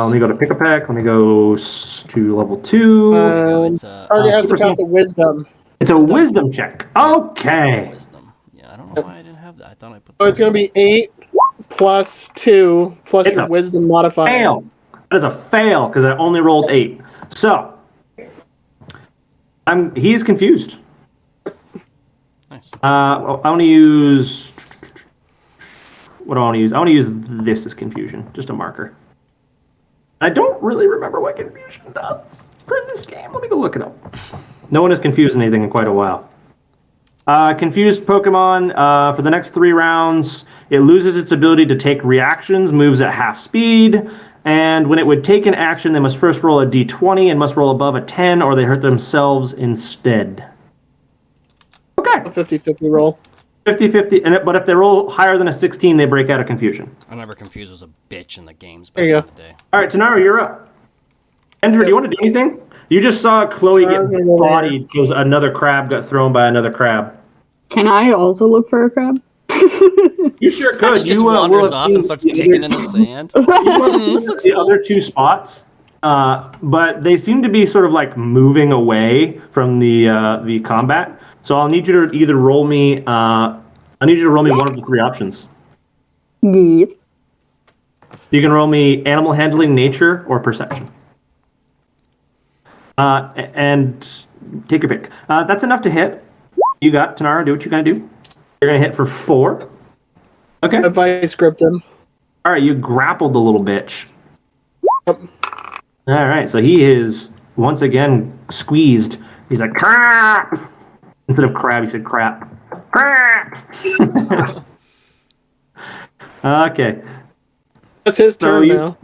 Let me go to Pick a Peck. Let me go to level 2. No, it's Target has to Super pass a wisdom. It's a wisdom check. Okay. wisdom. Yeah, I don't know why I didn't have that. I thought I put. So it's going to be 8 plus 2 plus It's your a wisdom modifier. Fail. That is a fail because I only rolled 8. So he is confused. Nice. I want to use. What do I want to use? I want to use this as confusion, just a marker. I don't really remember what confusion does for this game. Let me go look it up. No one has confused anything in quite a while. Confused Pokemon, for the next 3 rounds, it loses its ability to take reactions, moves at half speed, and when it would take an action, they must first roll a d20 and must roll above a 10, or they hurt themselves instead. Okay. A 50-50 roll. 50-50, but if they roll higher than a 16, they break out of confusion. I never confused was a bitch in the games back There you in go. the day. All right, Tanaro, you're up. Andrew, do you want to do anything? You just saw Chloe get bodied because another crab got thrown by another crab. Can I also look for a crab? You sure could. She just will wanders have off seen and starts the digging other- in the sand. you will have This seen looks the cool. other 2 spots, but they seem to be sort of like moving away from the combat. So I'll need you to either roll me. I need you to roll me one of the 3 options. Yes. You can roll me animal handling, nature, or perception. And take your pick. That's enough to hit. You got Tanara. Do what you gotta do. You're gonna hit for 4. Okay. Advice script him. All right. You grappled the little bitch. Yep. All right. So he is once again squeezed. He's like crap. Instead of crab, he said crap. Crap. Okay. That's his So turn now.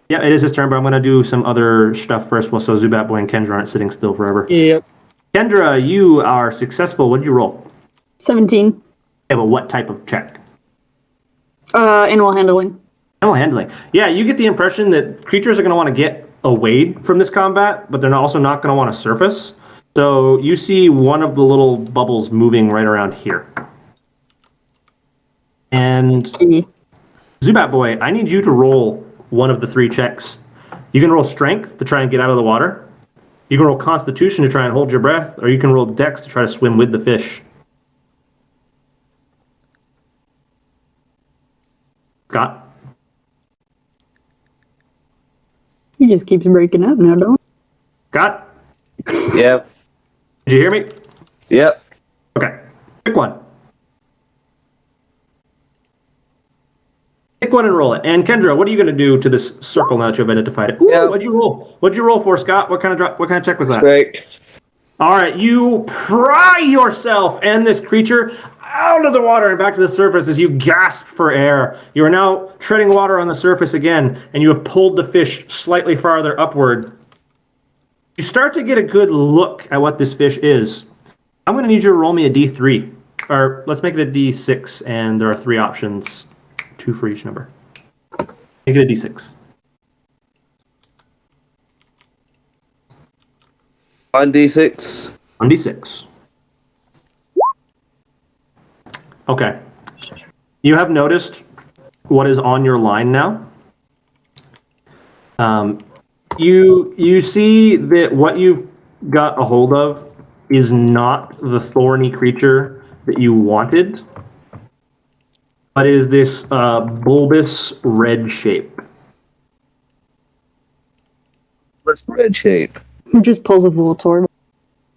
Yeah, it is his turn, but I'm gonna do some other stuff first. Well, so Zubat Boy and Kendra aren't sitting still forever. Yep. Kendra, you are successful. What did you roll? 17. Yeah, but what type of check? Animal handling. Animal handling. Yeah, you get the impression that creatures are going to want to get away from this combat, but they're also not going to want to surface. So you see one of the little bubbles moving right around here. And Okay. Zubat Boy, I need you to roll one of the 3 checks. You can roll Strength to try and get out of the water. You can roll Constitution to try and hold your breath, or you can roll Dex to try to swim with the fish. Scott? He just keeps breaking up now, don't Scott? Yep. Did you hear me? Yep. Okay. Pick one. Pick one and roll it. And Kendra, what are you going to do to this circle now that you've identified it? Ooh, Yeah. What'd you roll? What'd you roll for, Scott? What kind of check was that? Strike. All right, you pry yourself and this creature out of the water and back to the surface as you gasp for air. You are now treading water on the surface again, and you have pulled the fish slightly farther upward. You start to get a good look at what this fish is. I'm going to need you to roll me a d3. Or let's make it a d6, and there are 3 options, 2 for each number. Make it a d6. 1d6. 1d6. Okay. You have noticed what is on your line now. You see that what you've got a hold of is not the thorny creature that you wanted, but is this bulbous red shape. What's red shape? he? He just pulls a Voltorb.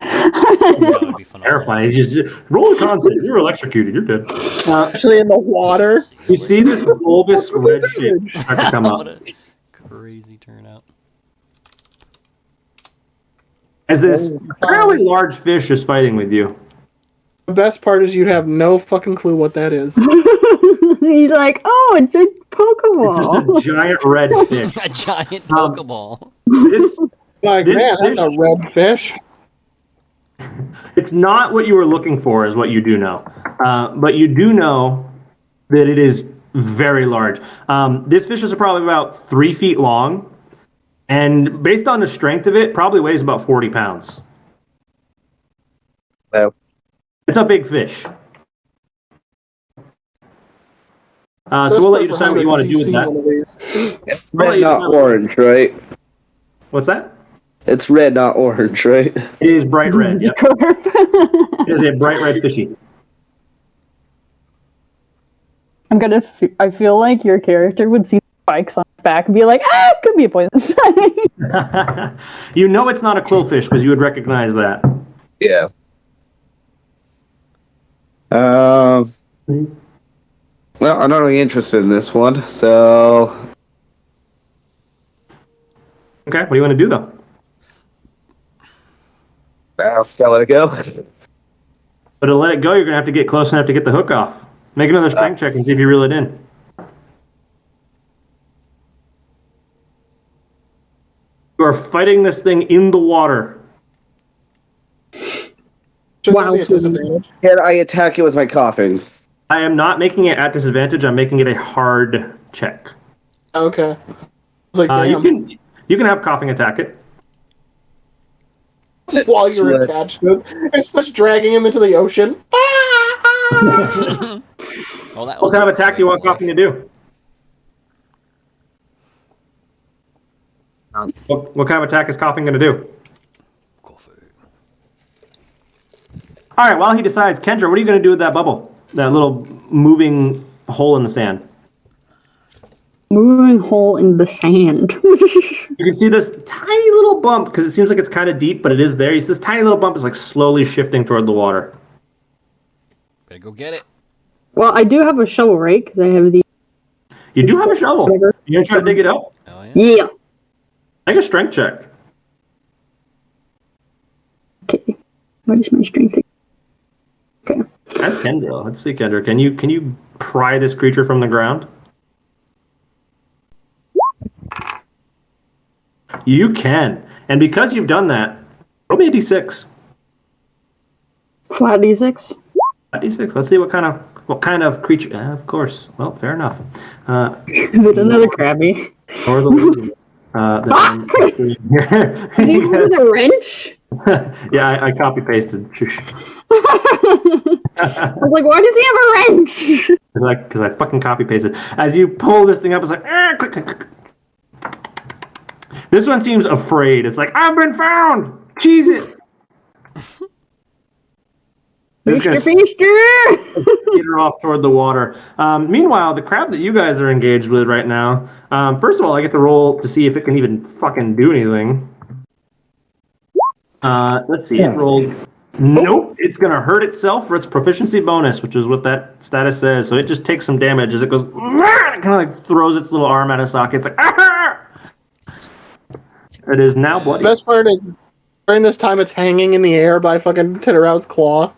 That would be phenomenal. Terrifying. You just roll a con save. You're electrocuted. You're dead. Actually, in the water. You see this bulbous red shape start to come up. What a crazy turnout. As this fairly large fish is fighting with you. The best part is you have no fucking clue what that is. He's like, oh, it's a It's Pokeball. just a giant red fish. A giant Pokeball. This, Like, This man, that's a fish- red fish. it's not what you were looking for, is what you do know. But you do know that it is very large. This fish is probably about 3 feet long, and based on the strength of it, probably weighs about 40 pounds. Wow. It's a big fish. So we'll let you decide what you want to do with that. It's I'll let red, you not decide. orange, right? What's that? It's red, not orange, right? It is bright red. Yep. It is a bright red fishy. I feel like your character would see spikes on its back and be like, ah, it could be a poisonous. You know it's not a quillfish because you would recognize that. Yeah. Well, I'm not really interested in this one, so Okay, what do you want to do though? I'll let it go. But to let it go, you're gonna have to get close enough to get the hook off. Make another strength check and see if you reel it in. You are fighting this thing in the water. Should Wow. that be a disadvantage? Can I attack it with my coughing? I am not making it at disadvantage. I'm making it a hard check. Okay. It's like, damn, You can have coughing attack it. while you're Sweat. attached to it, it starts dragging him into the ocean. Oh, that What was kind of attack do you want great. coughing to do? What kind of attack is coughing going to do? Coffee. All right, while he decides, Kendra, what are you going to do with that bubble? That little moving hole in the sand. Moving hole in the sand. You can see this tiny little bump because it seems like it's kind of deep, but it is there. You see this tiny little bump is like slowly shifting toward the water. Better go get it. Well, I do have a shovel, right? Because I have the. You do have a shovel. Whatever. You going to try to dig it up? Oh, yeah. Yeah. Make a strength check. Okay. What is my strength? Okay. That's Kendra. Let's see, Kendra. Can you pry this creature from the ground? You can. And because you've done that, roll me a d6. Flat d6. A d6. Let's see what kind of creature. Of course. Well, fair enough. Is it another crabby? Or the laziness. Is he with a wrench? Yeah, I copy pasted. Shush. I was like, why does he have a wrench? Because I fucking copy pasted. As you pull this thing up, it's like, click, click, click. This one seems afraid. It's like, I've been found. Cheese it. It's gonna skitter off toward the water. Meanwhile, the crab that you guys are engaged with right now, first of all, I get to roll to see if it can even fucking do anything. Let's see. It rolled. Nope. It's going to hurt itself for its proficiency bonus, which is what that status says. So it just takes some damage as it goes, and it kind of like throws its little arm out of socket. It's like, ah! It is now The bloody. best part is, during this time, it's hanging in the air by fucking Titterow's claw.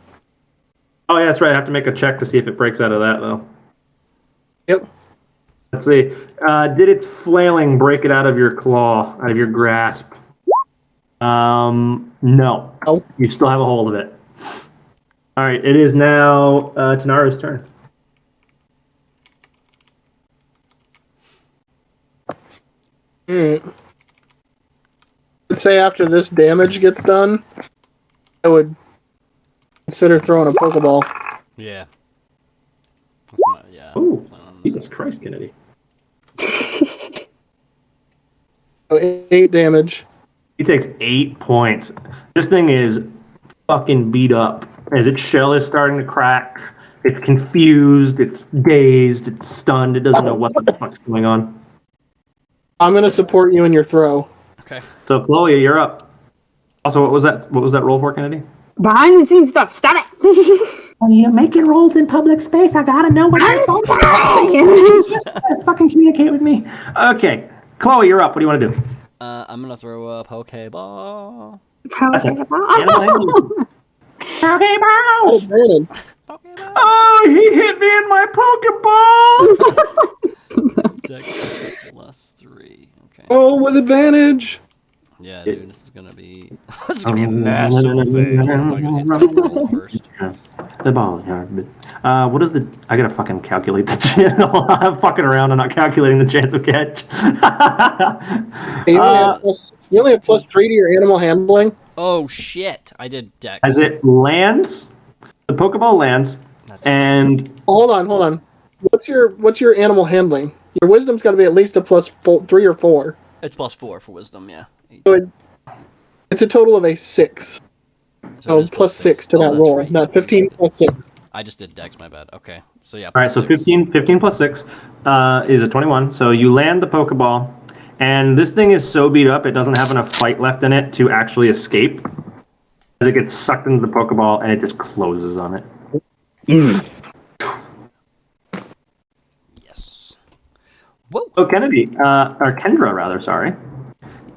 Oh, yeah, that's right. I have to make a check to see if it breaks out of that, though. Yep. Let's see. Did its flailing break it out of your claw, out of your grasp? No. Oh. You still have a hold of it. All right. It is now Tanaru's turn. I'd say after this damage gets done, I would consider throwing a Pokeball. Yeah. Yeah. Oh, Jesus Christ, Kennedy. So 8 damage. He takes 8 points. This thing is fucking beat up. As its shell is starting to crack, it's confused, it's dazed, it's stunned, it doesn't know what the fuck's going on. I'm gonna support you in your throw. Okay. So, Chloe, you're up. Also, what was that roll for, Kennedy? Behind the scenes stuff. Stop it. Well, you're making rolls in public space. I gotta know what I'm sorry. Fucking communicate with me. Okay. Chloe, you're up. What do you want to do? I'm gonna throw a Pokeball. That's it. Pokeball. Oh, Brandon. Pokeball. Oh, he hit me in my Pokeball! Dex +3. Okay. Oh, with advantage. Yeah, dude, this is gonna be a massive fail. I'm not gonna hit the roll first. The ball yard. What is the? I gotta fucking calculate the chance. I'm fucking around. I'm not calculating the chance of catch. You only have +3 to your animal handling. Oh shit! I did Dex. As it lands, the Pokeball lands, That's and Hold on. What's your animal handling? Your wisdom's got to be at least a +3 or 4. it's +4 for wisdom. Yeah. So it's a total of a 6. So it is +6 to that that's roll. right. Not 15 +6. I just did Dex. My bad. Okay. So yeah. all right, so 15 plus 6 is a 21. So you land the Pokeball, and this thing is so beat up, it doesn't have enough fight left in it to actually escape. As it gets sucked into the Pokeball, and it just closes on it. Yes. Whoa. So Kennedy, or Kendra rather, sorry.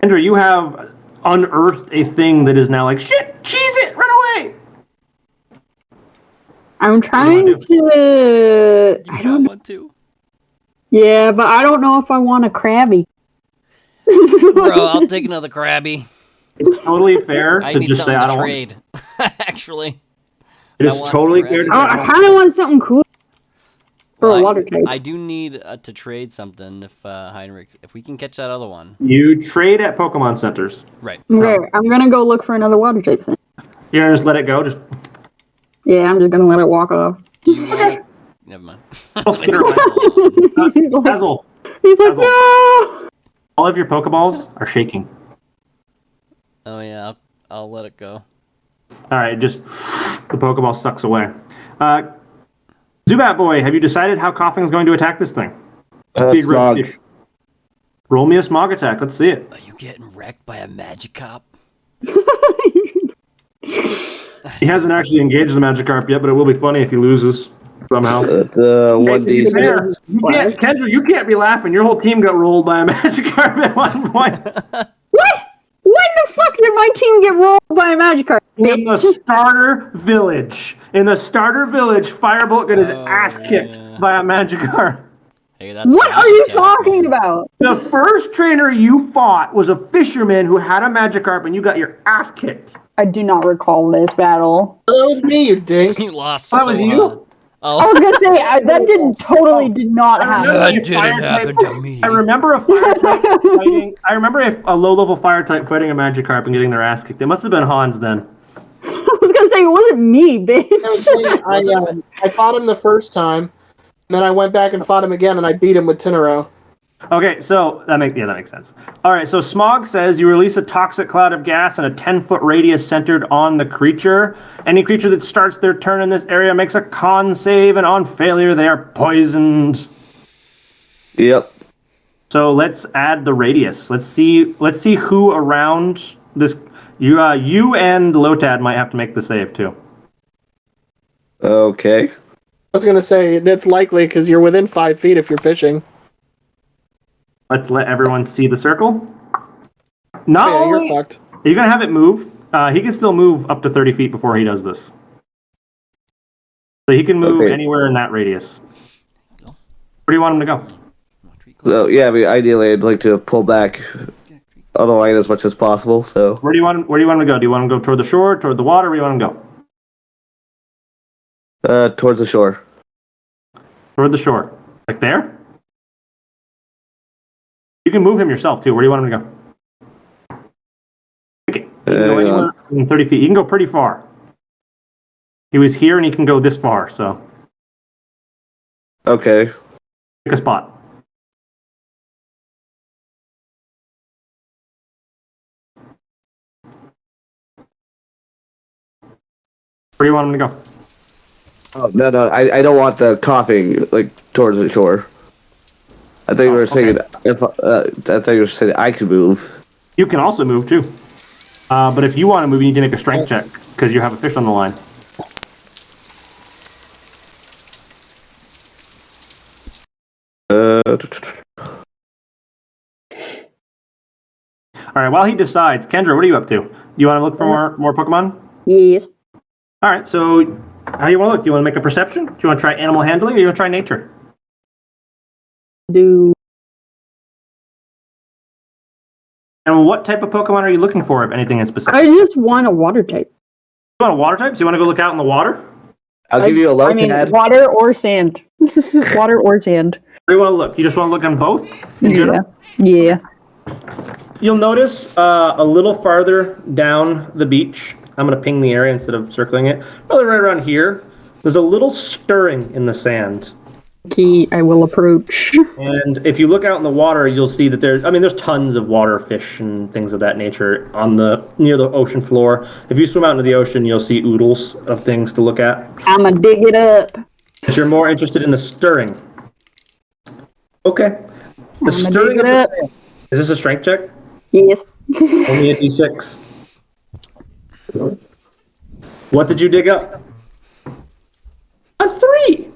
Kendra, you have unearthed a thing that is now like, shit, cheese it, run away! I'm trying do to. You I got don't. one too. Yeah, but I don't know if I want a Krabby. Bro, I'll take another Krabby. It's totally fair I to need just say something I to don't want trade. Actually. it. I Is want totally Krabby. fair to say Oh, I I don't kind of want something cool for Well, a water type. I do need to trade something if Heinrich, if we can catch that other one. You trade at Pokemon centers. Right. Okay, I'm gonna go look for another water type thing. You're gonna just let it go, just Yeah, I'm just gonna let it walk off. Never mind. I'll skitter away. he's like, Basil, no. all of your Pokeballs are shaking. Oh yeah, I'll let it go. Alright, just the Pokeball sucks away. Zubat Boy, have you decided how Coughing is going to attack this thing? Big red Smog. fish. Roll me a Smog attack, let's see it. Are you getting wrecked by a Magikarp? He hasn't actually engaged the Magikarp yet, but it will be funny if he loses somehow. It's 1d6. Fair. Kendra, you can't be laughing. Your whole team got rolled by a Magikarp at one point. What? When the fuck did my team get rolled by a Magikarp? In the starter village. In the starter village, Firebolt got his ass kicked yeah. by a Magikarp. Hey, that's What are you Magikarp, talking man. about? The first trainer you fought was a fisherman who had a Magikarp, and you got your ass kicked. I do not recall this battle. That was me, you dink. You lost. That was so you? hard. I Oh. was gonna say that did not happen. That a didn't fire happen type- to me. I remember a fire type fighting. I remember if a low-level fire type fighting a Magikarp and getting their ass kicked. It must have been Hans then. I was gonna say it wasn't me, bitch. I fought him the first time, and then I went back and fought him again, and I beat him with Tinaro. Okay, so that makes sense. All right, so Smog says you release a toxic cloud of gas in a 10-foot radius centered on the creature. Any creature that starts their turn in this area makes a con save, and on failure, they are poisoned. Yep. So let's add the radius. Let's see who around this. You and Lotad might have to make the save too. Okay. I was gonna say that's likely because you're within 5 feet if you're fishing. Let's let everyone see the circle. Not Yeah, only you're fucked. are you gonna have it move, he can still move up to 30 feet before he does this. So he can move Okay. anywhere in that radius. Where do you want him to go? So yeah, I mean, ideally, I'd like to pull back on the line as much as possible. So Where do you want him to go? Do you want him to go toward the shore, toward the water? Where do you want him to go? towards the shore. Toward the shore. Like there? You can move him yourself too. Where do you want him to go? Okay. He can go Hang on. anywhere in 30 feet. He can go pretty far. He was here and he can go this far, so Okay. pick a spot. Where do you want him to go? Oh, no, I don't want the coughing like towards the shore. I thought you were saying if I thought you were saying I could move. You can also move too. But if you want to move, you need to make a strength check because you have a fish on the line. All right. While he decides, Kendra, what are you up to? You want to look for more Pokemon? Yes. All right. So, how do you want to look? Do you want to make a perception? Do you want to try animal handling, or do you want to try nature? Do And what type of Pokemon are you looking for, if anything in specific? I just want a water type? You want a water type? So you want to go look out in the water? I'll give you a low I mean, tad. water or sand. Water or sand. Where do you want to look? You just want to look on both? in Yeah. general? Yeah. You'll notice a little farther down the beach. I'm going to ping the area instead of circling it. Probably right around here. There's a little stirring in the sand. Key, I will approach. And if you look out in the water, you'll see that there's tons of water fish and things of that nature near the ocean floor. If you swim out into the ocean, you'll see oodles of things to look at. I'ma dig it up. If you're more interested in the stirring. Okay. The I'ma stirring dig of it the up. sand. Is this a strength check? Yes. Only a d6. What did you dig up? A 3!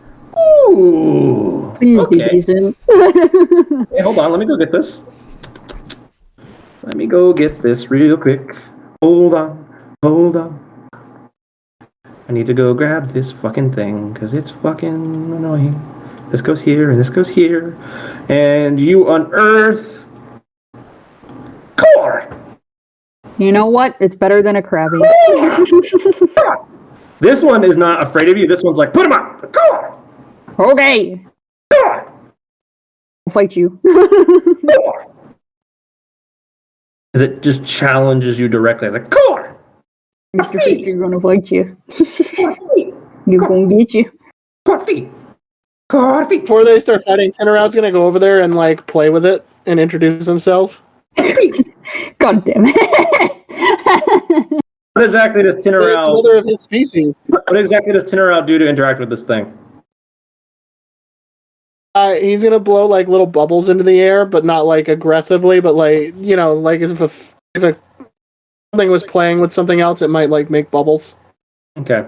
Ooh. Please be Okay. decent. Hey, hold on. Let me go get this. Let me go get this real quick. Hold on. I need to go grab this fucking thing because it's fucking annoying. This goes here and this goes here. And you unearth core. You know what? It's better than a crabby. This one is not afraid of you. This one's like, put him up. Core. Okay. Core. I'll fight you. Core. Because it just challenges you directly. It's like, core. Mr. Fisher gonna fight you. You gonna get you. Coffee. Coffee. Before they start fighting, Tenorout's gonna go over there and like play with it and introduce himself. God damn it. What exactly does It's Tinnerow? another of his species. What exactly does Tinnerow do to interact with this thing? He's gonna blow like little bubbles into the air, but not like aggressively, but like like if something was playing with something else, it might like make bubbles. Okay.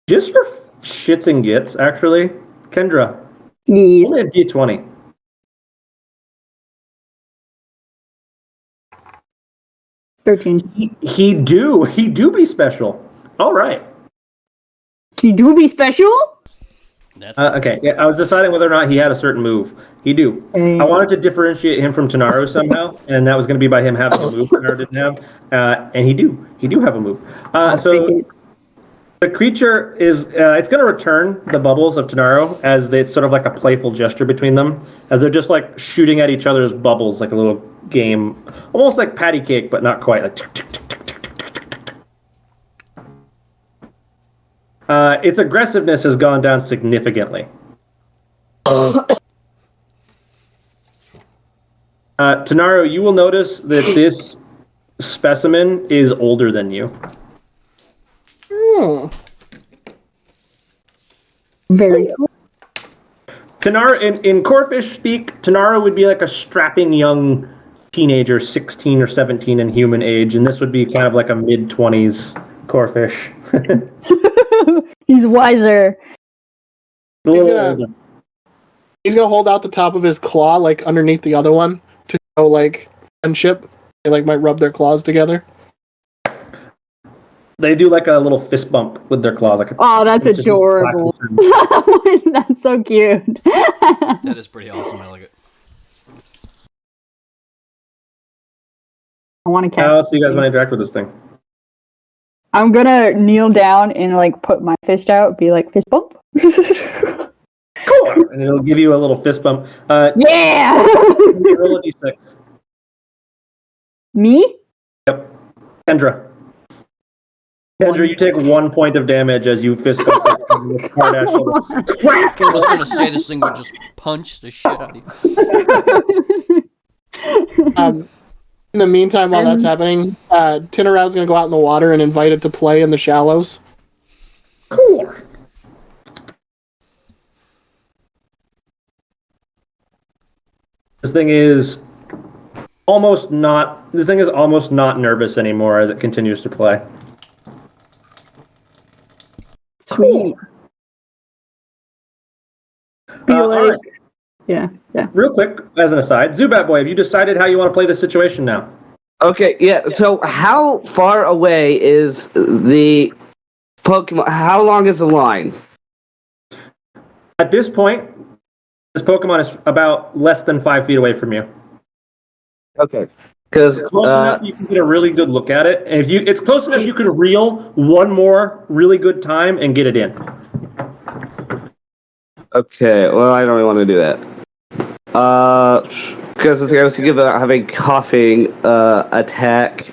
Just for shits and gits, actually, Kendra, Yes. only a d20. He do be special. All right. He do be special? That's Okay. Yeah, I was deciding whether or not he had a certain move. He do. I wanted to differentiate him from Tanaro somehow, and that was going to be by him having a move Tanaro didn't have. And he do have a move. So the creature is it's going to return the bubbles of Tanaro as it's sort of like a playful gesture between them, as they're just like shooting at each other's bubbles like a little game, almost like patty cake, but not quite. Like tick, tick, tick, tick, tick, tick, tick, tick, tick. Its aggressiveness has gone down significantly. Tanaro, you will notice that this specimen is older than you. Very cool. Tanaro, in Corefish speak, Tanaro would be like a strapping young teenager, 16 or 17 in human age, and this would be kind of like a mid-20s Corefish. He's wiser. A little Yeah. older. He's gonna hold out the top of his claw like underneath the other one to show like friendship. They like might rub their claws together. They do like a little fist bump with their claws. Like Oh, that's it's just adorable. slapping them. That's so cute. that is pretty awesome. I like it. I want to catch. How else do you guys want to interact with this thing? I'm gonna kneel down and like put my fist out, be like fist bump. Cool. And it'll give you a little fist bump. Yeah. Roll a d6. Me? Yep. Kendra. Kendra, you take 1 point of damage as you fist bump this thing with hard ass shoulder. Crack! I was gonna say this thing would just punch the shit out of you. In the meantime, while that's happening, Tinnerout's gonna go out in the water and invite it to play in the shallows. Cool. This thing is almost not nervous anymore as it continues to play. Sweet. Be all like, right. yeah. Real quick, as an aside, Zubat Boy, have you decided how you want to play this situation now? Okay, yeah. So, how far away is the Pokemon? How long is the line? At this point, this Pokemon is about less than 5 feet away from you. Okay. Because Close enough you can get a really good look at it. And it's close enough you can reel one more really good time and get it in. okay, well, I don't really want to do that. Because I was thinking about having coughing attack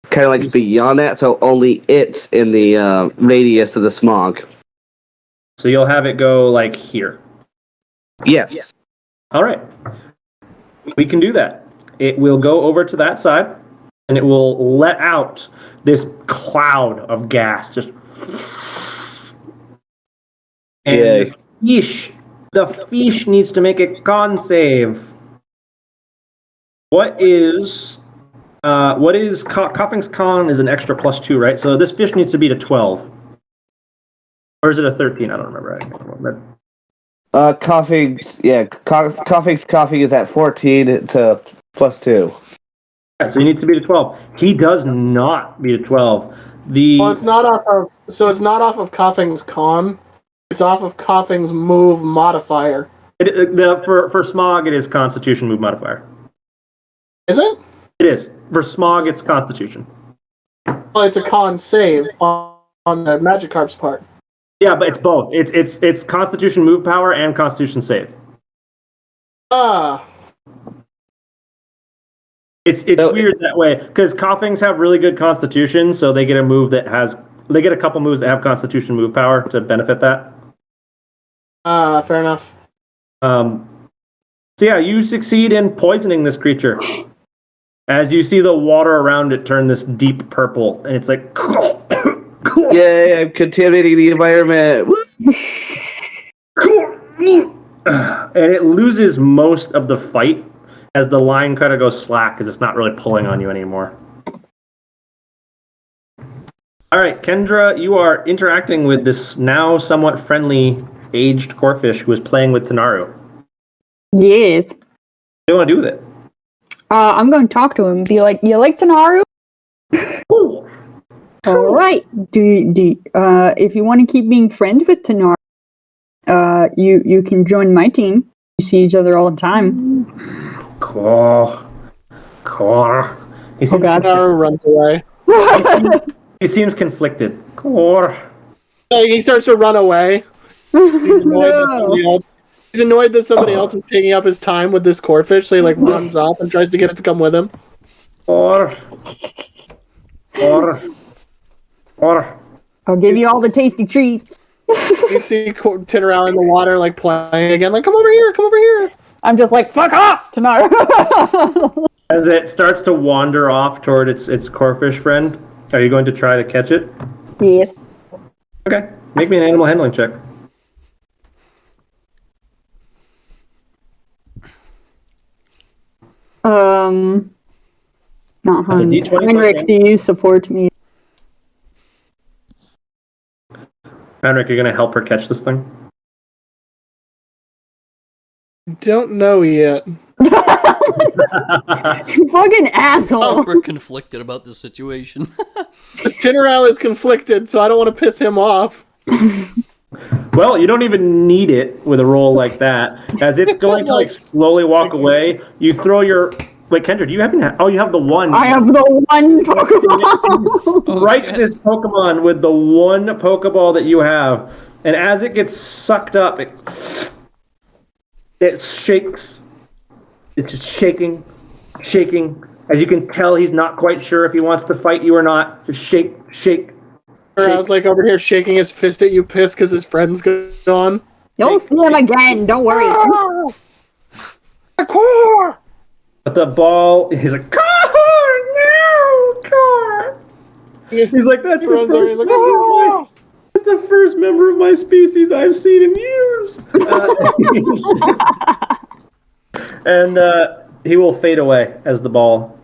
kind of like beyond that, so only it's in the radius of the smog. So you'll have it go like here. Yes. All right. We can do that. It will go over to that side, and it will let out this cloud of gas. Just and the fish needs to make a con save. What is coughing's con is an extra +2, right? So this fish needs to beat a 12. Or is it a 13? I don't remember. I can't remember. Coughing's coughing is at 14. It's a +2. Right, so you need to beat a 12. He does not beat a 12. Well, it's not off of coughing's con. It's off of coughing's move modifier. For smog, it is Constitution move modifier. Is it? It is. For smog, it's Constitution. Well, it's a con save on the Magikarp's part. Yeah, but it's both. It's Constitution move power and Constitution save. It's weird that way because coughings have really good Constitution, so they get a move that they get a couple moves that have Constitution move power to benefit that. Fair enough. So yeah, you succeed in poisoning this creature. As you see the water around it turn this deep purple, and it's like, Yay, I'm contaminating the environment. and it loses most of the fight as the line kind of goes slack because it's not really pulling on you anymore. All right, Kendra, you are interacting with this now somewhat friendly aged Corphish who is playing with Tanaru. Yes. What do you want to do with it? I'm going to talk to him. Be like, you like Tanaru? All right. If you want to keep being friends with Tanaru, you can join my team. We see each other all the time. Cool. He seems, Tanaru runs away. he seems conflicted. Cool. He starts to run away. He's annoyed that somebody else is taking up his time with this Corphish, so he runs off and tries to get it to come with him. Or. I'll give you all the tasty treats. You see Tinaral in the water, playing again, come over here. I'm just like, fuck off, Tanaru. As it starts to wander off toward its Corphish friend, are you going to try to catch it? Yes. Okay. Make me an animal handling check. Not That's a Hans. D20 Heinrich, do you support me? Henrik, you're going to help her catch this thing? Don't know yet. You fucking asshole. Oh, we're conflicted about this situation. Tinaral is conflicted, so I don't want to piss him off. Well, you don't even need it with a roll like that. As it's going to slowly walk away, you throw your... Wait, Kendra, do you have... you have the one. I have the one Pokemon. Right to this Pokemon with the one Pokeball that you have. And as it gets sucked up, it shakes. It's just shaking. As you can tell, he's not quite sure if he wants to fight you or not. Just shake. I was over here shaking his fist at you, pissed because his friend's gone. You'll see him again. Don't worry. But the ball, he's like, Car! He's like, that's the first member of my species I've seen in years. And he will fade away as the ball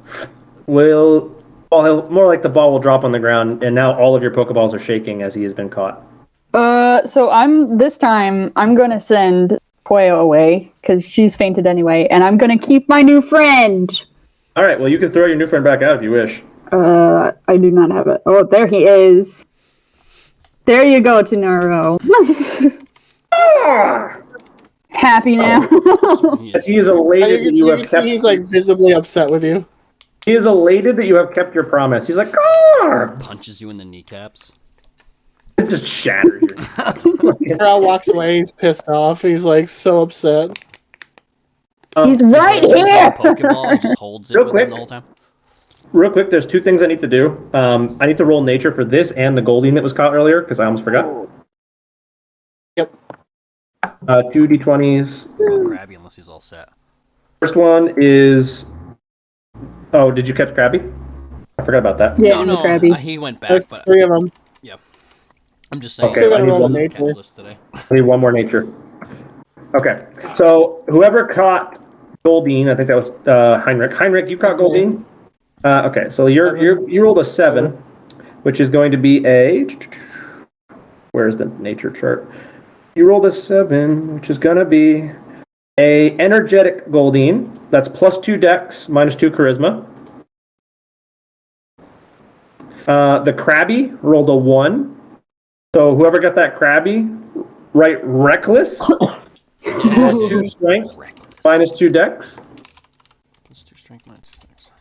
will... more like the ball will drop on the ground, and now all of your Pokeballs are shaking as he has been caught. So I'm gonna send Koya away because she's fainted anyway, and I'm gonna keep my new friend. All right, well, you can throw your new friend back out if you wish. I do not have it. Oh, there he is. There you go, Tanaru. Happy now. As he is elated that you have kept... He's visibly upset with you. He is elated that you have kept your promise. He's like, "Car!" Punches you in the kneecaps. It just shatters your. Carl walks away. He's pissed off. He's like so upset. He's right He holds here. a Pokeball. He just holds it Real with quick. him the whole time. Real quick, there's two things I need to do. I need to roll nature for this and the Goldeen that was caught earlier because I almost forgot. Yep. 2 d20s. Krabby unless he's all set. First one is. Oh, did you catch Krabby? I forgot about that. Yeah, no, Krabby. he went back, There's but 3 of them. I'm just saying. Okay, Still gotta I need roll the one. Catch nature. list today. I need one more nature. Okay, so whoever caught Goldeen, I think that was Heinrich. Heinrich, you caught Goldeen? Okay, so you rolled a 7, which is going to be a. Where's the nature chart? You rolled a 7, which is going to be a energetic Goldeen. That's +2 dex, -2 charisma. The Krabby rolled a 1. So whoever got that Krabby, right, reckless, +2 strength, -2 dex. Plus 2 strength, minus 2 dex.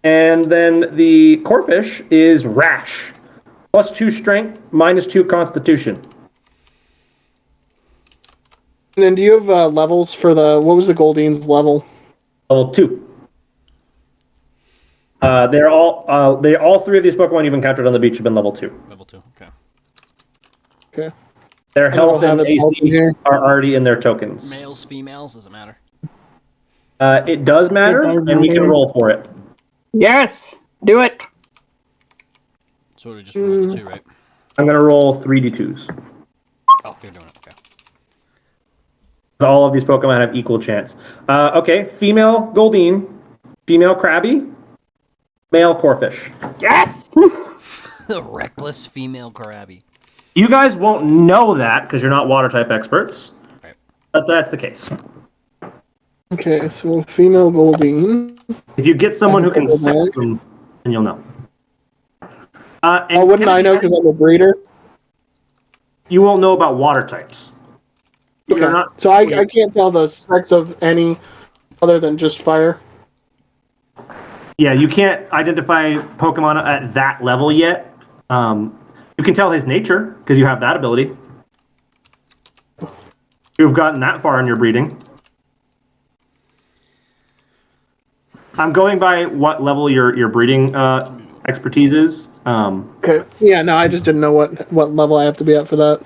And then the Corfish is rash, +2 strength, -2 constitution. And then do you have levels for what was the Goldeen's level? Level 2. They're all 3 of these Pokemon you've encountered on the beach have been level 2. Level 2. Okay. Okay. Their don't health have and its health in AC here. are already in their tokens. Males, females, doesn't matter. It does matter, It does and we can matter. roll for it. Yes, do it. So we just rolled the 2, right? I'm going to roll 3d2s. Oh, they're doing it. Okay. All of these Pokemon have equal chance. Okay, female Goldeen, female Krabby, male Corfish. Yes. The reckless female Krabby. You guys won't know that because you're not water type experts, Right. but that's the case. Okay, so female Goldeen. If you get someone who can sex them, then you'll know. And Oh, wouldn't I know because I'm a breeder? You won't know about water types. Okay. You're not- So I can't tell the sex of any other than just fire. Yeah, you can't identify Pokemon at that level yet. You can tell his nature because you have that ability. You've gotten that far in your breeding. I'm going by what level your breeding expertise is. Okay. Yeah, no, I just didn't know what level I have to be at for that.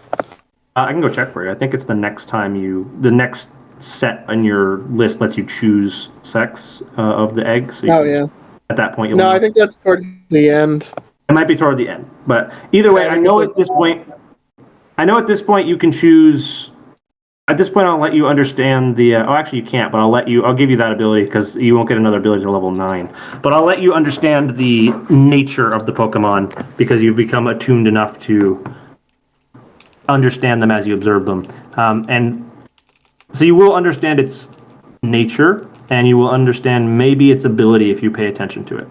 I can go check for you. I think it's the next next set on your list lets you choose sex of the egg. So Oh, yeah. At that point, you'll No, know. I think that's towards the end. It might be toward the end, but either way, Yeah, I know because at this point you can choose. At this point, I'll let you understand the. Actually, you can't, but I'll give you that ability because you won't get another ability to level 9. But I'll let you understand the nature of the Pokemon because you've become attuned enough to understand them as you observe them, and so you will understand its nature, and you will understand maybe its ability if you pay attention to it.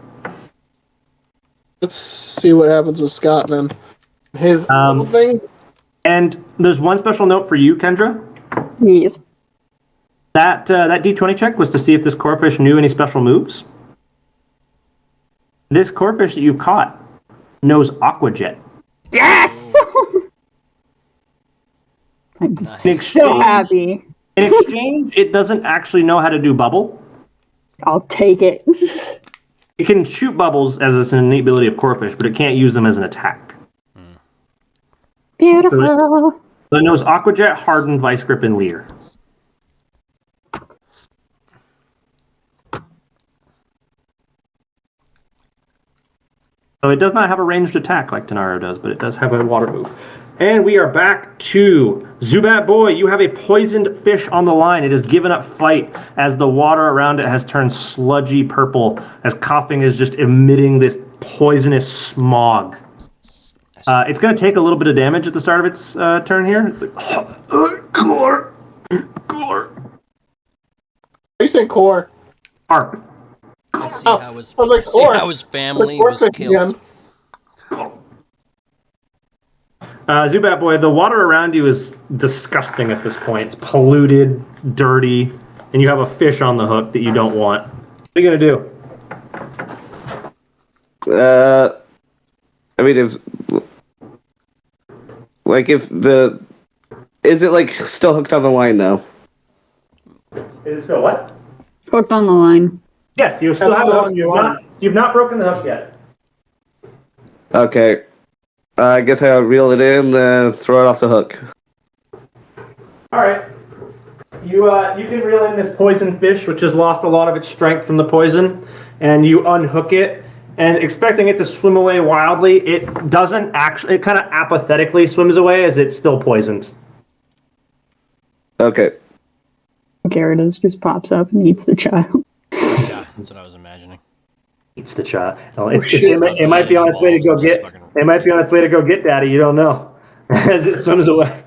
Let's see what happens with Scott then. His little thing. And there's one special note for you, Kendra. Yes. That D20 check was to see if this Corfish knew any special moves. This Corfish that you've caught knows Aqua Jet. Yes. I'm In so exchange, happy. in exchange, it doesn't actually know how to do bubble. I'll take it. It can shoot bubbles as it's an innate ability of Corfish, but it can't use them as an attack. Beautiful. So it knows Aqua Jet, Harden, Vice Grip, and Leer. So it does not have a ranged attack like Tenaro does, but it does have a water move. And we are back to Zubat Boy. You have a poisoned fish on the line. It has given up fight as the water around it has turned sludgy purple as coughing is just emitting this poisonous smog. It's going to take a little bit of damage at the start of its turn here. It's like, Glor. Are you saying core? Arp. I see Oh, how his, I was like, see or- how his family The was Corfish killed. again. Zubat Boy, the water around you is disgusting at this point. It's polluted, dirty, and you have a fish on the hook that you don't want. What are you going to do? I mean, if is it like still hooked on the line now? Is it still what? Hooked on the line. Yes, you still That's have the still hook. on your line. You've not broken the hook yet. Okay. I guess I'll reel it in and throw it off the hook. All right. You can reel in this poison fish, which has lost a lot of its strength from the poison, and you unhook it. And expecting it to swim away wildly, it doesn't actually. It kind of apathetically swims away as it's still poisoned. Okay. Gyarados just pops up and eats the child. Yeah, that's what I was imagining. Eats the child. It Might be on its way to go get. It might be on its way to go get Daddy. You don't know, as it swims away.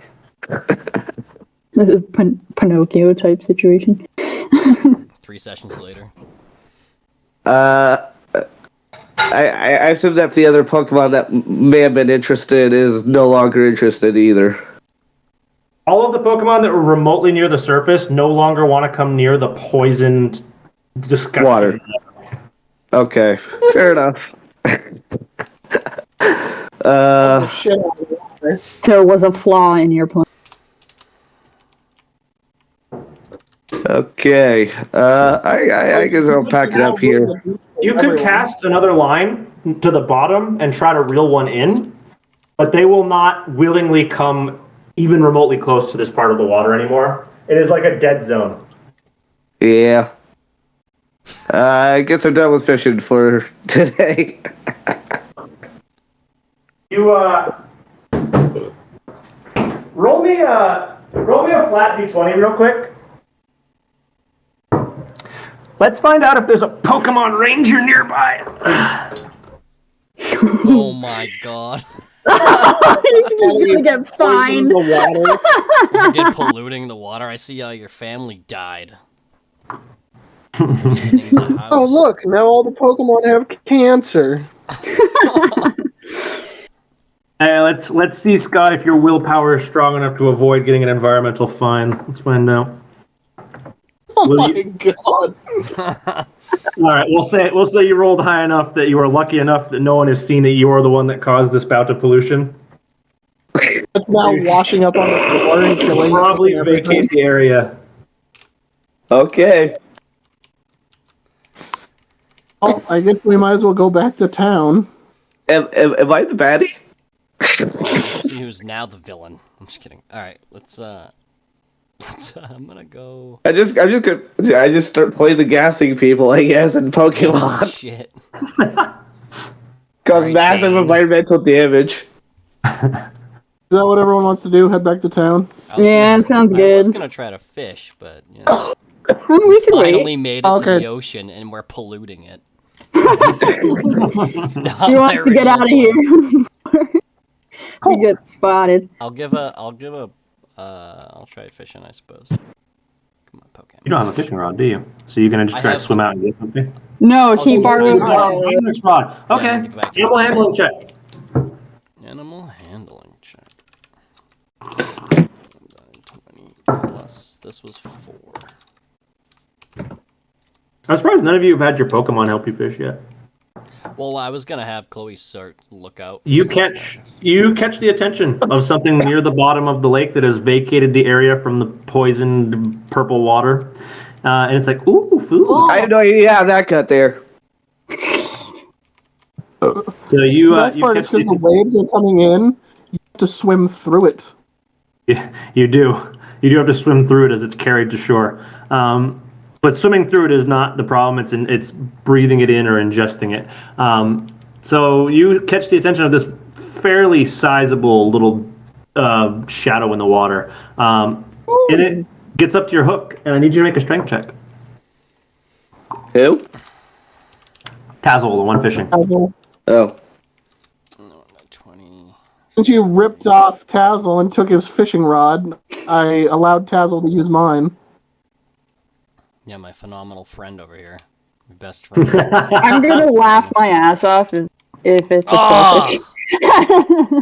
This is a Pinocchio type situation. 3 sessions later. I assume that the other Pokemon that may have been interested is no longer interested either. All of the Pokemon that were remotely near the surface no longer want to come near the poisoned, disgusting Water. Okay, fair enough. Shit out of the water. There was a flaw in your plan. Okay. I guess I'll pack it up here. You could cast another line to the bottom and try to reel one in, but they will not willingly come even remotely close to this part of the water anymore. It is like a dead zone. Yeah. I guess I'm done with fishing for today. You roll me a flat d20 real quick. Let's find out if there's a Pokemon Ranger nearby. Oh my god. He's gonna get fined. The water. You did polluting the water. I see how your family died. Poisoning the house. Oh look! Now all the Pokemon have cancer. Hey, let's see, Scott, if your willpower is strong enough to avoid getting an environmental fine. Let's find out. Oh Will my you- god! All right, we'll say you rolled high enough that you were lucky enough that no one has seen that you are the one that caused this bout of pollution. It's now washing up on the floor and killing. Probably everything. vacate the area. Okay. Oh, I guess we might as well go back to town. Am I the baddie? See who's now the villain. I'm just kidding. Alright, let's I'm gonna go. I just start poison gassing people, I guess, in Oh, Pokemon. shit. Cause Right, massive Shane. environmental damage. Is that what everyone wants to do? Head back to town? Yeah, sounds I was good. gonna try to fish, but you know, We can wait. finally made it to Okay. the ocean and we're polluting it. He wants to get out of here. He gets spotted. I'll try fishing, I suppose. Come on, Pokemon. You don't have a fishing rod, do you? So you're gonna just I try to have- swim out and get something? No, he Oh, borrowed. Fishing rod. Yeah, Okay. I need to go back to Animal the- handling check. Animal handling check. 20 plus this was 4. I'm surprised none of you have had your Pokemon help you fish yet. Well, I was gonna have Chloe start look out. You catch the attention of something near the bottom of the lake that has vacated the area from the poisoned purple water, and it's like, ooh, food. I had no idea how that got there. So you The best part catch is because the waves are coming in, you have to swim through it. Yeah, you do have to swim through it as it's carried to shore. But swimming through it is not the problem. It's breathing it in or ingesting it. So you catch the attention of this fairly sizable little shadow in the water, and it gets up to your hook. And I need you to make a strength check. Who? Tazzle, the one fishing. Tazzle. Oh. No, 20. Since you ripped off Tazzle and took his fishing rod, I allowed Tazzle to use mine. Yeah, my phenomenal friend over here. My best friend. I'm gonna laugh my ass off if it's a Ah! fish.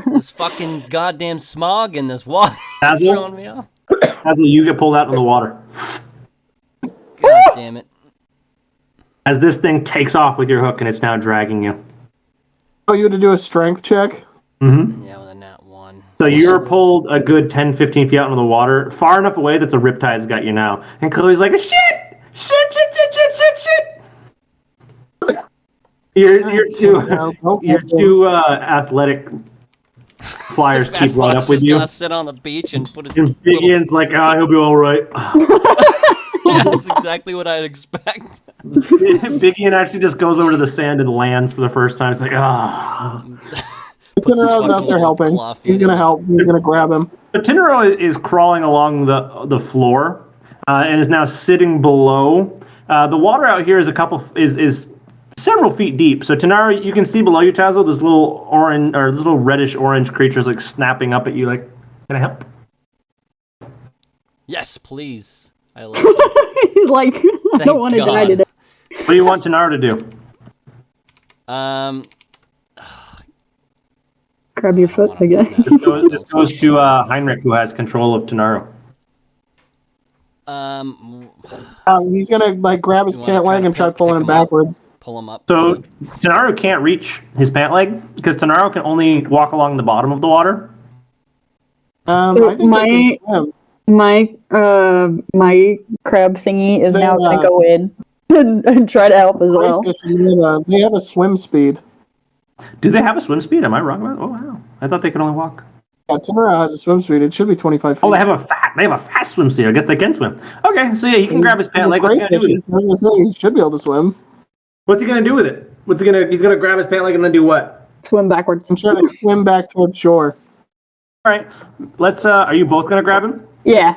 This fucking goddamn smog in this water is Tazzle? throwing me off. Tazzle, you get pulled out in the water. God damn it. As this thing takes off with your hook and it's now dragging you. Oh, you had to do a strength check? Mm-hmm. Yeah, with a nat 1. So you're pulled a good 10, 15 feet out into the water, far enough away that the riptide's got you now. And Chloe's like, shit! Shit! You're too athletic flyers keep right up with you. Gonna sit on the beach and put his And Big Ian's like, he'll be all right. Yeah, that's exactly what I'd expect. Big Ian actually just goes over to the sand and lands for the first time. It's like, Tinnero's out there helping. He's gonna help. He's gonna grab him. So Tinnero is crawling along the floor and is now sitting below. The water out here is several feet deep. So Tinnero, you can see below you, Tazo, this little orange or this little reddish orange creatures like snapping up at you. Like, can I help? Yes, please. I love it. He's like, I don't want to die today. What do you want Tinnero to do? Grab your foot, I guess. This goes to Heinrich, who has control of Tinnero. He's gonna like grab his You wanna pant try leg to and try pick pulling him him up? backwards. Pull him up. So Tinnero can't reach his pant leg because Tinnero can only walk along the bottom of the water. So I think they can swim. My crab thingy is They, now gonna go in and try to help as well. They have a swim speed. Do they have a swim speed? Am I wrong about it? Oh wow! I thought they could only walk. Yeah, Tinnero has a swim speed. It should be 25 feet. Oh, they have a fast swim speed. I guess they can swim. Okay, so yeah, he can grab his pant leg. What's he gonna do with it? I was gonna say he should be able to swim. What's he gonna do with it? He's gonna grab his pant leg and then do what? Swim backwards. I'm trying to swim back towards shore. All right, let's. Are you both gonna grab him? Yeah.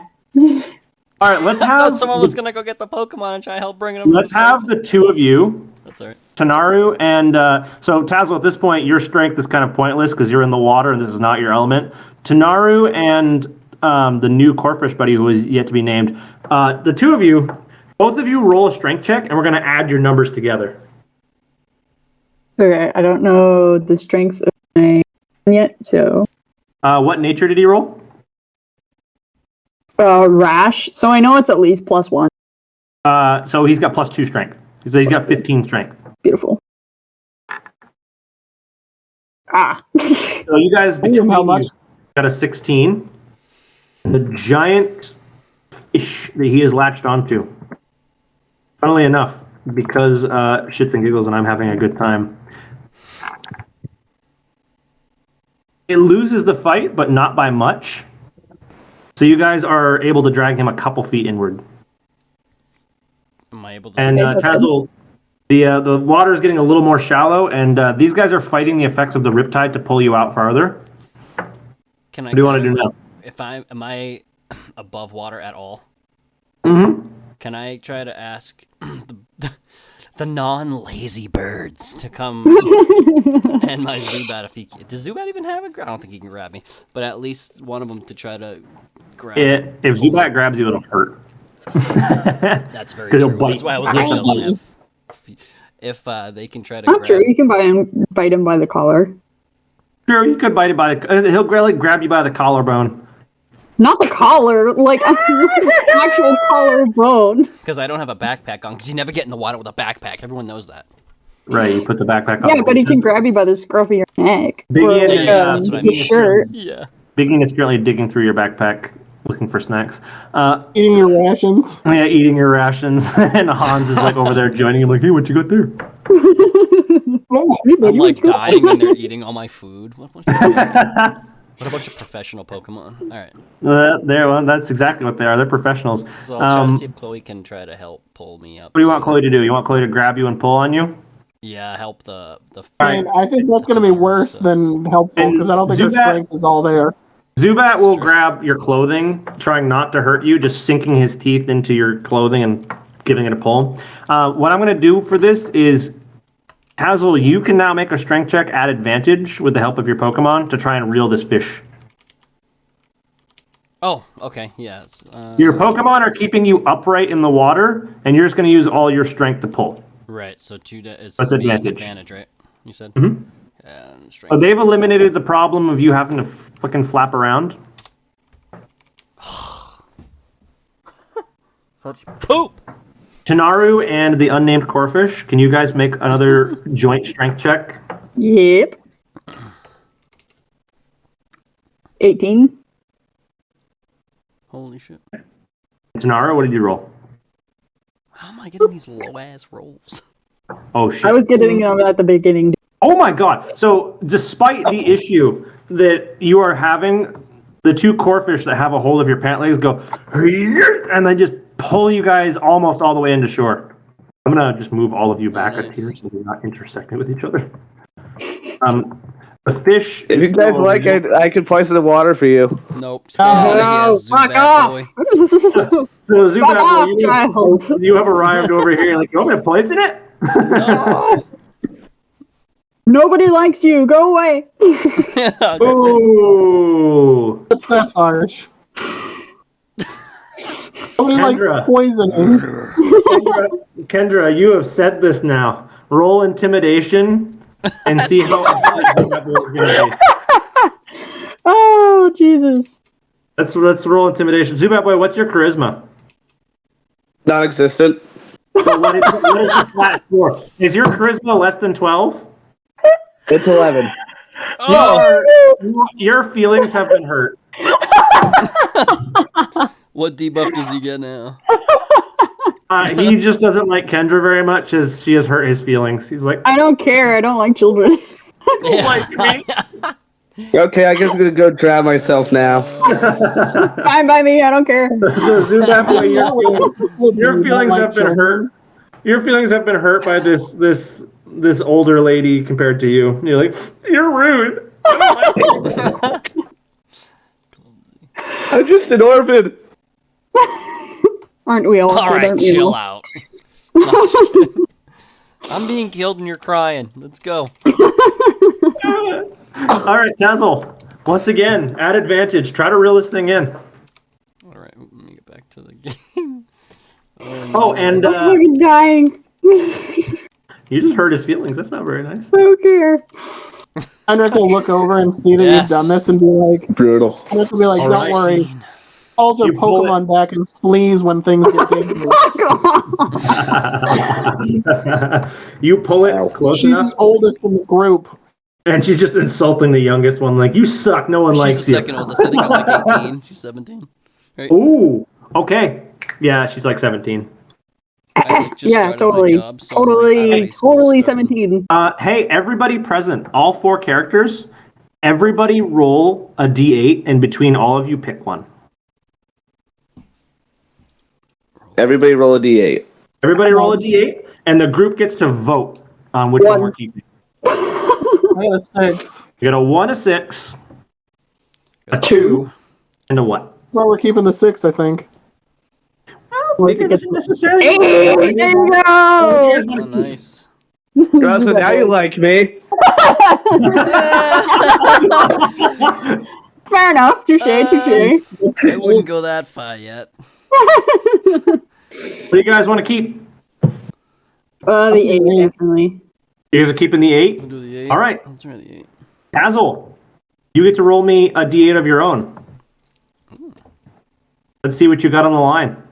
All right, let's I have. thought someone was gonna go get the Pokemon and try to help bring him. Let's have the two of you. That's alright. Tanaru and so Tazo, at this point, your strength is kind of pointless because you're in the water and this is not your element. Tanaru and the new Corfish buddy who is yet to be named, the two of you, both of you roll a strength check and we're going to add your numbers together. Okay, I don't know the strength of my yet, so. What nature did he roll? Rash. So I know it's at least +1. So he's got +2 strength. So he's got 15 strength. Beautiful. So you guys between How much? you got a 16. And the giant fish that he is latched onto. Funnily enough, because shits and giggles and I'm having a good time. It loses the fight, but not by much. So you guys are able to drag him a couple feet inward. Am I able to? And Tazzle, the water is getting a little more shallow, and these guys are fighting the effects of the riptide to pull you out farther. Can I? What do you want to do now? Am I above water at all? Mm-hmm. Can I try to ask the non-lazy birds to come and my Zubat if he does Zubat even have a? I don't think he can grab me, but at least one of them to try to grab. If Zubat grabs you, it'll hurt. That's very true. That's why I was looking up if they can try to. Not true. You can bite him by the collar. Sure, you could bite it by the. He'll grab you by the collarbone. Not the collar, like actual collarbone. Because I don't have a backpack on. Because you never get in the water with a backpack. Everyone knows that. Right, you put the backpack on. Yeah, but he can grab you by the scruff of your neck. Big Or, Ian like, is, that's what I his mean. shirt. Yeah. Big Ian is currently digging through your backpack, looking for snacks. Eating your rations. Yeah, eating your rations, and Hans is like over there joining him, like, "Hey, what you got there?" I'm like dying and they're eating all my food. What a bunch of professional Pokemon. Alright. Well, that's exactly what they are. They're professionals. So I'll try to see if Chloe can try to help pull me up. What do you want Chloe to do? You want Chloe to grab you and pull on you? Yeah, help the And I think that's going to be worse than helpful because I don't think her Zubat- strength is all there. Zubat will grab your clothing, trying not to hurt you, just sinking his teeth into your clothing and giving it a pull. What I'm going to do for this is, Hazel, you can now make a strength check at advantage with the help of your Pokemon to try and reel this fish. Oh, okay, yeah. Your Pokemon are keeping you upright in the water, and you're just going to use all your strength to pull. Right, so it's That's advantage. advantage, right? You said? Mhm. And strength. So they've eliminated the problem of you having to fucking flap around. Such poop! Tanaru and the unnamed Corfish, can you guys make another joint strength check Yep. 18. Holy shit. Tanara, what did you roll? How am I getting these low ass rolls? Oh shit. I was getting them at the beginning. Oh my god. So despite the issue that you are having, the two corfish that have a hold of your pant legs go and they just pull you guys almost all the way into shore. I'm gonna just move all of you back up Nice. here so they're not intersecting with each other. The fish. If is you guys still like, I could poison the water for you. Nope. Stay out of here, fuck Zubat off! boy. So Zubat, Fuck off, well, child! you have arrived over here. Like, you want me to poison it? No. Nobody likes you. Go away. Ooh. That's harsh. Nobody Kendra. likes poisoning. Kendra, you have said this now. Roll intimidation and see how upset Zubat Boy is gonna be. Oh, Jesus. Let's roll intimidation. Zubat Boy, what's your charisma? Non-existent. So what is your flat score? Is your charisma less than 12? It's 11. Your feelings have been hurt. What debuff does he get now? He just doesn't like Kendra very much as she has hurt his feelings. He's like, I don't care. I don't like children. like me. Okay, I guess I'm gonna go drown myself now. Fine by me. I don't care. So Zubat Boy, your feelings have been hurt. Your feelings have been hurt by this older lady compared to you. You're like, you're rude. I don't like you. I'm just an orphan. Aren't we all? All good, right, aren't we chill all? out. I'm being killed and you're crying. Let's go. All right, Tazzle. Once again, at advantage. Try to reel this thing in. All right, let me get back to the game. Oh, and I'm fucking dying. you just hurt his feelings. That's not very nice. I don't care. Heinrich will look over and see that Yes. you've done this and be like, Brutal. Heinrich will be like, All don't right. worry. Calls her You pull Pokemon back and flees when things get dangerous. Fuck off. You pull it close She's enough, the oldest in the group. and she's just insulting the youngest one. Like, you suck. No one She's likes the you. second oldest. I think I'm like 18. She's 17. Right? Ooh. Okay. Yeah, she's like 17. I, like, just Yeah, started my totally. job, so I'm, like, out of high school Totally stuff. 17. Hey, everybody present, all 4 characters, everybody roll a d8, and between all of you, pick one. Everybody roll a d8. Everybody roll a d8, and the group gets to vote on which one we're keeping. I got a 6. You got a 1, a 6, a 2, and a what? So we're keeping the 6, I think. Once Maybe it it gets- doesn't necessarily. Hey, there you go. Oh, nice. Girl, so now you like me. Fair enough. Touche, touche. I wouldn't go that far yet. What do you guys want to keep? The 8, definitely. You guys are keeping the 8? We'll do the 8. All right. Let's try the 8. Hazel, you get to roll me a d8 of your own. Let's see what you got on the line.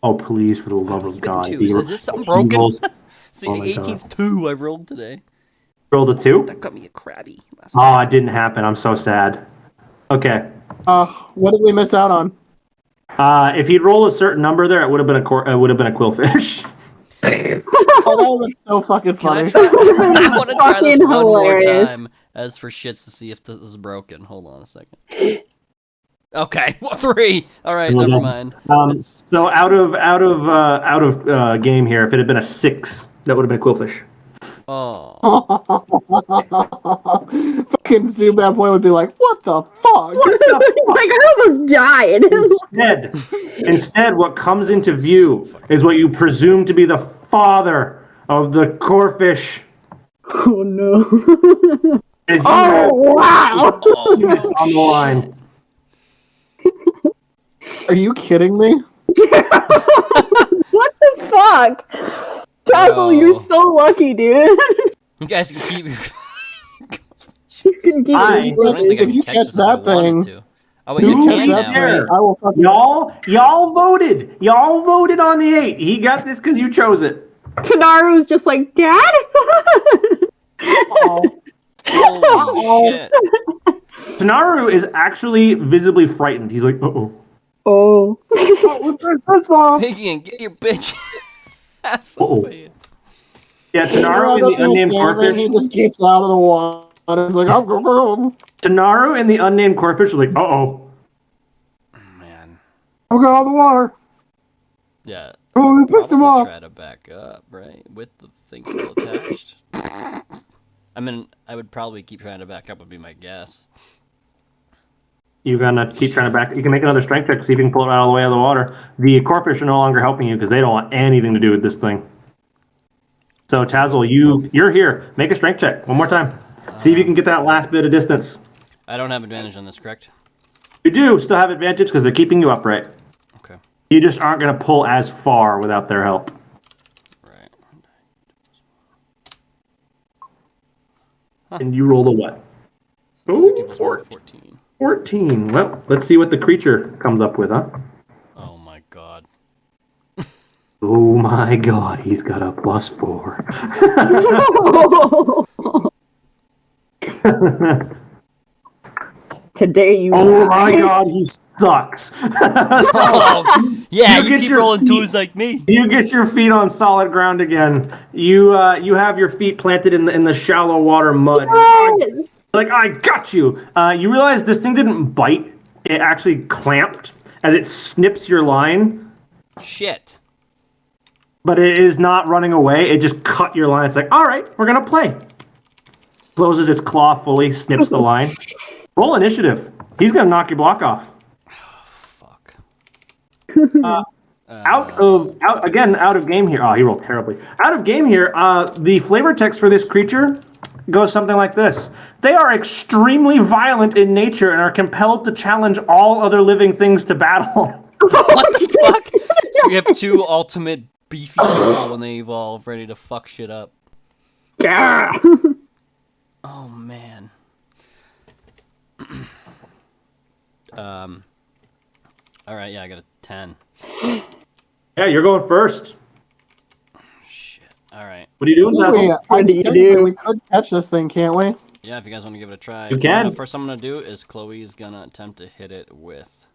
Oh, please, for the love of God. Two. He Is this something he broken? rolls- It's the Oh my 18th 2 I've rolled today. rolled a 2? That got me a crabby last Oh, time. it didn't happen. I'm so sad. Okay. What did we miss out on? If he'd rolled a certain number there, it would have been it would have been a quillfish. Oh, that was so fucking Can I funny. try? I want to try this Fucking one more hilarious. time, as for shits to see if this is broken. Hold on a second. Okay, well, 3. All right, Well, never then. mind. It's- So out of game here, if it had been a 6, that would have been a quillfish. Oh, Fucking Zubat Boy would be like, what the fuck? It's like I almost died. Instead, what comes into view is what you presume to be the father of the corfish. Oh no. As you Oh wow. oh, on the line. Are you kidding me? What the fuck? Tazzle, Bro. you're so lucky, dude. you guys can keep your. You can keep I- it. I don't think I If can you catch catch this if I that thing- wanted to. Oh, wait, You you catch can that now. there. thing, I will fucking... Y'all voted. Y'all voted on the 8. He got this because you chose it. Tanaru's just like, Dad? Oh, Holy shit. Tanaru is actually visibly frightened. He's like, uh-oh. Oh. first off, Piggy, get your bitch ass Uh-oh. away. Yeah, Tanaru and the unnamed he corfish. just keeps out of the water. He's like, I'm going Tanaru and the unnamed corfish are like, uh-oh. Man. out of the water. Yeah. Oh, we pissed him Probably off. try to back up, right? With the thing still attached. I mean, I would probably keep trying to back up would be my guess. You're gonna keep trying to back. You can make another strength check to see if you can pull it out all the way out of the water. The corfish are no longer helping you because they don't want anything to do with this thing. So Tazzle, you're here. Make a strength check one more time. See if you can get that last bit of distance. I don't have advantage on this, correct? You do still have advantage because they're keeping you upright. Okay. You just aren't gonna pull as far without their help. Right. And you rolled a what? Ooh, 14. 14. Well, let's see what the creature comes up with, huh? Oh my god. Oh my god, he's got a +4. Today you. Oh my god, he sucks. Oh, yeah, You you get keep your rolling feet- twos like me. You get your feet on solid ground again. You have your feet planted in the shallow water mud. Like, I got you. You realize this thing didn't bite. It actually clamped as it snips your line, Shit. but it is not running away. It just cut your line. It's like, all right, we're going to play. Closes its claw fully, snips the line. Roll initiative. He's going to knock your block off. Fuck. Out of game here. Oh, he rolled terribly. Out of game here. The flavor text for this creature goes something like this: they are extremely violent in nature and are compelled to challenge all other living things to battle. What the fuck? So we have two ultimate beefy people when they evolve, ready to fuck shit up. Yeah. Oh man. All right, yeah, I got a 10. Yeah, you're going first. Shit. All right. What are you doing, Tazzle? What do you Technically, do? we could catch this thing, can't we? Yeah, if you guys want to give it a try. You can. The first I'm gonna do is Chloe's gonna attempt to hit it with.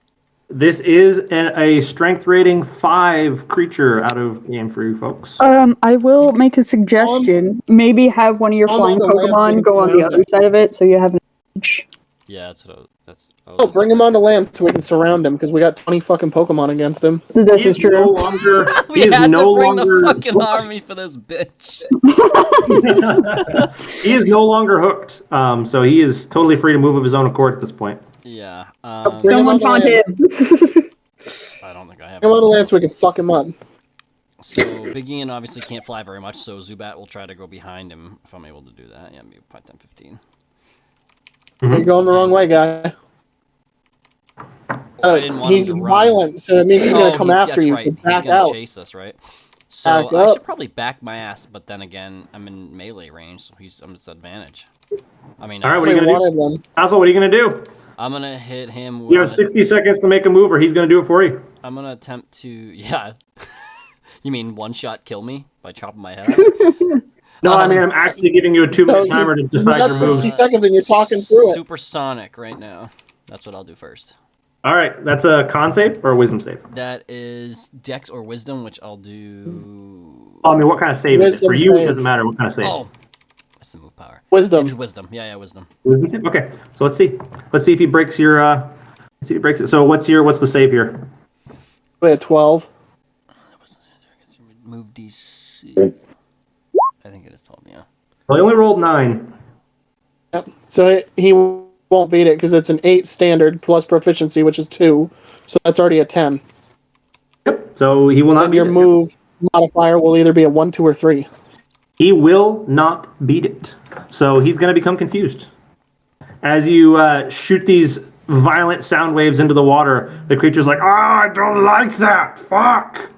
This is a strength rating 5 creature out of game for you folks. I will make a suggestion. Maybe have one of your On flying the land, Pokemon we go on can the other side of it, so you have an edge. Yeah, that's what I Oh, bring him onto land so we can surround him because we got 20 fucking Pokemon against him. This He is no true. longer. We he is had no to bring longer the fucking hooked. army for this bitch. He is no longer hooked. So he is totally free to move of his own accord at this point. Yeah. Bring him Someone onto taunt land. him. I don't think I have. Bring him onto land so we can fuck him up. So Big Ian obviously can't fly very much, so Zubat will try to go behind him if I'm able to do that. Yeah, maybe 5, 10, 15. You're going the wrong way, guy. I didn't want He's him to run. violent, so it means he's gonna come that's after you. right. So back He's gonna out. chase us, right? So Back I up. should probably back my ass, but then again, I'm in melee range, so I'm disadvantage. I mean, All right, what are We you gonna do? wanted them. Tazzle, what are you gonna do? I'm gonna hit him with. You have 60 seconds to make a move, or he's gonna do it for you. I'm gonna attempt to. Yeah. You mean one shot kill me by chopping my head off? No, I mean I'm actually giving you a 2-minute So timer to you decide got your 60 moves. seconds and you're talking through it. Supersonic right now. That's what I'll do first. All right, that's a con save or a wisdom save. That is Dex or Wisdom, which I'll do. Oh, I mean, what kind of save is it? Wisdom For you, it save. doesn't matter what kind of save. Oh, that's the move power. Wisdom. Use Wisdom. Yeah, Wisdom. Wisdom save. Okay, so let's see. Let's see if he breaks your. Let's see if he breaks it. So what's the save here? We had 12. Move these. I think it is 12. Yeah. Well, he only rolled 9. Yep. So he won't beat it because it's an 8 standard plus proficiency, which is 2. So that's already a 10. Yep. So he will not. And beat your it. move modifier will either be a 1, 2, or 3. He will not beat it. So he's going to become confused. As you shoot these violent sound waves into the water, the creature's like, I don't like that. Fuck.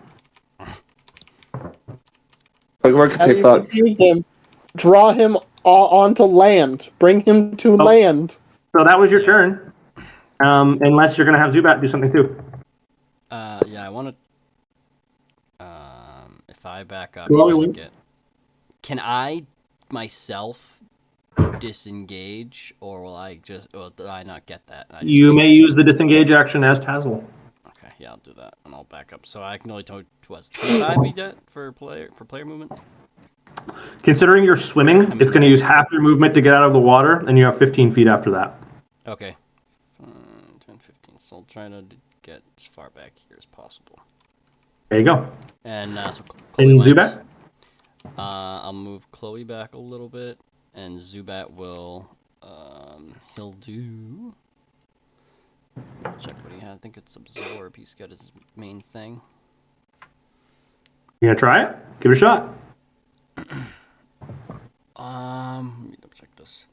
We're How gonna do say you fuck. confuse him? Draw him onto land. Bring him to land. So that was your turn. Unless you're going to have Zubat do something too. Yeah, I want to. If I back up, Go all I the way. get. Can I myself disengage, or will I just? Or did I not get that? I just You keep- may use the disengage action as Tazzle. Okay, yeah, I'll do that, and I'll back up. So I can only tow 25 be dead for player movement. Considering you're swimming, it's going to use half your movement to get out of the water, and you have 15 feet after that. Okay. 10, 15. So I'll try to get as far back here as possible. There you go. And so And Chloe lands. Zubat? I'll move Chloe back a little bit, and Zubat will. He'll do. Check what he had. I think it's absorb. He's got his main thing. You going to try it? Give it a shot. Let me double check this.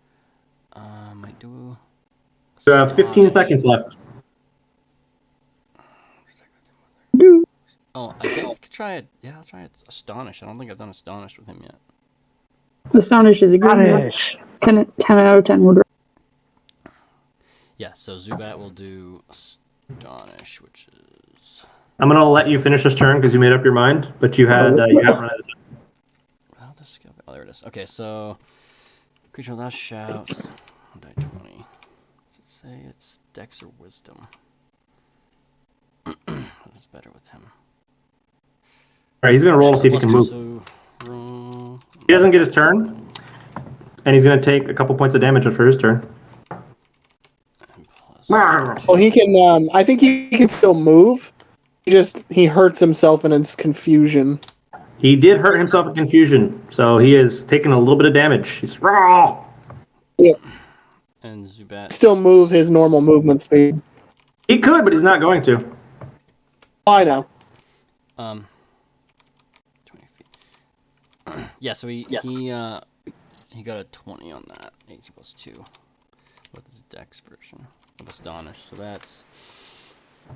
I do. You have 15 Astonish. seconds left. Oh, I guess I could try it. Yeah, I'll try it. Astonish. I don't think I've done Astonish with him yet. Astonish is a good one. 10 out of 10 would. Yeah, so Zubat will do Astonish, which is. I'm going to let you finish this turn because you made up your mind, but you had you have run out of time. Well, this skill. Oh, there it is. Okay, so creature without shout. Die 20. Does it say it's Dex or Wisdom? What is better with him? All right, he's going to roll to see if he Plus can two, move. So roll. He doesn't get his turn, and he's going to take a couple points of damage for his turn. And plus Well, he can. I think he can still move. He hurts himself in his confusion. He did hurt himself in confusion, so he is taking a little bit of damage. He's raw. and Zubat. Still move his normal movement speed. He could, but he's not going to. I know. 20 feet. Yeah, so he got a 20 on that. 18 plus 2. With his Dex version of Astonish. So that's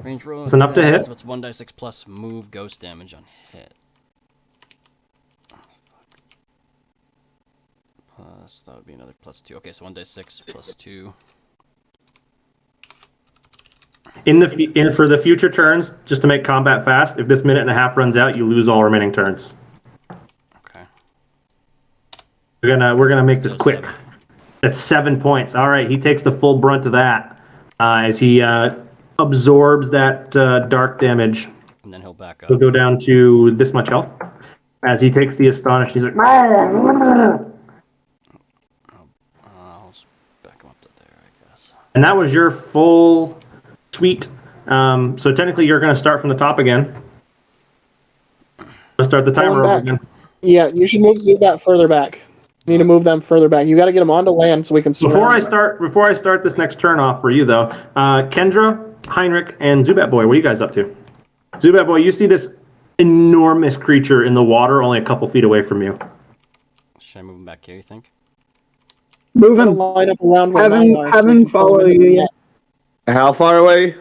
range roll. It's enough to hit. So it's 1d6 plus move ghost damage on hit. Plus that would be another plus 2. Okay, so 1d6 plus 2. For the future turns, just to make combat fast, if this minute and a half runs out, you lose all remaining turns. Okay. We're gonna make this So quick. 7. That's 7 points. All right, he takes the full brunt of that as he absorbs that dark damage. And then he'll back up. He'll go down to this much health. As he takes the Astonish, he's like, I'll just back him up to there, I guess. and that was your full suite. So technically, you're going to start from the top again. Let's start the timer over back. again. Yeah, you should move Zubat further back. You need to move them further back. You got to get them onto land so we can. Before I surround start this next turn off for you though, Kendra, Heinrich, and Zubat Boy, what are you guys up to? Zubat Boy, you see this enormous creature in the water, only a couple feet away from you. Should I move him back here, you think? Move them. him. Line up around where Have mine him, are, have so we him can pull follow them in. you, yeah. How far away?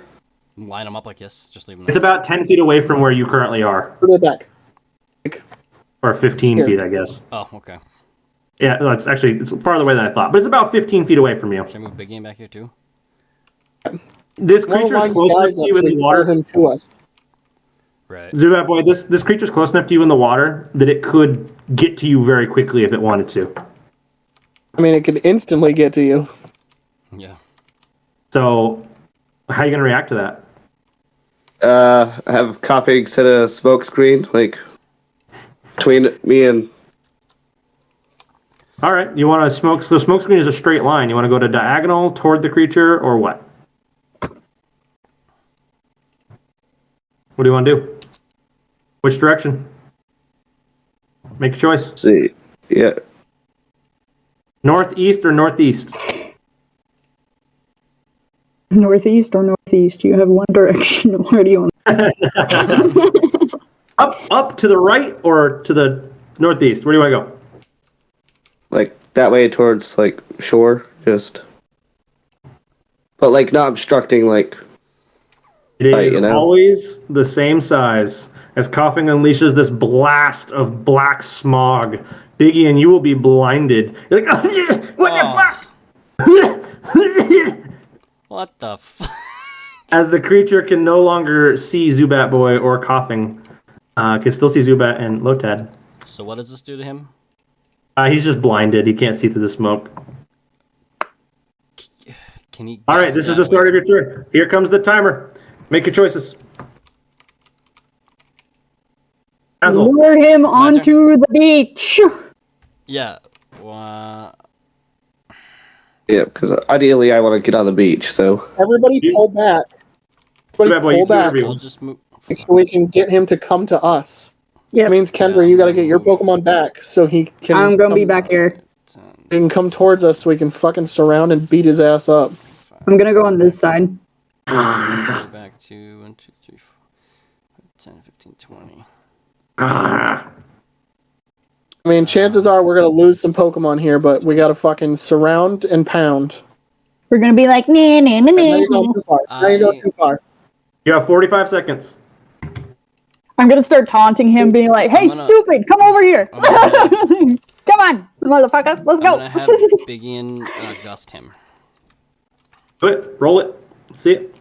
Line him up like this. Just leave him It's there. about 10 feet away from where you currently are, Further back. or 15 Here. feet, I guess. Oh, okay. Yeah, no, it's farther away than I thought, but it's about 15 feet away from you. Should I move Big Game back here too? This Well, creature's line close enough guys to up you in so the we water. pull him to us. Right. Zubat Boy, this creature's close enough to you in the water that it could get to you very quickly if it wanted to. I mean, it could instantly get to you. Yeah. So, how are you going to react to that? Have Coffee set a smoke screen, like, between me and... All right, you want to smoke? So, smoke screen is a straight line. You want to go to diagonal toward the creature, or what? What do you want to do? Which direction? Make a choice. See, yeah. Northeast or northeast? Northeast or northeast? You have one direction. Where do you want? Up to the right or to the northeast? Where do you want to go? Like, that way towards, like, shore, just... But, like, not obstructing, like... It is Right, you know. always the same size. As coughing unleashes this blast of black smog, Biggie and you will be blinded. You're like, what the fuck? What the f? As the creature can no longer see Zubat Boy or coughing, can still see Zubat and Lotad. So what does this do to him? He's just blinded. He can't see through the smoke. Can he? All right, guess this is that the start way? of your turn. Here comes the timer. Make your choices. Basil. Lure him My turn. onto the beach. Yeah. Yeah, because ideally I want to get on the beach. So Everybody pull back. Everybody Bad boy, you pull do whatever back you I'll want. just move. so we can get him to come to us. Yep. That means, Kendra, Yeah, you got to get your move. Pokemon back so he can. I'm gonna be come- back here. He can come towards us so we can fucking surround and beat his ass up. I'm gonna go on this side. Go back to 1, 2, 3, 4, 10, 15, 20. I mean, chances are we're gonna lose some Pokemon here, but we gotta fucking surround and pound. We're gonna be like, nah, nah, nah, Now you're nah. going too far. Now you're going too far. You have 45 seconds. I'm gonna start taunting him, being like, "Hey, I'm gonna- stupid, come over here! I'm gonna- Come on, motherfucker, let's I'm go!" gonna have Biggie gust him. Do it. Roll it. See it.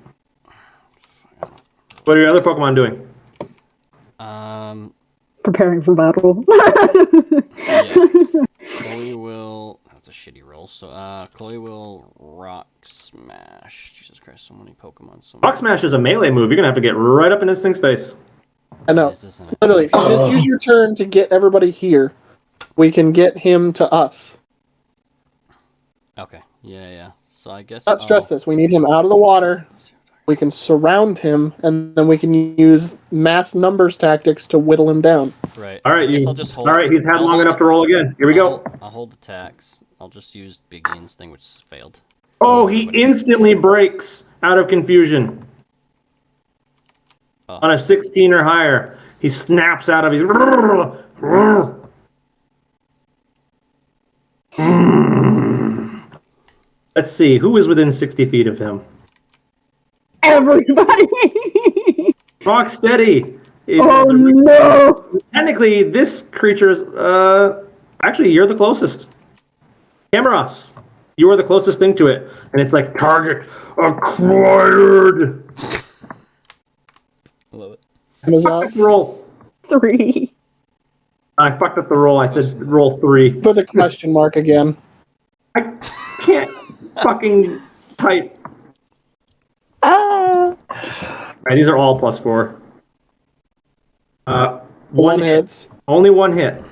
What are your other Pokemon doing? Preparing for battle. Yeah. Chloe will. That's a shitty roll. So, Chloe will Rock Smash. Jesus Christ, so many Pokemon. So Rock Smash is a melee move. You're gonna have to get right up in this thing's face. I know. This isn't it. Literally, just use your turn to get everybody here. We can get him to us. Okay. Yeah. So I guess. Not stress this. We need him out of the water. We can surround him, and then we can use mass numbers tactics to whittle him down. Right. All right, I guess you. I'll just hold. All right, he's had I'll long hold- enough to roll again. Here we go. I'll hold attacks. I'll just use Big Ian's thing, which failed. Oh, he instantly breaks out of confusion. Oh. On a 16 or higher, he snaps out of his. Let's see, who is within 60 feet of him? Everybody. Rocksteady. is- Oh no. Technically, this creature's. Actually, you're the closest. Cameros. You are the closest thing to it. And it's like, target acquired. I love it. Amazons. Roll. 3. I fucked up the roll. I said roll 3. Put the question mark again. I can't fucking type. Ah. Alright, these are all +4. One One hit. hits. Only one hit.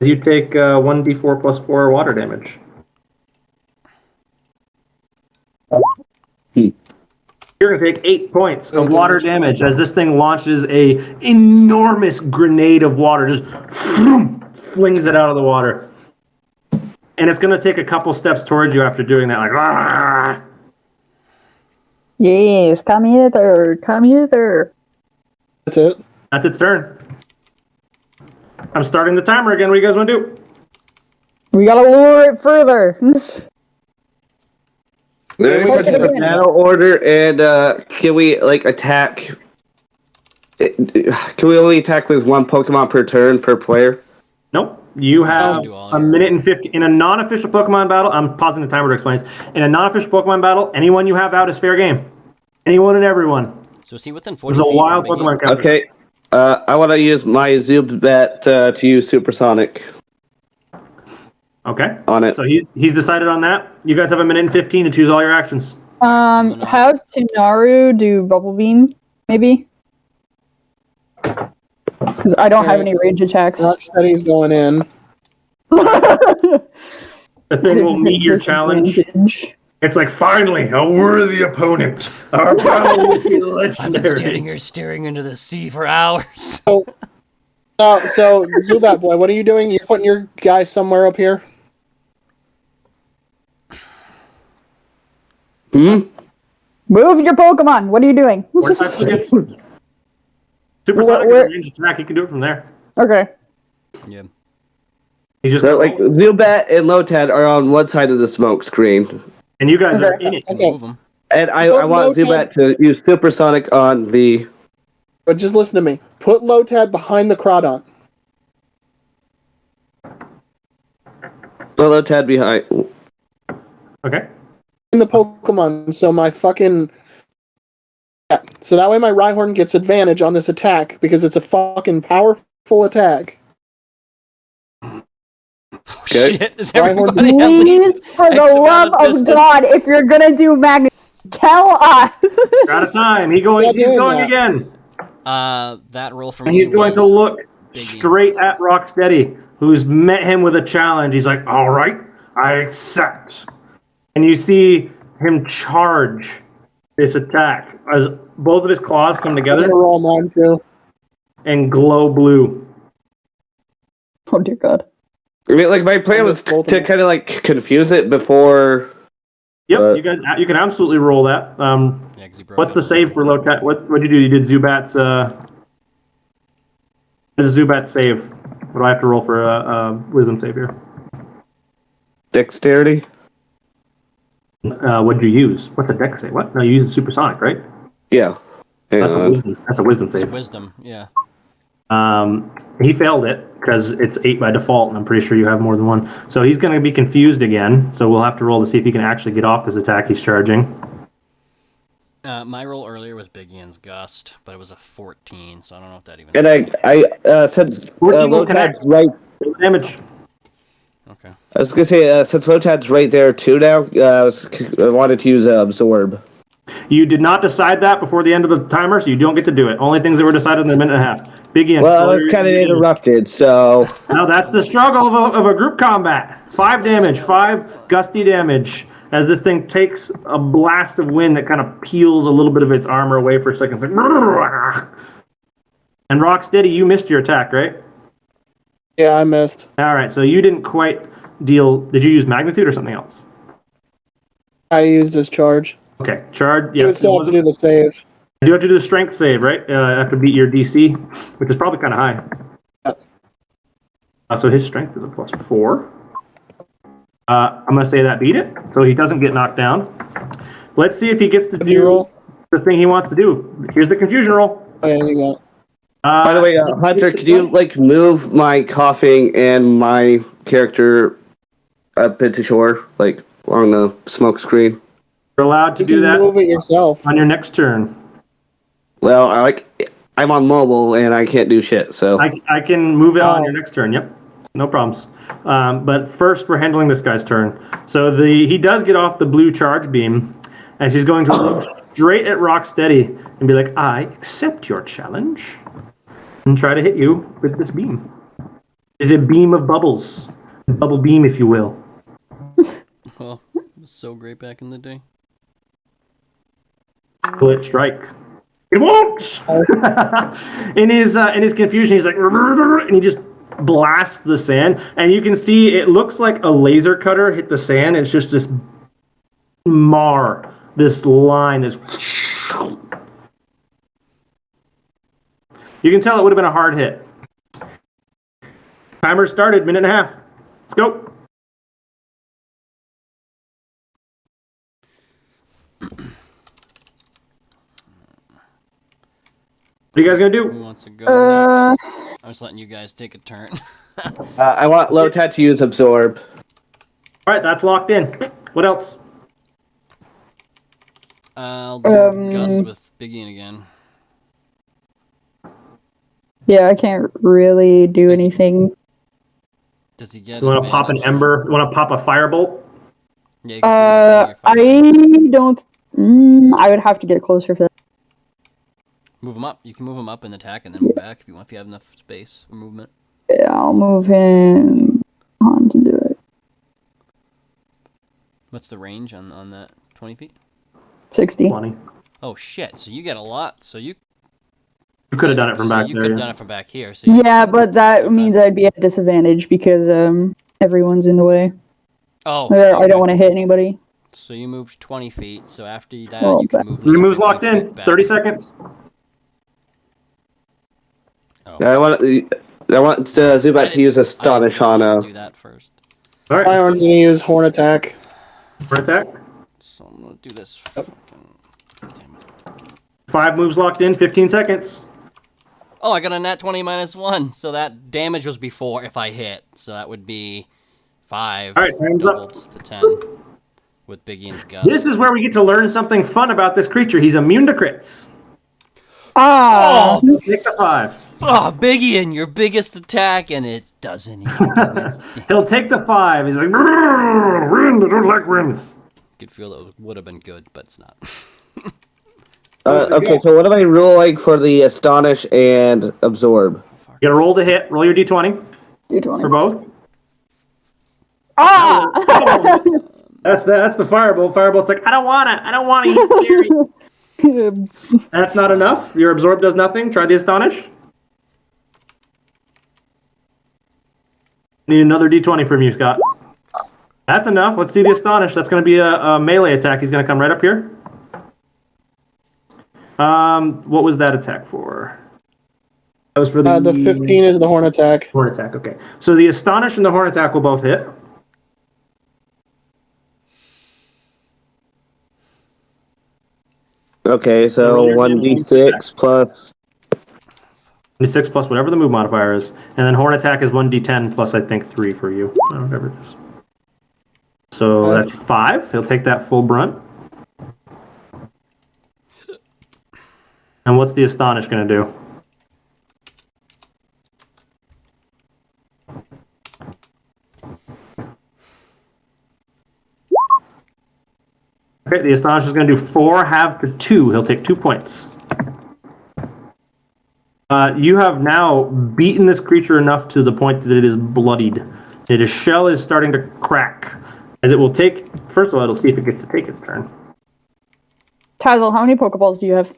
You take 1d4 +4 water damage. You're gonna take 8 points of water damage as this thing launches a enormous grenade of water, just flings it out of the water. And it's gonna take a couple steps towards you after doing that, like. "Ah." Yes, come hither, come hither. That's it. That's its turn. I'm starting the timer again. What do you guys want to do? We gotta lure it further. Maybe Look we at can it again. battle order and can we like attack? Can we only attack with one Pokemon per turn per player? Nope. You have do all a your- minute and 50. In a non-official Pokemon battle, I'm pausing the timer to explain this. In a non-official Pokemon battle, anyone you have out is fair game. Anyone and everyone. So is he within 40 This is a feet wild from Big Pokemon Ian? capture. Okay. I want to use my Zubat to use Supersonic Okay. on it. So he's decided on that. You guys have a minute and 15 to choose all your actions. gonna- Have Tsunaru do Bubble Beam, maybe? Because I don't have any range attacks. Rocksteady's going in. The thing will meet your challenge. Disadvantage. It's like, finally, a worthy opponent. Our battle will be I've been legendary. standing here staring into the sea for hours. So Zubat boy, what are you doing? You're putting your guy somewhere up here? Hmm? Move your Pokemon. What are you doing? Where's that against? Supersonic is Where- a range attack. You can do it from there. Okay. Yeah. He's just So like Zubat and Lotad are on one side of the smoke screen, and you guys are in it. Can Okay. move him. and I Put want Lotad- Zubat to use Supersonic on the. But just listen to me. Put Lotad behind the Crawdon. Lotad behind. Okay. In the Pokemon, so my fucking. Yeah. So that way my Rhyhorn gets advantage on this attack because it's a fucking powerful attack. Oh, Okay. shit. Is Rhyhorn, everybody at least Please, for X the amount love of of distance? God, if you're gonna do magnet, tell us. You're out of time. He's Yeah, going doing that. again. That roll for And me he's going to was look Big Ian. straight at Rocksteady, who's met him with a challenge. He's like, all right, I accept. And you see him charge this attack as both of his claws come I'm together gonna roll mine too. and glow blue. Oh dear God. I mean, like my plan was Both of to them. kind of like confuse it before. Yep, you can absolutely roll that. Yeah, 'cause he broke What's it. the save for low tech? What'd you do? You did Zubat's what is Zubat save? What do I have to roll for a wisdom save here? Dexterity? What'd you use? What the deck say? What? No, you used supersonic, right? Yeah. Hang on. That's a wisdom It's save. wisdom, yeah. He failed it because it's 8 by default, and I'm pretty sure you have more than one. So he's going to be confused again. So we'll have to roll to see if he can actually get off this attack he's charging. My roll earlier was Big Ian's Gust, but it was a 14, so I don't know if that even... And since 14 will Lotad's connect. right, Damage. Okay. I was gonna say since Lotad's right there too now, I wanted to use Absorb. You did not decide that before the end of the timer, so you don't get to do it. Only things that were decided in a minute and a half. Big Ian. Well, I was kind of interrupted, so Now that's the struggle of a group combat. 5 damage, 5 gusty damage, as this thing takes a blast of wind that kind of peels a little bit of its armor away for a second. It's like, and Rocksteady, you missed your attack, right? Yeah, I missed. All right, so you didn't quite deal. Did you use magnitude or something else? I used his charge. Okay, charge. You Yeah, would still have to do the save. you do have to do the strength save, right? After beat your DC, which is probably kind of high. So his strength is a +4. I'm gonna say that beat it, so he doesn't get knocked down. Let's see if he gets to Did you do roll? the thing he wants to do. Here's the confusion roll. Oh, yeah, you got it. by the way, Hunter, could you like move my coughing and my character up into shore, like along the smoke screen? You're allowed to You do can that move it yourself. on your next turn. Well, I'm on mobile and I can't do shit, so I can move it on Oh. your next turn. Yep, no problems. But first, we're handling this guy's turn. So he does get off the blue charge beam, as he's going to look straight at Rocksteady and be like, "I accept your challenge," and try to hit you with this beam. Is a beam of bubbles, bubble beam, if you will. Well, it was so great back in the day. Will it strike? It won't. in his confusion, he's like, and he just blasts the sand, and you can see it looks like a laser cutter hit the sand. It's just this this line, this. You can tell it would have been a hard hit. Timer started, minute and a half. Let's go. What are you guys gonna Who do? wants to go next? Uh, I'm just letting you guys take a turn. I want Lotad to use Absorb. All right, that's locked in. What else? I'll do Gus with Big Ian again. yeah, I can't really do anything. Does he get You want to pop an advantage? ember? You want to pop a firebolt? Yeah, you can do your I don't. I would have to get closer for that. Move him up. You can move him up and attack and then move back if you want, if you have enough space or movement. Yeah, I'll move him on to do it. What's the range on that? 20 feet? 60. 20. Oh shit, so you get a lot. So you You could have done it from back you there. could have done it from back here. So you Yeah, but that means I'd be at a disadvantage because everyone's in the way. Oh, I okay. don't want to hit anybody. So you moved 20 feet. So after that, Well, you can move. Your another move's 15 locked in. feet back. 30 seconds. Oh. I want Zubat to use Astonish on Do that first. All right. Rhyhorn's gonna use Horn Attack. For attack. So I'm gonna do this. Fucking... Damn it. 5 moves locked in. 15 seconds. Oh, I got a nat 20 -1. So that damage was before if I hit. So that would be 5. All right, time's up. doubled to 10 with Big Ian's Gus. This is where we get to learn something fun about this creature. He's immune to crits. Ah! Oh, Take the 5. Oh, Biggie, and your biggest attack, and it doesn't even. He'll take the 5. He's like, wind, I don't like wind. Could feel it would have been good, but it's not. Okay, so what am I rolling for the Astonish and Absorb? You gotta roll to hit. Roll your d20 for D20. both. Ah! That's the Firebolt. Firebolt's like, I don't wanna eat Gary. That's not enough. Your Absorb does nothing. Try the Astonish. Need another d20 from you, Scott. That's enough. Let's see the Astonish. That's going to be a melee attack. He's going to come right up here. What was that attack for? That was for The 15 is the horn attack. horn attack. Okay. So the Astonish and the horn attack will both hit. Okay, so Roll your 1d6 plus. 26 plus whatever the move modifier is. And then horn attack is 1d10 plus, I think, 3 for you. Or whatever it is. So that's 5. He'll take that full brunt. And what's the Astonish going to do? Okay, the Astonish is going to do 4 halved to 2. He'll take 2 points. You have now beaten this creature enough to the point that it is bloodied. Its shell is starting to crack. As it will take... First of all, it'll see if it gets to take its turn. Tazzle, how many Pokeballs do you have?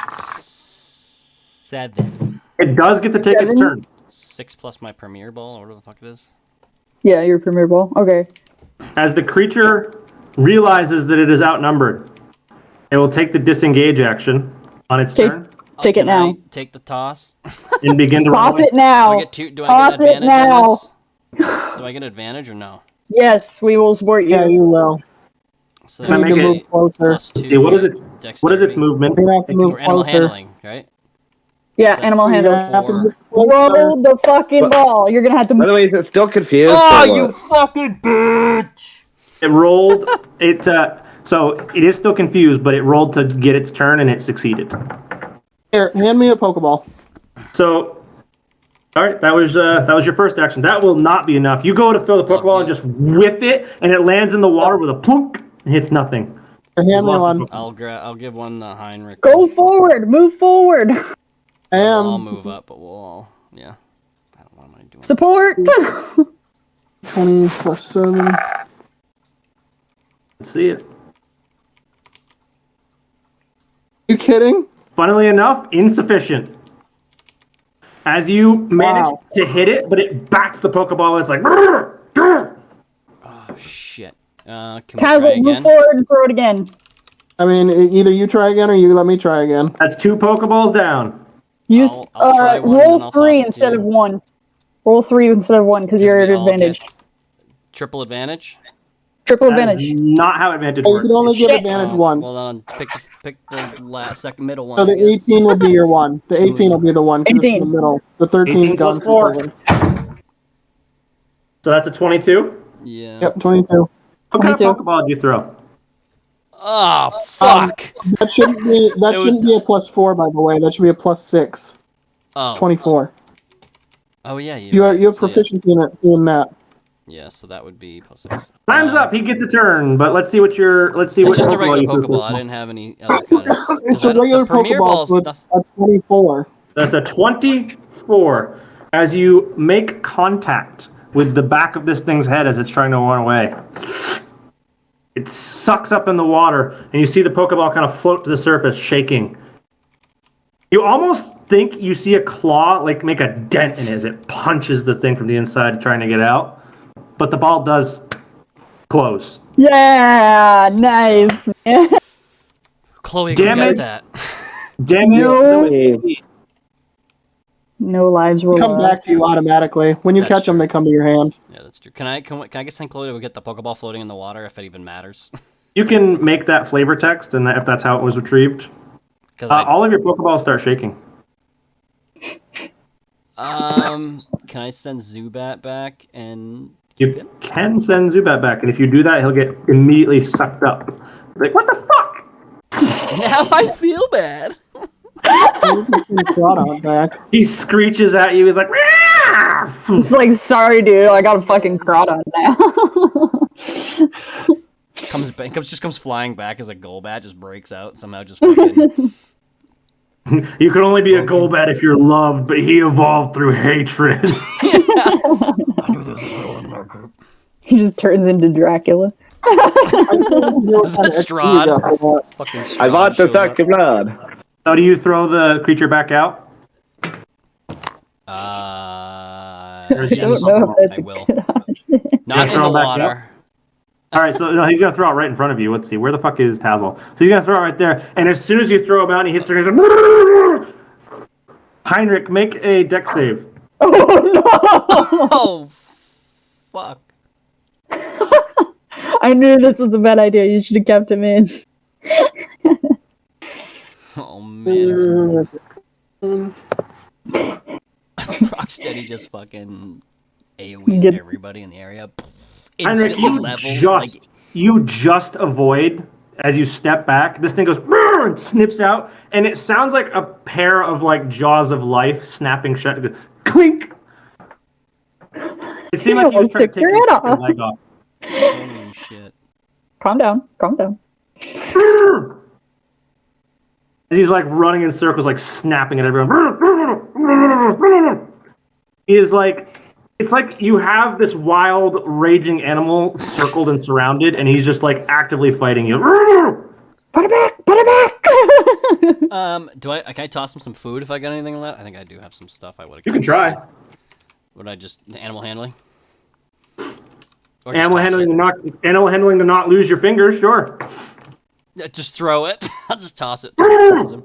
7. It does get to take its 7? turn. 6 plus my Premier Ball, or whatever the fuck it is. Yeah, your Premier Ball. Okay. As the creature realizes that it is outnumbered, it will take the disengage action on its Take- turn Take it Can I now. take the toss? and begin to run Toss away. it now. Do I get two? Do I Toss get an it advantage now. on this? Do I get an advantage or no? Yes, we will support you. Yeah, you will. So Can I You make need to it- move closer. plus Let's see, what is its what is its dexterity. movement? You have to move Or animal closer. handling, right? Yeah, That's- animal You handling. have to Four. move closer. Roll the fucking What? ball. You're gonna have to. By the way, is it still confused? Oh, or you what? fucking bitch! It rolled it so it is still confused, but it rolled to get its turn and it succeeded. Here, hand me a Pokeball. So all right, that was your first action. That will not be enough. You go to throw the Pokeball and just whiff it, and it lands in the water with a plunk and hits nothing. Here, hand me Lost the one. I'll give one the Heinrich. Go forward. Move forward. We'll all And move up, but we'll all yeah. I don't want to do Support. 20 plus 7. Let's see it. You kidding? Funnily enough, insufficient. As you manage Wow. to hit it, but it bats the Pokeball. It's like, "Grr, grr." Oh shit. Can we try Tazzle, move again? forward and throw it again. I mean, either you try again or you let me try again. That's 2 Pokeballs down. Use I'll try one and then roll I'll 3 toss it instead to of you. 1. Roll 3 instead of 1 because you're at we all advantage. get Triple advantage. Triple That is advantage. not how advantage Oh, you works. can only get Shit. advantage Oh, one. Well then, pick the last second middle one. So I the guess. 18 will be your one. The 18 will be the one. 'cause it's in 18. the middle. The 13's 18 plus gone. 4. completely. So that's a 22. Yeah. Yep, 22. What kind of 22. Pokeball did you throw? Oh fuck. That shouldn't be. That It shouldn't be a +4, by the way. That should be a +6. Oh. 24. Oh yeah. You have so yeah. proficiency in that. Yeah, so that would be +6. Time's up. He gets a turn, but let's see what It's just a Pokeball regular you threw Pokeball. first I of all. didn't have any other kind of. It's I a don't- regular the Premier Pokeball, Ball's so it's nothing- a 24. That's a 24. As you make contact with the back of this thing's head as it's trying to run away, it sucks up in the water, and you see the Pokeball kind of float to the surface, shaking. You almost think you see a claw like make a dent in it as it punches the thing from the inside, trying to get out. But the ball does close. Yeah, nice. man. Chloe, Damage. get that. Damage. No. No lives were Come back to you automatically. When you That's catch them, they come to your hand. Yeah, that's true. Can I get send Chloe to get the Pokeball floating in the water if it even matters? You can make that flavor text, and if that's how it was retrieved. Because All of your Pokeballs start shaking. can I send Zubat back and You can send Zubat back, and if you do that, he'll get immediately sucked up. Like, what the fuck? now I feel bad. Groudon back. He screeches at you. He's like, It's like, sorry, dude, I got a fucking Groudon now. just comes flying back as a Golbat just breaks out and somehow just fucking you can only be a Golbat if you're loved, but he evolved through hatred. He just turns into Dracula. Strahd. Fucking I want Strahd to shows suck up. your blood. So do you throw the creature back out? I Or is he don't just- know if that's I a will. good option. Not in throw the him back water. All right, so no, he's gonna throw it right in front of you. Let's see, where the fuck is Tazzle? So he's gonna throw it right there, and as soon as you throw him out, and he hits the ground. He's like, Heinrich, make a dex save. Oh no! Oh, fuck. I knew this was a bad idea. You should have kept him in. Oh, man. Rocksteady just fucking AoE's Gets- everybody in the area. Heinrich, Instantly levels. you just avoid as you step back. This thing goes and snips out, and it sounds like a pair of like jaws of life snapping shut. It goes, clink. It seemed like he was trying to take Took your head your off. leg off. Holy shit. Calm down. Calm down. As he's like running in circles, like snapping at everyone. He is like, it's like you have this wild, raging animal circled and surrounded, and he's just like actively fighting you. Put it back. Put it back. Can I toss him some food if I got anything left? I think I do have some stuff I would have. You can try. Would I just animal handling? Or just Animal toss handling to not lose your fingers, sure. it? Yeah, just throw it. I'll just toss it. towards him.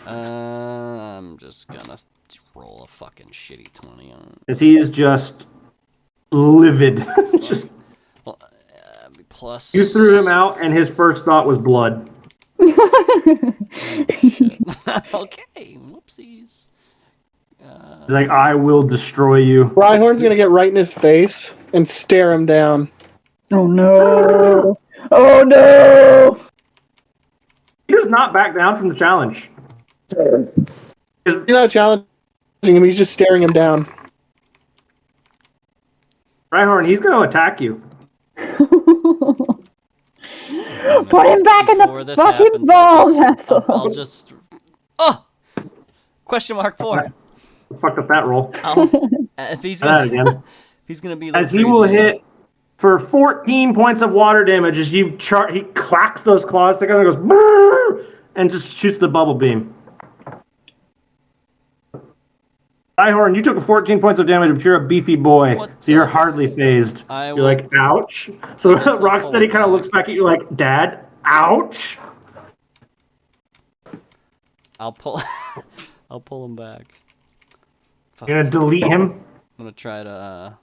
I'm just gonna roll a fucking shitty 20 on it. As he is just livid. Just Well, plus. you threw him out, and his first thought was blood. Shit. Okay, whoopsies. He's like, I will destroy you. Rhyhorn's gonna get right in his face and stare him down. Oh no. Oh no. He does not back down from the challenge. He's not challenging him, he's just staring him down. Rhyhorn, he's going to attack you. Put him back in Before the this fucking happens, balls, I'll asshole. just. Oh! Question mark 4. Fucked up that roll. If he's Try that gonna, again. if he's gonna be. As he will hit for 14 points of water damage as he clacks those claws together and goes, "Brrr," and just shoots the bubble beam. Rhyhorn, you took 14 points of damage, but you're a beefy boy, What so you're the- hardly phased. I You're will- like, ouch. So What is the Rocksteady kind of pull looks back at you like, Dad, ouch. I'll pull. I'll pull him back. Fuck, You're gonna delete him. I'm gonna try to.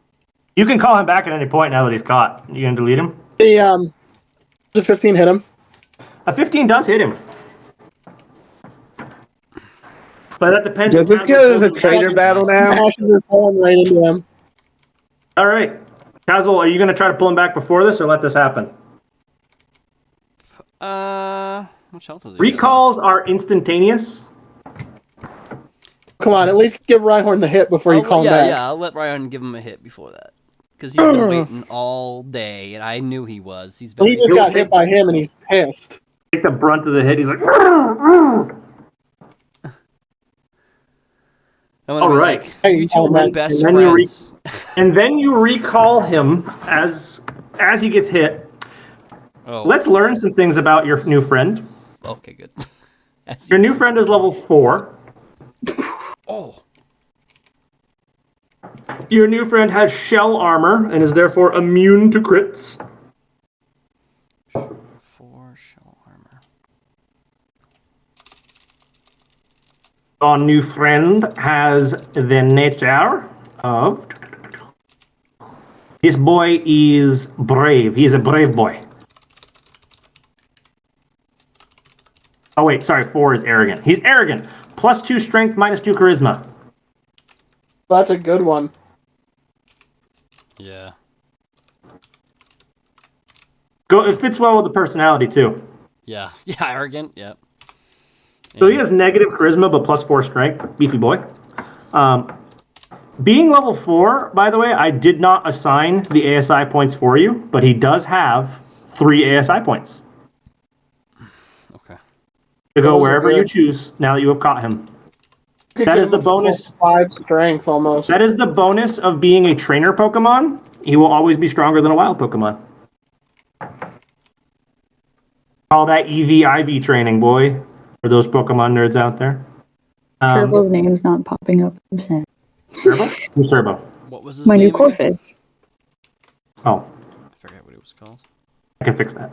You can call him back at any point now that he's caught. You gonna delete him? The 15 hit him. A 15 does hit him. But that depends. Does this count as a trainer battle now? Smashes his horn right into him. All right. Tazzle, are you going to try to pull him back before this or let this happen? How much health is he? Recalls are instantaneous. Come on, at least give Rhyhorn the hit before you call him back. Yeah, I'll let Ryan give him a hit before that. Because he's been waiting all day, and I knew he was. He's been. He just got hit by him and he's pissed. Take the brunt of the hit. He's like, all right. Hey, You two are my best and then you friends. And then you recall him as he gets hit. Oh, Let's learn some things about your new friend. okay, good. As Your you- new friend is level 4. Oh, Your new friend has shell armor and is therefore immune to crits. 4 shell armor. Our new friend has the nature of... This boy is brave. He is a brave boy. Oh wait, sorry, 4 is arrogant. He's arrogant. +2 strength, -2 charisma. That's a good one. Yeah. It fits well with the personality too. Yeah. Yeah, arrogant. Yep. So he has negative charisma, but +4 strength. Beefy boy. Being level 4, by the way, I did not assign the ASI points for you, but he does have 3 ASI points Okay. to go Those are wherever you good. choose now that you have caught him. Could That give is the him a bonus. +5 strength almost. That is the bonus of being a trainer Pokemon. He will always be stronger than a wild Pokemon. All that EV/IV training, boy, for those Pokemon nerds out there. Turbo's name's not popping up. I'm sad. Turbo? Who's Turbo? What was his My new name again? Corphish. Oh, I forget what it was called. I can fix that.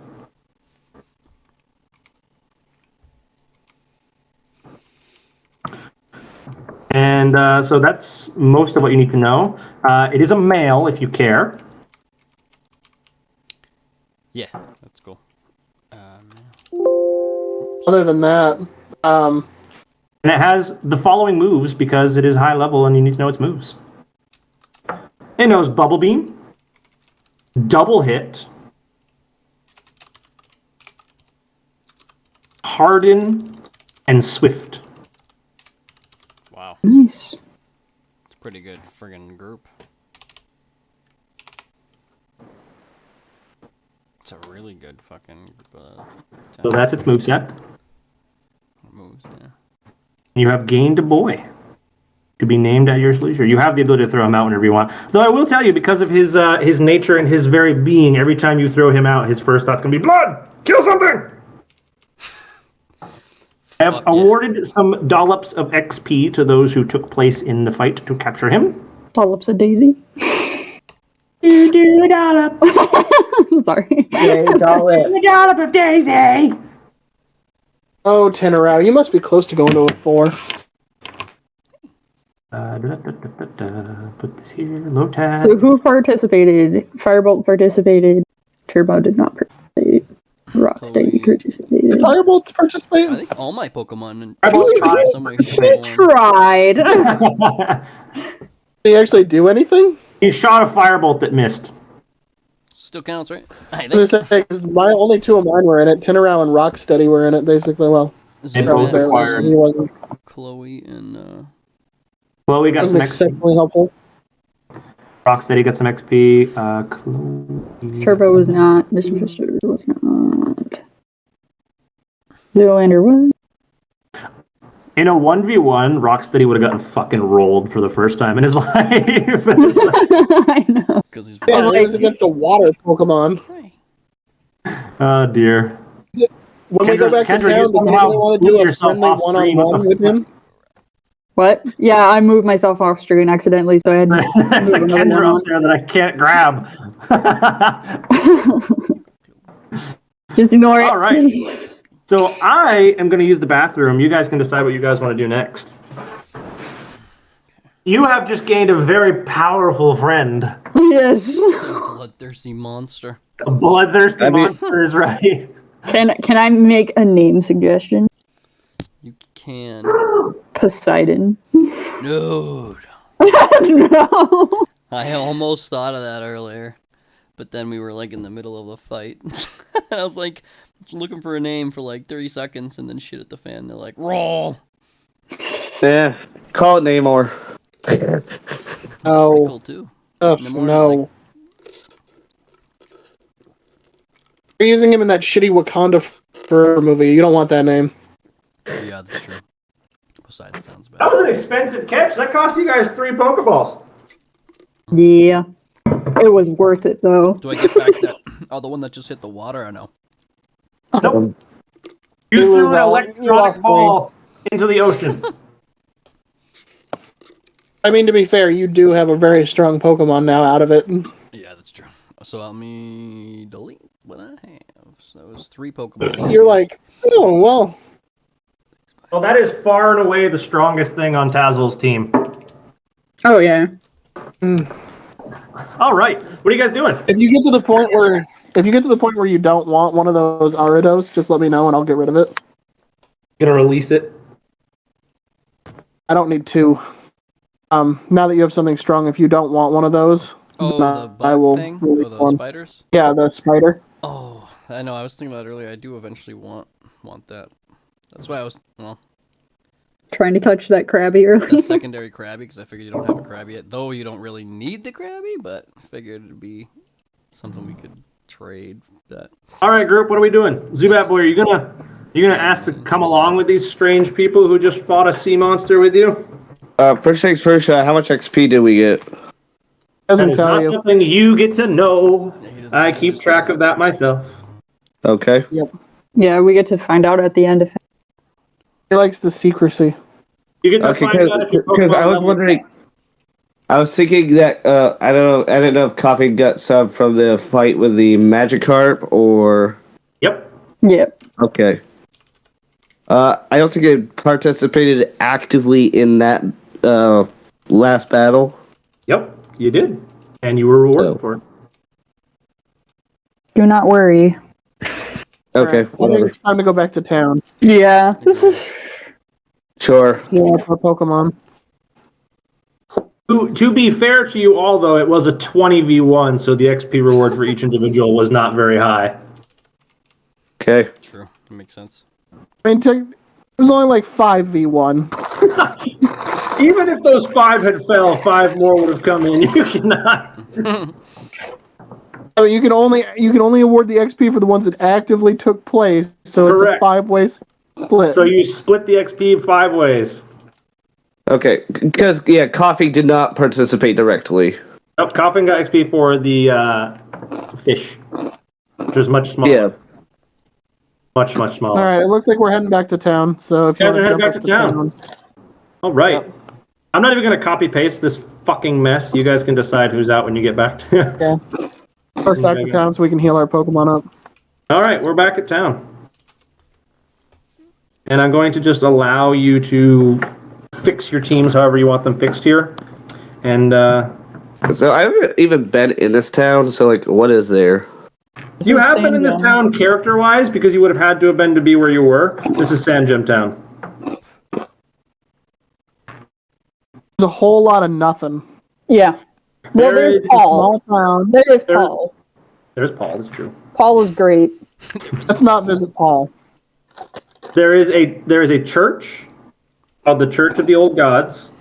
And so that's most of what you need to know. It is a male, if you care. Yeah, that's cool. Other than that, And it has the following moves because it is high level and you need to know its moves. It knows Bubble Beam, Double Hit, Harden, and Swift. Wow, Nice. it's a pretty good friggin' group. It's a really good fucking group of So that's its moveset. moves, yeah. You have gained a boy to be named at your leisure. You have the ability to throw him out whenever you want. Though I will tell you, because of his nature and his very being, every time you throw him out, his first thought's going to be, blood! Kill something! I have Fuck yeah. awarded some dollops of XP to those who took place in the fight to capture him. Dollops a daisy. Do dollop. Sorry. Dollop of Daisy. oh, Tenarau, you must be close to going to a 4. Put this here. Low tab. So who participated? Firebolt participated. Turbo did not participate. Rocksteady participated. Firebolt to participate? I think all my Pokemon Firebolt tried. in some way, shape, or form. Tried. Did he actually do anything? He shot a firebolt that missed. Still counts, right? I I was think gonna say, 'cause only 2 of mine were in it. Tenarau and Rocksteady were in it, basically. Well, And I was both there. acquired. He wasn't, Chloe and Well, we got some wasn't XP. exceptionally helpful. Rocksteady got some XP. Chloe Turbo was not. Mr. Fister was not. Zoolander was. In a 1v1, Rocksteady would have gotten fucking rolled for the first time in his life. It's like, I know. because he's Yeah, like- it was against a water Pokemon. oh dear. When we go back Kendra, to you town, does somehow anyone want to put do a yourself friendly off screen. What one-on-one the with him? What? Yeah, I moved myself off screen accidentally, so I had to There's a move another Kendra one up there that I can't grab. on. Just ignore it. All right. So I am going to use the bathroom. You guys can decide what you guys want to do next. You have just gained a very powerful friend. Yes. bloodthirsty monster. A bloodthirsty I mean- monster is right. Can I make a name suggestion? You can. Poseidon. Dude. No. I almost thought of that earlier, but then we were like in the middle of a fight. I was like looking for a name for like 30 seconds, and then shit at the fan. They're like, roll. Yeah, call it Namor. That's pretty Oh, cool too. oh In the morning, no. You're using him in that shitty Wakanda Forever movie. You don't want that name. Yeah, that's true. Poseidon sounds That bad. was an expensive catch. That cost you guys 3 Pokeballs. Yeah. It was worth it though. Do I get back that? Oh, the one that just hit the water? Or no? Nope. You You threw lose an all- you electronic lost ball into the ocean. I mean, to be fair, you do have a very strong Pokemon now out of it. Yeah, that's true. So let me delete what I have. So that was 3 Pokeballs. You're like, oh, well. Well, that is far and away the strongest thing on Tazzle's team. Oh yeah. All right, what are you guys doing? If you get to the point where you don't want one of those Aridos, just let me know and I'll get rid of it. Gonna release it. I don't need 2. Now that you have something strong, if you don't want one of those, Oh, then the I bug will thing? release Oh, the one. spiders? Yeah, the spider. Oh, I know. I was thinking about it earlier. I do eventually want that. That's why I was. Well, trying to catch that Krabby A early. secondary Krabby, because I figured you don't have a Krabby yet. Though you don't really need the Krabby, but I figured it'd be something we could trade. That. All right, group, what are we doing? Zubat boy, are you gonna ask to come along with these strange people who just fought a sea monster with you? First things first, how much XP did we get? That Doesn't is tell not you. something you get to know. Yeah, he doesn't- I he keep just track doesn't- of that myself. Okay. Yeah, we get to find out at the end if He likes the secrecy. You get to Okay, find out if your because I Pokemon was level- wondering. I was thinking that I don't know if Coffee got some from the fight with the Magikarp or. Yep. Yep. Okay. I don't think it participated actively in that last battle. Yep, you did. And you were rewarded Oh. for it. Do not worry. Okay, Alright, I think whatever. it's time to go back to town. Yeah. Sure. Yeah, for Pokemon. To be fair to you all, though, it was a 20v1, so the XP reward for each individual was not very high. Okay. True, that makes sense. I mean, it was only like 5v1. Even if those 5 had fell, 5 more would have come in. You cannot. I mean, you can only award the XP for the ones that actively took place, so Correct. it's a 5-way split. So you split the XP 5 ways. Okay, because Coffee did not participate directly. Oh, Coffin got XP for the fish, which was much smaller. Yeah. Much smaller. All right, it looks like we're heading back to town. So if you Guys want are to heading jump back us to town. All right. Yep. I'm not even going to copy paste this fucking mess. You guys can decide who's out when you get back. Yeah. First back to town so we can heal our Pokemon up. All right, we're back at town. And I'm going to just allow you to fix your teams however you want them fixed here. And So I haven't even been in this town, so like, what is there? you have been in this town character-wise because you would have had to have been to be where you were. This is Sand Gem Town. There's a whole lot of nothing. Yeah. Well, There is there's a Paul. Small town. There is Paul. There's Paul, that's true. Paul is great. Let's not visit Paul. There is a church called the Church of the Old Gods.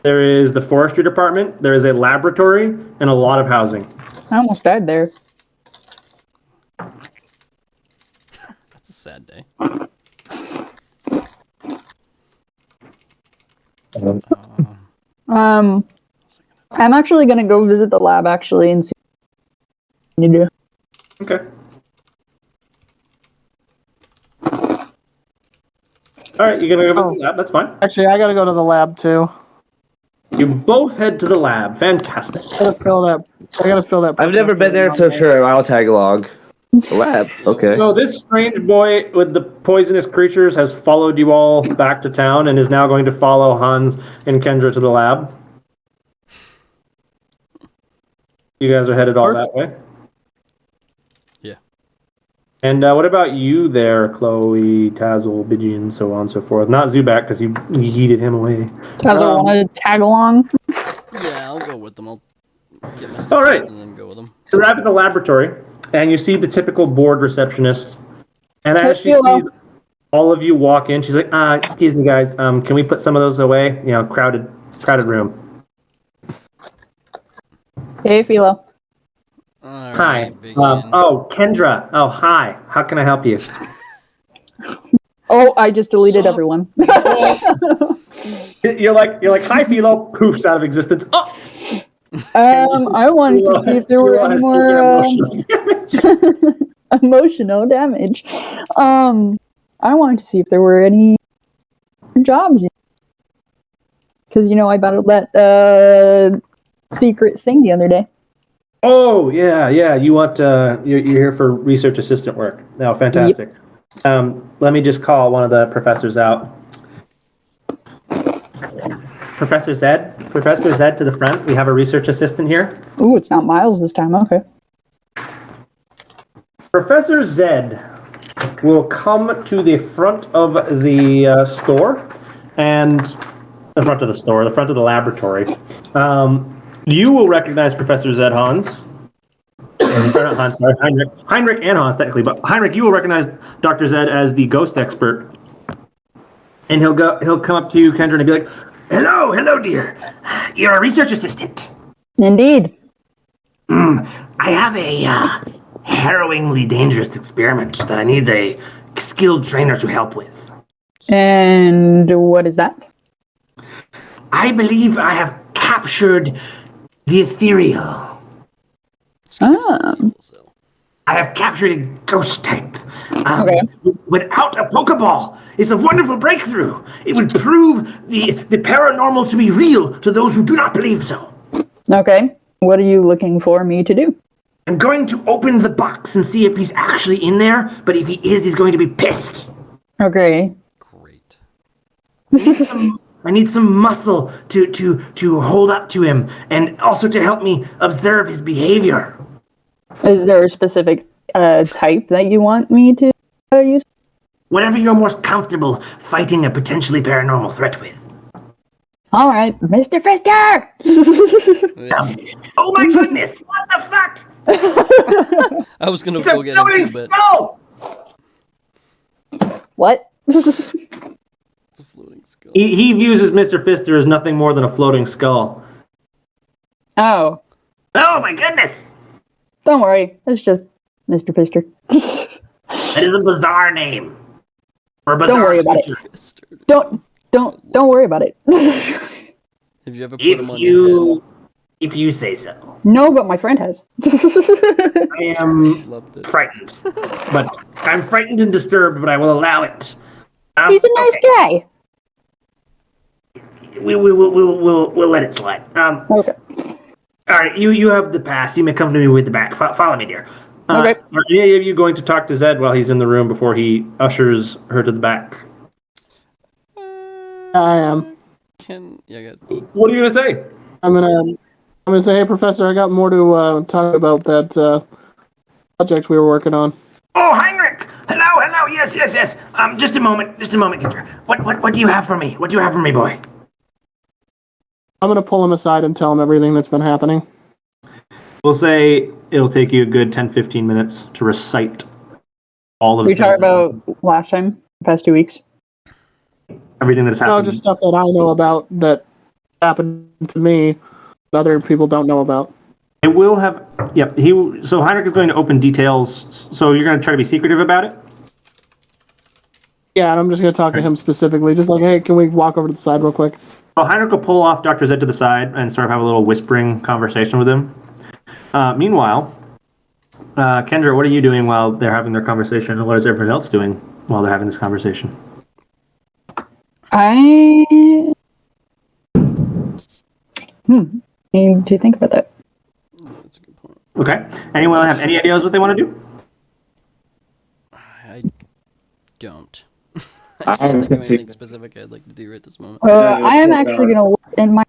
There is the forestry department. There is a laboratory and a lot of housing. I almost died there. That's a sad day. I'm actually gonna go visit the lab actually and see what you do. Okay. All right, you're gonna go visit the lab. That's fine. Actually, I gotta go to the lab too. You both head to the lab. Fantastic. I gotta fill that. I've never been there, so sure, I'll tag along. Lab. Okay. So this strange boy with the poisonous creatures has followed you all back to town and is now going to follow Hans and Kendra to the lab. You guys are headed all that way? Yeah. And what about you there, Chloe, Tazzle, Bigian, so on and so forth? Not Zubat, because you yeeted him away. Guys, I want to tag along. Yeah, I'll go with them. I'll get my stuff All right. and then go with them. So they're at the laboratory, and you see the typical bored receptionist. And as she Hello. sees all of you walk in, she's like, excuse me, guys, can we put some of those away? You know, crowded room. Hey, Philo. All Hi. right, big Ian. Kendra. Oh, hi. How can I help you? Oh, I just deleted everyone. You're like, hi, Philo. Poofs out of existence. Oh, I wanted to see if there were any more emotional damage. I wanted to see if there were any jobs. Because, I battled that secret thing the other day. Oh, yeah. You want, you're here for research assistant work. Oh, fantastic. Let me just call one of the professors out. Professor Zed to the front. We have a research assistant here. Ooh, it's not Miles this time. Okay. Professor Zed will come to the front of the store and the front of the laboratory. You will recognize Professor Zed, Hans. Sorry, not Hans, sorry, Heinrich. Heinrich and Hans, technically, but Heinrich, you will recognize Dr. Zed as the ghost expert. And he'll come up to you, Kendra, and he'll be like, hello, dear. You're a research assistant. Indeed. I have a harrowingly dangerous experiment that I need a skilled trainer to help with. And what is that? I believe I have captured the ethereal. Ah. I have captured a ghost type. Okay. Without a Pokeball, it's a wonderful breakthrough. It would prove the paranormal to be real to those who do not believe so. Okay. What are you looking for me to do? I'm going to open the box and see if he's actually in there, but if he is, he's going to be pissed. Okay. Great. I need some muscle to hold up to him and also to help me observe his behavior. Is there a specific type that you want me to use? Whatever you're most comfortable fighting a potentially paranormal threat with. All right, Mr. Frisker! Oh my goodness! What the fuck? I was gonna It's a go get floating into it. skull! What? It's a floating skull. He views Mr. Fister as nothing more than a floating skull. Oh, Oh my goodness! don't worry. It's just Mr. Fisker. That is a bizarre name. Or a bizarre Don't worry about it. creature. Don't worry about it. Have you ever put him on your If you say so. No, but my friend has. I am head? Loved it. frightened. But I'm frightened and disturbed, but I will allow it. He's a nice guy. We'll let it slide. Okay. All right, you have the pass. You may come to me with the back. Follow me, dear. Okay. Are any of you going to talk to Zed while he's in the room before he ushers her to the back? I am. Yeah, good. What are you gonna say? I'm gonna say, hey, Professor, I got more to talk about that project we were working on. Oh, Heinrich! Hello. Yes. Just a moment, Kendra. What do you have for me? What do you have for me, boy? I'm gonna pull him aside and tell him everything that's been happening. We'll say it'll take you a good 10-15 minutes to recite all of We the talked things that- about last time, the past 2 weeks. everything that's No, happened. just stuff that I know about that happened to me that other people don't know about. It will have. Yep. So Heinrich is going to open details. So you're going to try to be secretive about it. Yeah, and I'm just gonna talk to him specifically, just like, hey, can we walk over to the side real quick? Well, Heinrich will pull off Dr. Zed to the side and sort of have a little whispering conversation with him. Meanwhile, Kendra, what are you doing while they're having their conversation, and what is everyone else doing while they're having this conversation? I need to think about that. That's a good point. Okay. Anyone have any ideas what they want to do? I don't. I can't think of anything specific I'd like to do right this moment. I am actually gonna look in my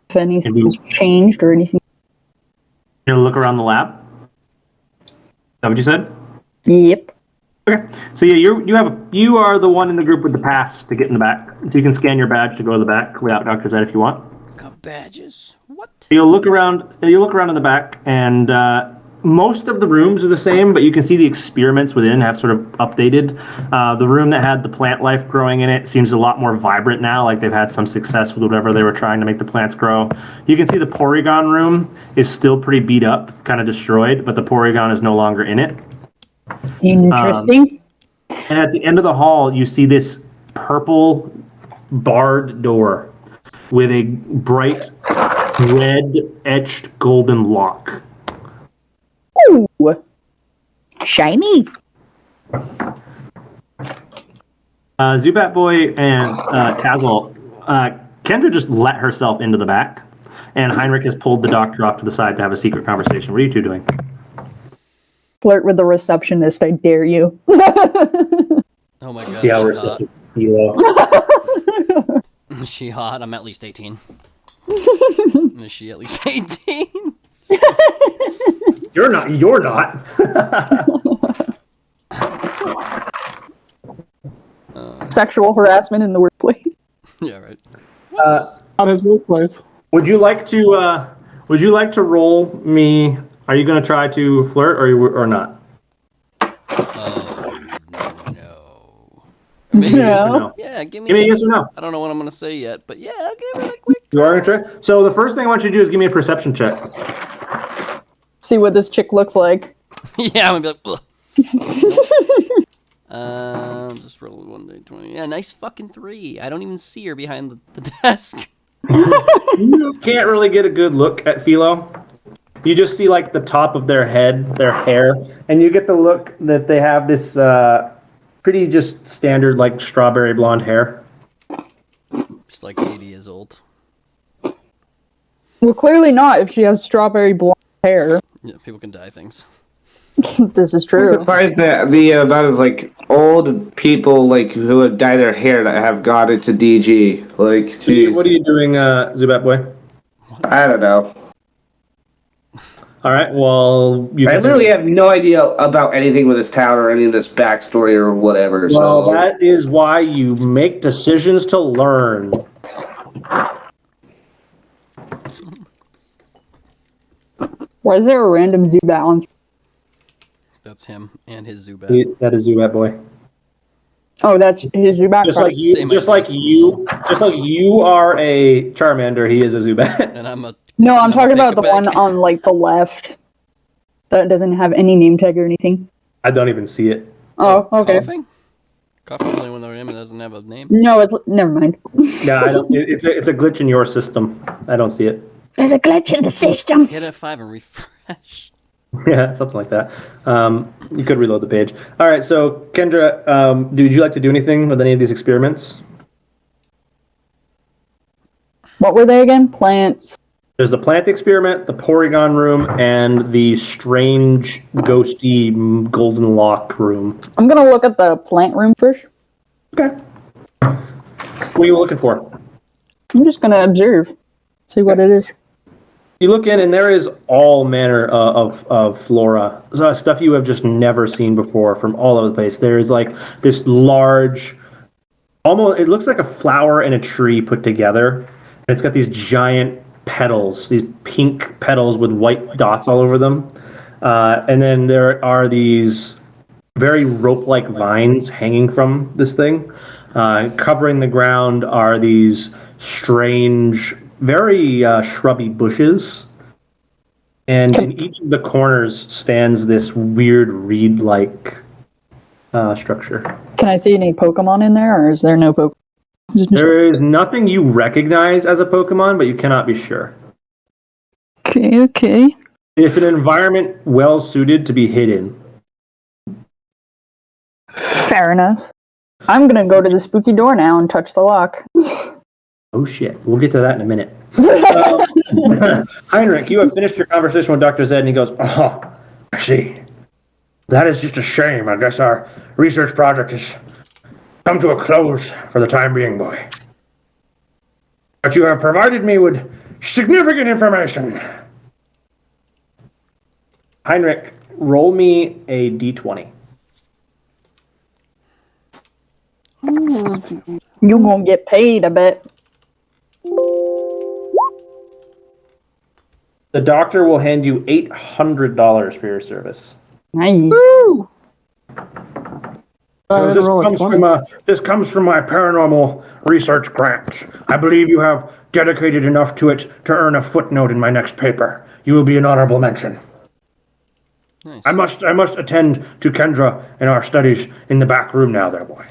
if anything's changed or anything. You'll look around the lab. Is that what you said? Yep. Okay. So yeah, you are the one in the group with the pass to get in the back. So you can scan your badge to go to the back without Dr. Zed if you want. Got badges? What? You'll look around in the back, and most of the rooms are the same, but you can see the experiments within have sort of updated. The room that had the plant life growing in it seems a lot more vibrant now, like they've had some success with whatever they were trying to make the plants grow. You can see the Porygon room is still pretty beat up, kind of destroyed, but the Porygon is no longer in it. Interesting. And at the end of the hall, you see this purple barred door with a bright red etched golden lock. Ooh. Shiny. Zubat Boy and Tazzle, Kendra just let herself into the back, and Heinrich has pulled the doctor off to the side to have a secret conversation. What are you two doing? Flirt with the receptionist, I dare you. Oh my god. See how she receptive you are. hot. Is she hot? I'm at least 18. Is she at least 18? You're not. You're not. Sexual harassment in the workplace. Yeah, right. On his workplace. Would you like to? Would you like to roll me? Are you going to try to flirt or not? Oh, no. Maybe. No. Yeah, Yeah, give me. Give me a yes or no. I don't know what I'm gonna say yet, but yeah, I'll give it a quick. You are gonna try. So the first thing I want you to do is give me a perception check. See what this chick looks like. Yeah, I'm gonna be like, just roll 1d20. Yeah, nice fucking 3. I don't even see her behind the desk. You can't really get a good look at Philo. You just see like the top of their head, their hair, and you get the look that they have this pretty just standard like strawberry blonde hair. She's like 80 years old. Well, clearly not if she has strawberry blonde hair. Yeah, people can dye things. This is I'm true. surprised that the amount of like old people like who have dyed their hair that have got into DG. Like, geez. What are you doing, Zubat boy? I don't know. All right. Well, you. I literally have no idea about anything with this town or any of this backstory or whatever. Well, So that is why you make decisions to learn. Why is there a random Zubat on? That's him and his Zubat. That is Zubat boy. Oh, that's his Zubat. Just like you, Same just idea. like you are a Charmander, he is a Zubat. And I'm a. No, I'm I'm talking gonna about the take it one back. on like the left. That doesn't have any name tag or anything. I don't even see it. Oh, okay. Coughing? Coughing's the only one that him and doesn't have a name. No, it's never mind. Yeah, I don't. It's a glitch in your system. I don't see it. There's a glitch in the system. Hit F5 and refresh. Yeah, something like that. You could reload the page. All right, so Kendra, would you like to do anything with any of these experiments? What were they again? Plants. There's the plant experiment, the Porygon room, and the strange, ghosty golden lock room. I'm gonna look at the plant room first. Okay. What are you looking for? I'm just gonna observe, see what it is. You look in, and there is all manner of flora, stuff you have just never seen before from all over the place. There's like this large, almost it looks like a flower and a tree put together, and it's got these giant petals, these pink petals with white dots all over them, and then there are these very rope-like vines hanging from this thing. Covering the ground are these strange, very shrubby bushes, and in each of the corners stands this weird reed-like structure. Can I see any Pokemon in there, or is there no Pokemon? Is it just- There is nothing you recognize as a Pokemon, but you cannot be sure. Okay. It's an environment well suited to be hidden. Fair enough. I'm gonna go to the spooky door now and touch the lock. Oh shit, we'll get to that in a minute. Heinrich, you have finished your conversation with Dr. Zed, and he goes, "Oh, I see. That is just a shame. I guess our research project has come to a close for the time being, boy. But you have provided me with significant information." Heinrich, roll me a d20. You gonna get paid, I bet. The doctor will hand you $800 for your service. Nice. This comes from my paranormal research grant. I believe you have dedicated enough to it to earn a footnote in my next paper. You will be an honorable mention. Nice. I must attend to Kendra and our studies in the back room now, there, boy.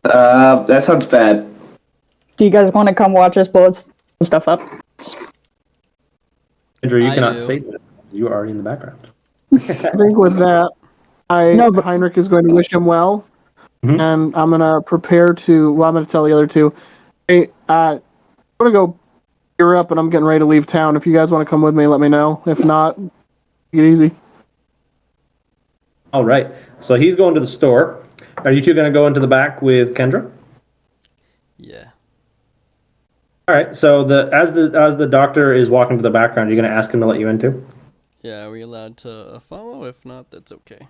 that sounds bad. Do you guys want to come watch us blow stuff up? Kendra, you I cannot do. say that. You are already in the background. I think with that, No, but- Heinrich is going to wish him well, Mhm. and I'm gonna prepare to. Well, I'm gonna tell the other two, hey, I'm gonna go gear up, and I'm getting ready to leave town. If you guys want to come with me, let me know. If not, take it easy. All right. So he's going to the store. Are you two going to go into the back with Kendra? Yeah. All right. So as the doctor is walking to the background, you're going to ask him to let you in too? Yeah, are we allowed to follow? If not, that's okay.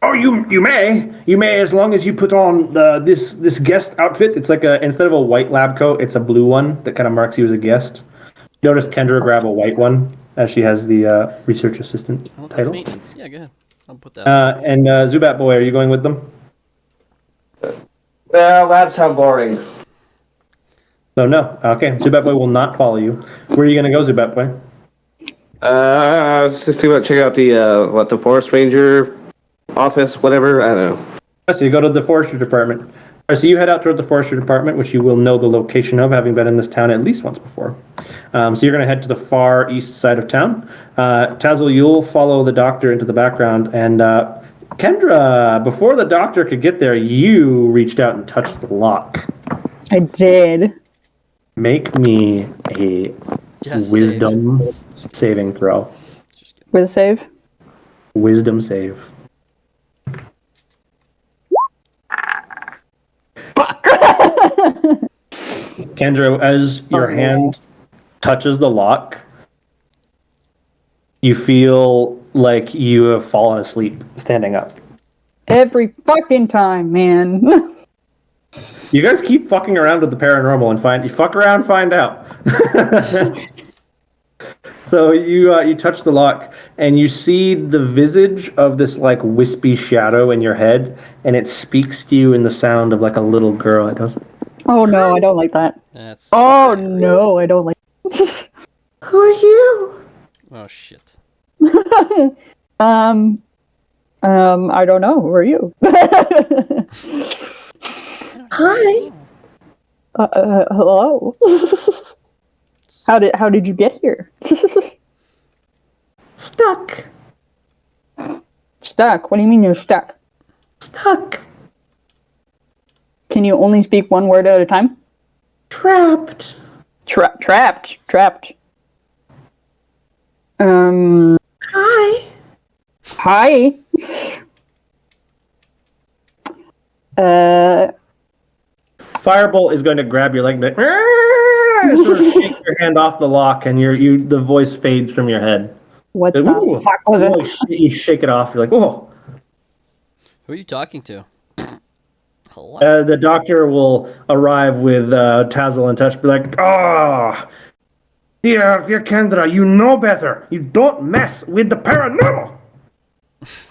Oh, you may as long as you put on this guest outfit. It's like instead of a white lab coat, it's a blue one that kind of marks you as a guest. Notice Kendra grab a white one as she has the research assistant Oh, that's title. maintenance. Yeah, go ahead. I'll put that on. And Zubat boy, are you going with them? Labs sound boring. So no. Okay, Zubat Boy will not follow you. Where are you gonna go, Zubat Boy? Just think about check out the forest ranger office, whatever. I don't know. So you go to the forestry department. All right, so you head out toward the forestry department, which you will know the location of, having been in this town at least once before. So you're going to head to the far east side of town. Tazzle, you'll follow the doctor into the background. And Kendra, before the doctor could get there, you reached out and touched the lock. I did. Make me a Just wisdom saving throw. With a save. Wisdom save. Kendra, as your hand touches the lock, you feel like you have fallen asleep standing up. Every fucking time, man. You guys keep fucking around with the paranormal and you fuck around, find out. So you touch the lock and you see the visage of this like wispy shadow in your head, and it speaks to you in the sound of like a little girl. It goes, Oh no, I don't like that. That's. Oh no, I don't like "Who are you?" Oh shit. I don't know. Who are you? Hi. Hello. How did you get here? Stuck. Stuck? What do you mean you're stuck? Stuck. Can you only speak one word at a time? Trapped. Trapped. Hi. Hi. Firebolt is going to grab your leg and sort of shake your hand off the lock, and the voice fades from your head. What the Ooh. fuck was it? You shake it off. You're like, oh. Who are you talking to? Hello. The doctor will arrive with Tazzle in touch, be like, oh, dear Kendra, you know better. You don't mess with the paranormal.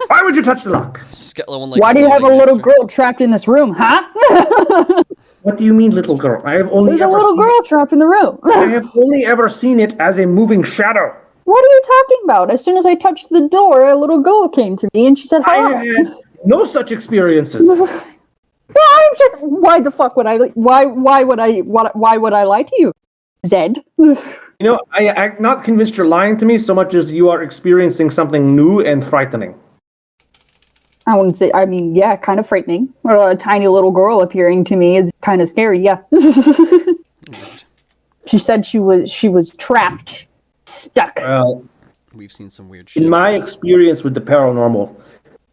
Why would you touch the lock? Why do you have a little girl trapped in this room, huh? What do you mean, little girl? I have only There's a ever little seen girl trapped in the room. I have only ever seen it as a moving shadow. What are you talking about? As soon as I touched the door, a little girl came to me and she said, I hello. had no such experiences. Well, I'm just. Why the fuck would I? Why would I lie to you, Zed? You know, I'm not convinced you're lying to me so much as you are experiencing something new and frightening. I wouldn't say. I mean, yeah, kind of frightening. Or a tiny little girl appearing to me is kind of scary. Yeah. She said she was trapped, stuck. Well, We've seen some weird shit. in my experience with the paranormal,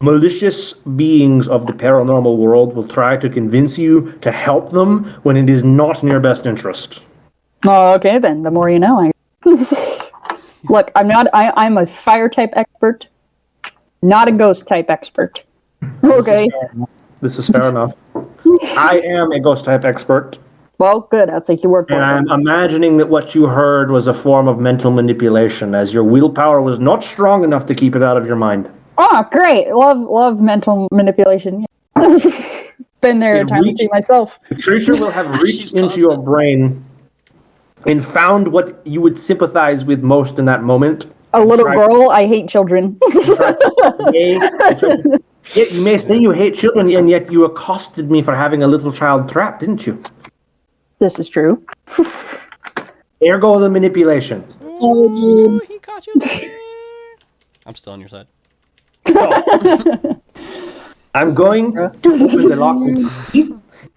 malicious beings of the paranormal world will try to convince you to help them when it is not in your best interest. Oh, okay then. The more you know. Look, I'm a fire type expert, not a ghost type expert. Okay. This is fair enough. I am a ghost type expert, Well, good. I'll take your word for and it. I'm imagining that what you heard was a form of mental manipulation, as your willpower was not strong enough to keep it out of your mind. Oh, great. Love mental manipulation. Been there a time or two myself. The creature will have reached into your brain and found what you would sympathize with most in that moment. A little Right. girl, I hate children. Yeah, you may say you hate children, and yet you accosted me for having a little child trapped, didn't you? This is true. Ergo the manipulation. Ooh, he caught you there. I'm still on your side. I'm going to open the lock with key,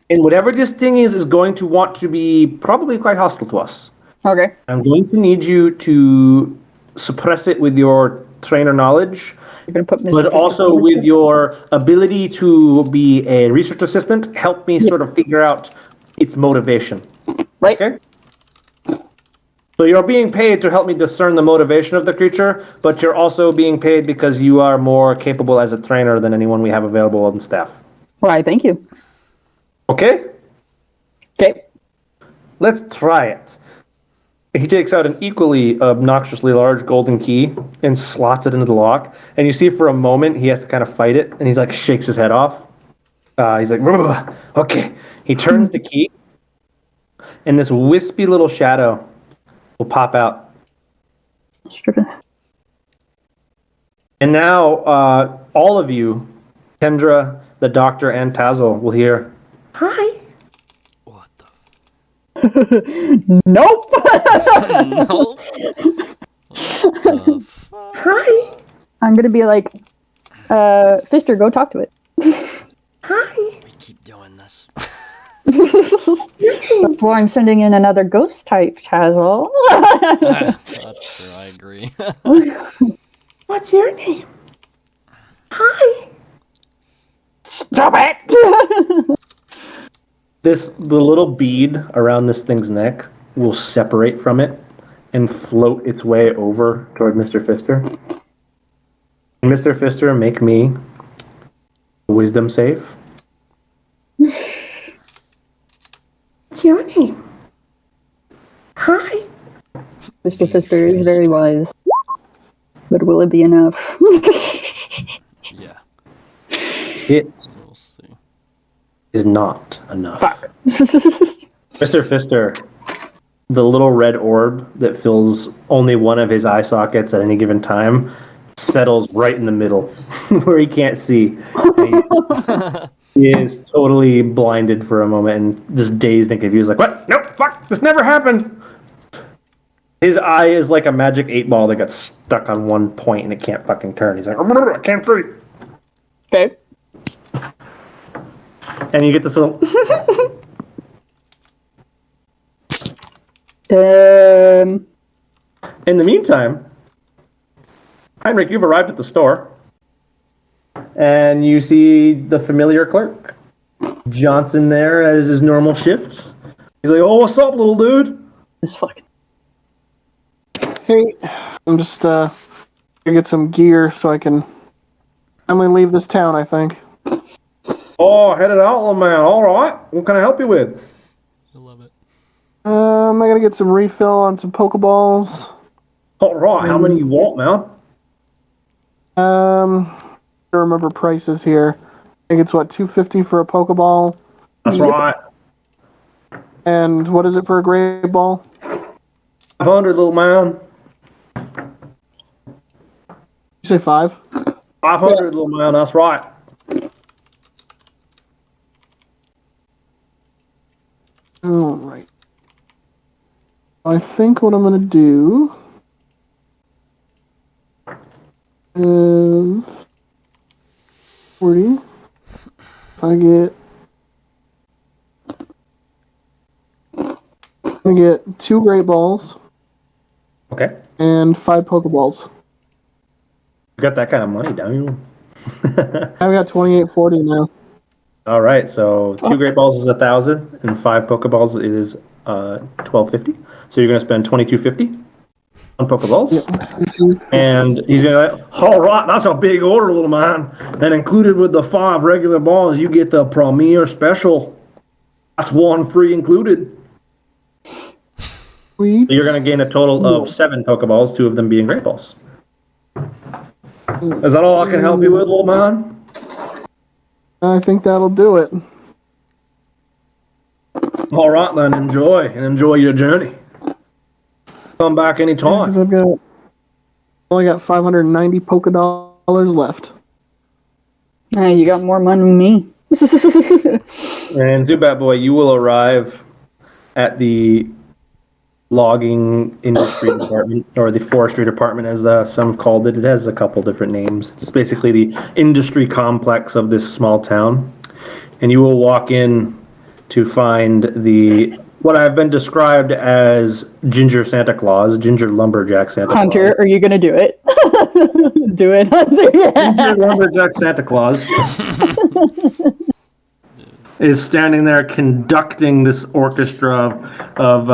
and whatever this thing is going to want to be probably quite hostile to us. Okay. I'm going to need you to suppress it with your trainer knowledge, You're gonna put Mr. but also 50 with your ability to be a research assistant. Help me sort of figure out its motivation. right. Okay? So you're being paid to help me discern the motivation of the creature, but you're also being paid because you are more capable as a trainer than anyone we have available on staff. Why? Thank you. Okay? Okay. Let's try it. He takes out an equally obnoxiously large golden key and slots it into the lock. And you see for a moment he has to kind of fight it, and he's like shakes his head off. He's like, "Ugh, okay. He turns the key, and this wispy little shadow will pop out. And now, all of you, Kendra, the doctor, and Tazzle, will hear, "Hi." What the? Nope. Nope. What the fuck? Hi. I'm gonna be like, Fister, go talk to it. Hi. We keep doing this. Before I'm sending in another ghost type, Tazzle. That's true. I agree. What's your name? Hi. Stop it! The little bead around this thing's neck will separate from it and float its way over toward Mr. Fister. And Mr. Fister, make me a wisdom save. What's your name? Hi. Mr. Fister is very wise. But will it be enough? Yeah. It We'll see. is not enough. Mr. Fister, the little red orb that fills only one of his eye sockets at any given time, settles right in the middle where he can't see. He is totally blinded for a moment and just dazed and confused, like, what? No, fuck, this never happens. His eye is like a magic 8-ball that got stuck on one point and it can't fucking turn. He's like, I can't see. Okay. And you get this little In the meantime, Heinrich, you've arrived at the store. And you see the familiar clerk, Johnson, there as his normal shift. He's like, "Oh, what's up, little dude?" This fucking. Hey, I'm just gonna get some gear so I can finally leave this town, I think. "Oh, headed out, little man. All right. What can I help you with?" I love it. I gotta get some refill on some Pokeballs. "All right. How many you want, man?" I don't remember prices here. I think it's what, $250 for a Pokeball? That's right. And what is it for a Great Ball? 500, little man. You say 5? 500, little man. That's right. Alright. I think what I'm gonna do is 40. If I get 2 Great Balls Okay. and 5 Pokeballs. You got that kind of money, don't you? I've got 2840 now. All right. So 2 Great Balls is 1,000, and 5 Pokeballs is 1,250. So you're gonna spend 2,250 on Pokeballs. And he's gonna like, "All right, that's a big order, little man. And included with the 5 regular balls, you get the Premier Special. That's 1 free included. Sweet. So you're gonna gain a total of 7 Pokeballs, 2 of them being Great Balls. Is that all I can help you with, little man?" I think that'll do it. All right, then enjoy your journey. Come back anytime. 'Cause I've only got 590 Pokedollars left. Hey, you got more money than me. And Zubat Boy, you will arrive at the logging industry department, or the forestry department, as some have called it. It has a couple different names. It's basically the industry complex of this small town. And you will walk in to find what have been described as Ginger Santa Claus, Ginger Lumberjack Santa Hunter, Claus. are you gonna do it? Do it, Hunter. Ginger Lumberjack Santa Claus is standing there conducting this orchestra of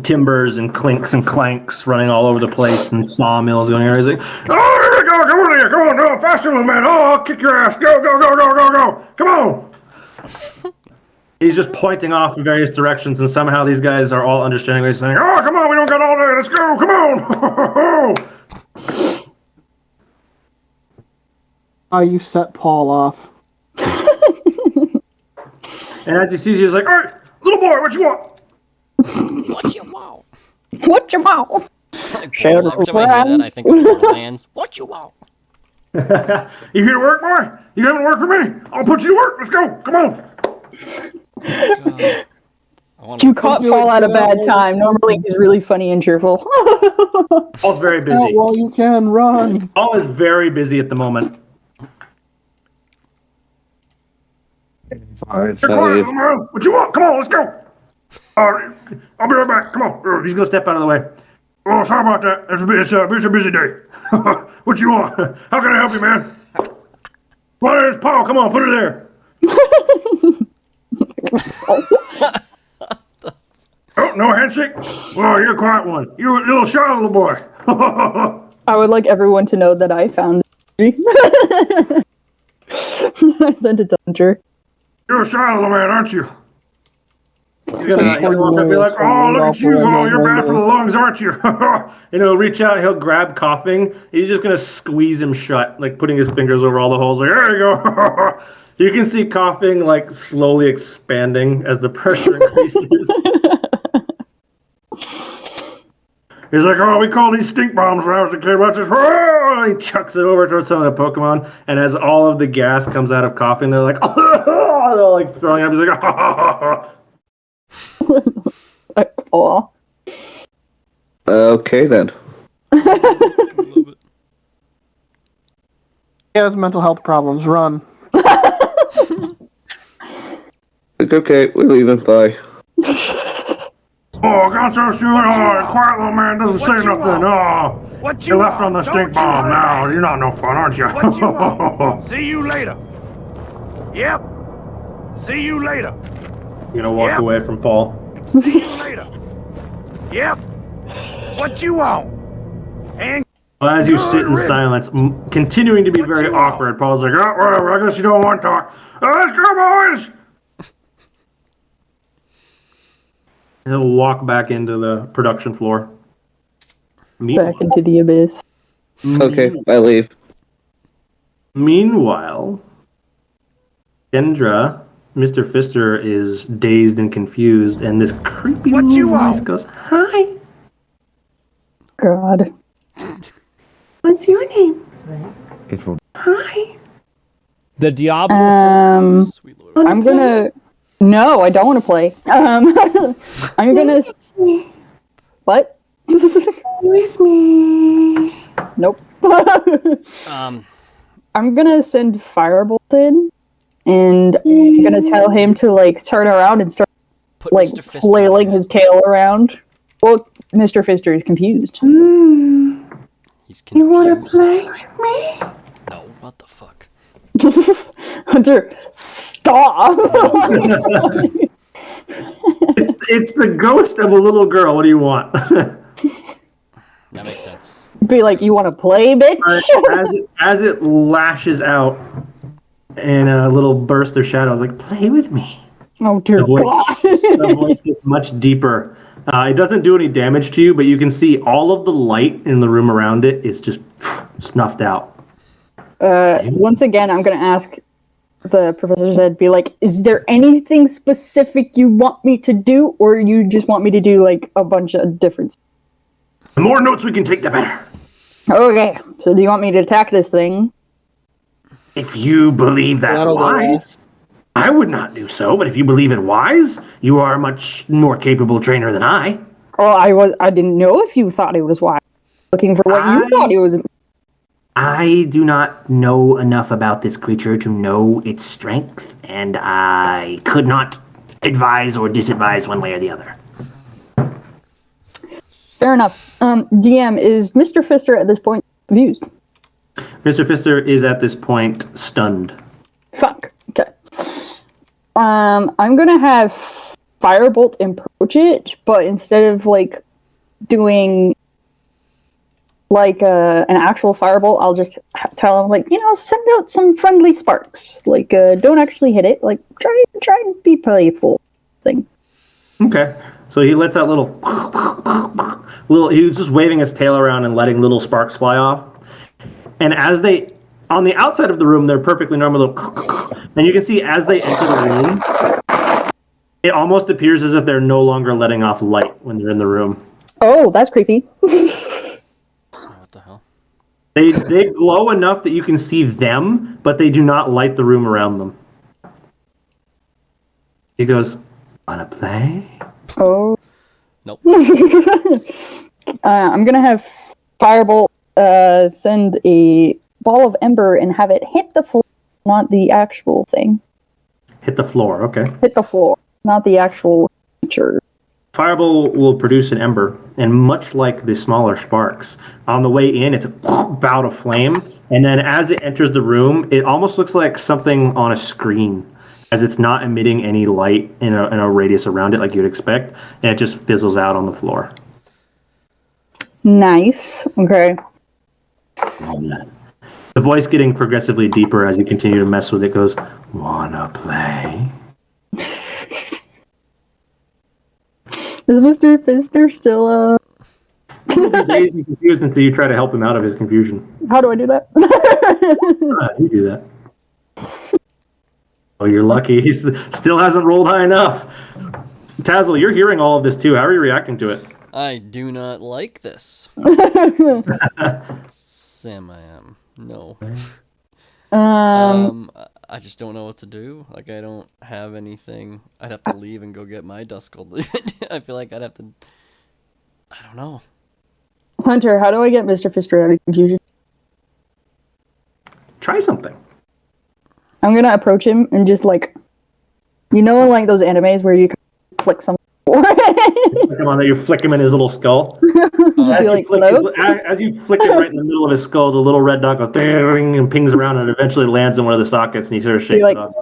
timbers and clinks and clanks running all over the place, and sawmills going here. He's like, "Oh, here we go, come on here, come on, no, faster, little man, oh, I'll kick your ass, go, go, go, go, go, go, come on." He's just pointing off in various directions, and somehow these guys are all understanding what he's saying. "Oh, come on, we don't got all day, let's go, come on." You set Paul off. And as he sees you, he's like, "All right, little boy, what you want?" What you want? What your mouth? Like, Shout every out time I hear that, I think of Borderlands. What you want? You here to work, boy? You coming to work for me? I'll put you to work. Let's go. Come on. God. I wanna- You caught Paul at a bad time. Normally he's really funny and cheerful. Paul's very Out busy. while you can run. Paul is very busy at the moment. Fine, Hey, quiet, little man. What you want? Come on, let's go. I'll be right back. Come on. He's gonna step out of the way. Oh, sorry about that. It's a busy day. What you want? How can I help you, man? My name's Paul. Come on, put it there. Oh, no handshake? Well, you're a quiet one. You're a little shy little boy. I would like everyone to know that I found it. I sent it to Hunter. You're a shy little man, aren't you? He's gonna walk up and be like, "Oh, look at you! Oh, you're bad for the lungs, aren't you?" And he'll reach out, he'll grab coughing. He's just gonna squeeze him shut, like putting his fingers over all the holes. Like, there you go. You can see coughing like slowly expanding as the pressure increases. He's like, "Oh, we call these stink bombs when I was a kid. Watch this!" Oh, he chucks it over towards some of the Pokemon, and as all of the gas comes out of coughing, they're like, "Oh!" They're like throwing up. He's like, "Oh." Aw. Okay then. He has mental health problems. Run. Okay, we're leaving. Bye. Oh, got so soon. Oh, quiet little man doesn't say nothing. Oh, What you you left on want? the stink Don't you bomb hurt now. me. You're not no fun, aren't you? What you want? See you later. Yep. See you later. You're gonna walk Yep. away from Paul. See you later. Yep. What you want? And Well, as you Good sit in riddance. silence, continuing to be What very you want? awkward, Paul's like, "Oh, whatever. I guess you don't want to talk. Let's go, boys." And he'll walk back into the production floor. Back into the abyss. Okay, I leave. Meanwhile, Kendra, Mr. Fister is dazed and confused, and this creepy What little you voice want? goes, "Hi, God. what's your name? Hi." The Diablo. Sweet Lord. I'm gonna. No, I don't want to play. I'm gonna. What? With me. Nope. Um, I'm gonna send Firebolt in, and I'm gonna tell him to like turn around and start put like Mr. Fist flailing on. his tail around. Well, Mr. Fister is confused. He's confused. play with me? No, what the fuck? Hunter, stop! It's the ghost of a little girl. What do you want? That makes sense. Be like, you want to play, bitch? as it lashes out in a little burst of shadows, like, "Play with me." Oh dear The voice, God! the voice gets much deeper. It doesn't do any damage to you, but you can see all of the light in the room around it is just snuffed out. Once again, I'm gonna ask the professor said, be like, is there anything specific you want me to do, or you just want me to do like a bunch of different stuff? The more notes we can take, the better. Okay, so do you want me to attack this thing? If you believe that That'll go wise, I would not do so. But if you believe it wise, you are a much more capable trainer than I. Oh, I didn't know if you thought it was wise. Looking for what you thought it was. I do not know enough about this creature to know its strength, and I could not advise or disadvise one way or the other. Fair enough. DM, is Mr. Fister at this point confused? Mr. Fister is at this point stunned. Fuck. Okay. I'm gonna have Firebolt approach it, but instead of like doing like an actual firebolt, I'll just tell him like, send out some friendly sparks. Like, don't actually hit it. Like, try and be playful thing. Okay. So he lets out little, he was just waving his tail around and letting little sparks fly off. And as they, on the outside of the room, they're perfectly normal little, and you can see as they enter the room, It almost appears as if they're no longer letting off light when they're in the room. Oh, that's creepy. What the hell? They glow enough that you can see them, but they do not light the room around them. He goes, "Wanna play?" Oh. Nope. I'm gonna have Firebolt send a ball of ember and have it hit the floor, not the actual thing. Hit the floor. Okay. Hit the floor, not the actual creature. Fireball will produce an ember, and much like the smaller sparks, on the way in, it's a bout of flame, and then as it enters the room, it almost looks like something on a screen, as it's not emitting any light in a radius around it like you'd expect, and it just fizzles out on the floor. Nice. Okay. The voice getting progressively deeper as you continue to mess with it goes, "Wanna play?" Is Mr. Fister still He'll be dazed and confused until you try to help him out of his confusion. How do I do that? You do that. Oh, you're lucky. He still hasn't rolled high enough. Tazzle, you're hearing all of this too. How are you reacting to it? I do not like this. Sam, I am. No. I just don't know what to do. Like, I don't have anything. I'd have to leave and go get my Duskull. I feel like I'd have to. I don't know. Hunter, how do I get Mr. Fister out of confusion? Try something. I'm gonna approach him and just like, in like those animes where you flick some. Come on, you flick him in his little skull. Just be like, hello? As you flick it right in the middle of his skull, the little red dot goes ding and pings around and eventually lands in one of the sockets, and he sort of shakes it off.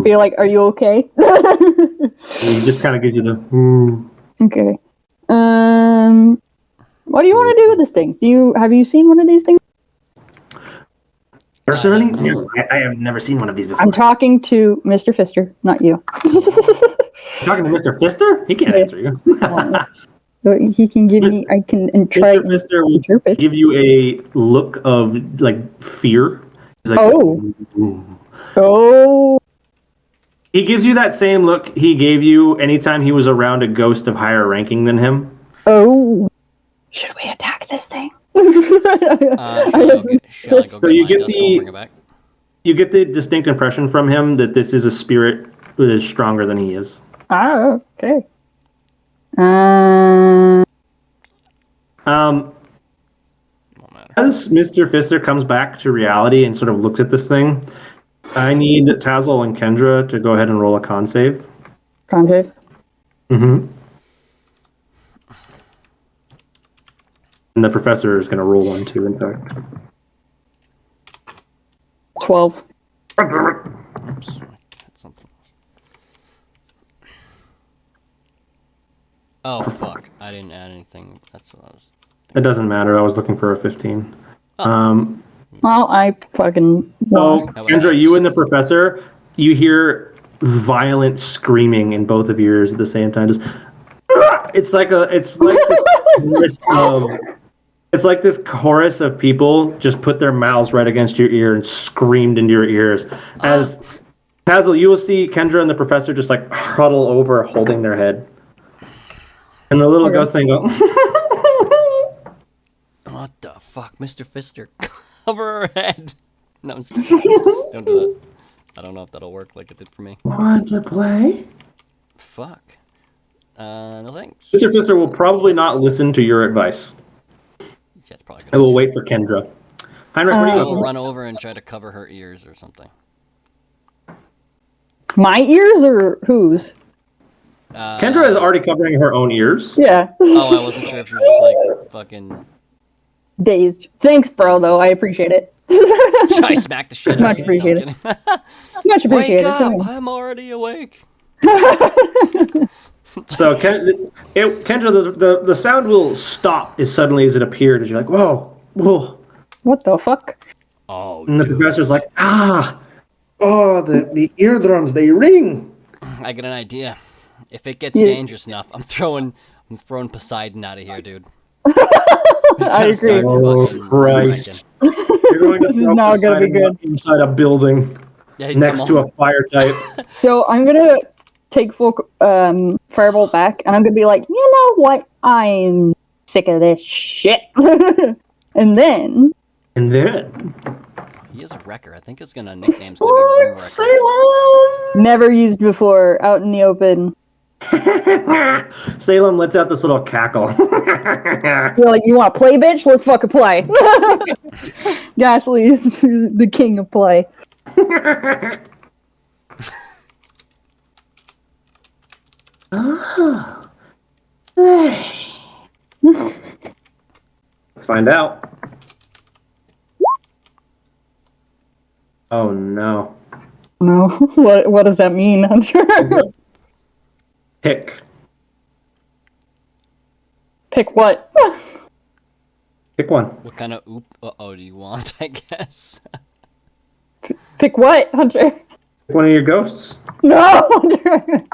Be like, are you okay? And he just kind of gives you the. Okay. What do you want to do with this thing? Have you seen one of these things? Personally, no, I have never seen one of these before. I'm talking to Mr. Fister, not you. Talking to Mr. Fister? He can't answer you. He can give me. I can try. Mr. Fister will interpret. give you a look of like fear. He's like, Oh. He gives you that same look he gave you anytime he was around a ghost of higher ranking than him. Oh. Should we attack this thing? Shall I go So get you my get Duskull the- and bring it back? You get the distinct impression from him that this is a spirit that is stronger than he is. Ah, okay. Won't matter. As Mr. Fister comes back to reality and sort of looks at this thing, I need Tazzle and Kendra to go ahead and roll a con save. Con save. Mm-hmm. And the professor is going to roll one too, in fact. 12. Oops, I hit something. Oh fuck! I didn't add anything. That's what I was. It doesn't matter. I was looking for a 15. Oh. Well, I fucking So, lost. Kendra, you and the professor, you hear violent screaming in both of your ears at the same time. Just, it's like this chorus of, it's like this chorus of people just put their mouths right against your ear and screamed into your ears. As Tazzle, you will see Kendra and the professor just like huddle over, holding their head, and the little ghost thing go. What the fuck, Mr. Fister? Cover her head. No, I'm just kidding. Don't do that. I don't know if that'll work like it did for me. Want to play? Fuck. No thanks. Mr. Fister will probably not listen to your advice. Yeah, it's probably I good. will wait for Kendra. Heinrich, what are I you will looking run over and try to cover her ears or something. My ears or whose? Kendra is already covering her own ears. Yeah. Oh, I wasn't sure if she was just like fucking. Dazed. Thanks, bro, though. I appreciate it. I smacked the shit out Much of you. No, I'm appreciated. kidding. Much Wake appreciated. up! I'm already awake. So Kendra, the sound will stop as suddenly as it appeared, as you're like, whoa, whoa. What the fuck? Oh, And the professor's like, the eardrums, they ring. I got an idea. If it gets Yeah. dangerous enough, I'm throwing Poseidon out of here, dude. I agree. Oh, Christ. You're going to This is throw not gonna be Poseidon good. inside a building Yeah, next to a fire type. So I'm gonna take full firebolt back, and I'm gonna be like, you know what? I'm sick of this shit. And then He is a wrecker. I think his nickname's gonna be Room Wrecker. never used before out in the open. Salem lets out this little cackle. You're like, you want to play, bitch? Let's fucking play. Ghastly is the king of play. Let's find out. Oh no. No, what does that mean, Hunter? Pick. Pick what? Pick one. What kind of do you want, I guess? Pick what, Hunter? Pick one of your ghosts. No, Hunter.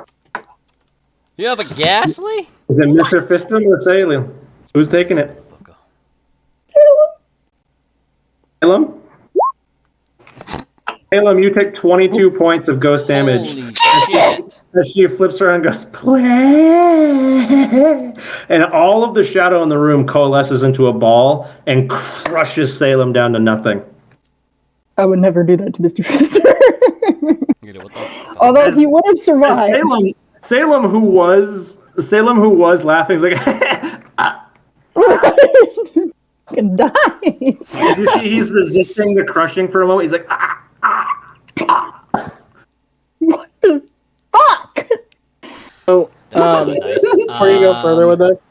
You have a Ghastly? Is it Mr. Fistum or Salem? Who's taking it? Salem? Salem, you take 22 points of ghost damage. Holy shit. As she flips around and goes, play. And all of the shadow in the room coalesces into a ball and crushes Salem down to nothing. I would never do that to Mr. Fister. What the fuck? Although he would have survived. Salem who was laughing, is like, Can die. as you see, he's resisting the crushing for a moment. He's like, What the fuck? So, That's really nice. before you go further with this,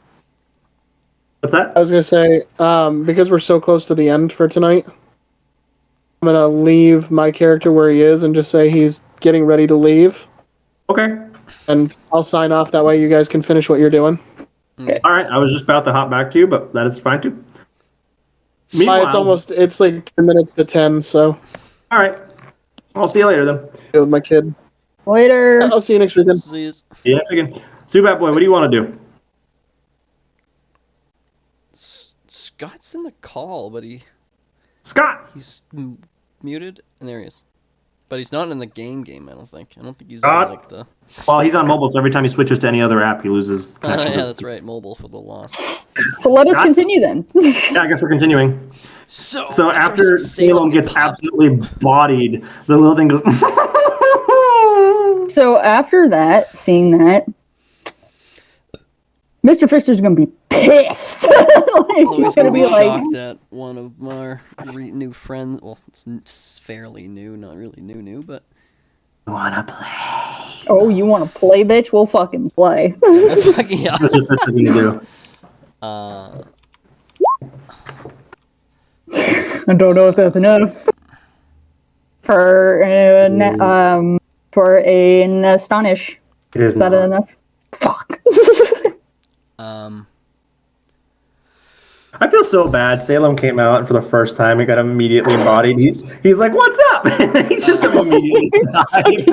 what's that? I was gonna say, because we're so close to the end for tonight, I'm gonna leave my character where he is and just say he's getting ready to leave, Okay. and I'll sign off. That way, you guys can finish what you're doing. All right. I was just about to hop back to you, but that is fine too. Meanwhile, It's like 10 minutes to 10, so all right. I'll see you later then. with my kid. Later. I'll see you next weekend. Please. Yeah, again. Zubat boy, what do you want to do? Scott's in the call, but Scott. he's muted, and there he is. But he's not in the game. I don't think. I don't think he's Scott? on like the. Well, he's on mobile, so every time he switches to any other app, he loses Oh connection. yeah, that's right. Mobile for the loss. So let us Scott? continue then. Yeah, I guess we're continuing. So After Salem gets popped. absolutely bodied, the little thing goes. So after that, seeing that, Mr. Fister's gonna be pissed. Chloe's He's gonna be like, shocked that one of our new friends. Well, it's fairly new, not really new, but Wanna play? "Oh, you want to play, bitch? We'll fucking play." yeah. What's this thing to do? I don't know if that's enough for an astonish. It is Is that not. enough? Fuck. I feel so bad. Salem came out for the first time. He got immediately bodied. He's like, "What's up?" He just immediately died.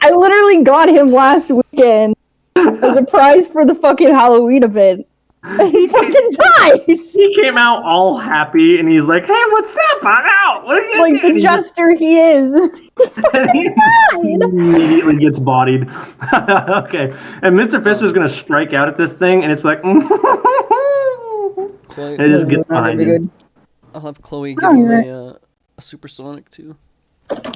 I literally got him last weekend as a prize for the fucking Halloween event. And he fucking died! He came out all happy, and he's like, "Hey, what's up? I'm out." What are you Like the jester he is. and he immediately gets bodied. Okay, and Mr. Fister's gonna strike out at this thing, and it's like, Chloe, it just gets Not gonna behind be him. good. I'll have Chloe give him a supersonic too.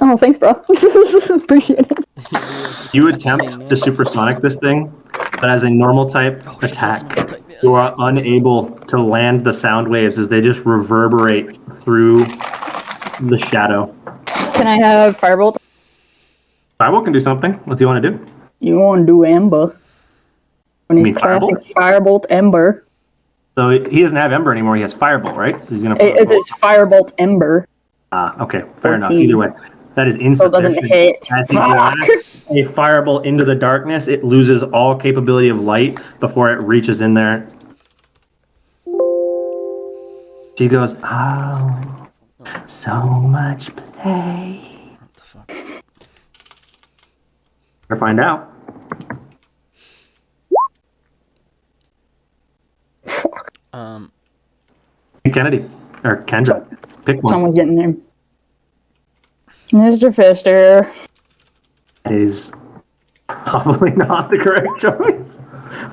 Oh, thanks, bro. Appreciate it. You attempt to supersonic this thing, but as a normal type Oh, shit, attack, that's normal type, yeah. you are unable to land the sound waves as they just reverberate through the shadow. Can I have Firebolt? Firebolt can do something. What do you want to do? You want to do Ember. When You he's mean casting Firebolt Ember. So he doesn't have Ember anymore. He has Firebolt, right? He's gonna. It's Firebolt Ember. Okay, fair enough. 14. Either way, that is So it insufficient. doesn't hit. As he Fuck. blasts a Firebolt into the darkness, it loses all capability of light before it reaches in there. She goes, "Oh, so much play." What the fuck? Better find out. Kennedy or Kendra, pick one. Someone's getting there. Mr. Fister. That is Probably not the correct choice.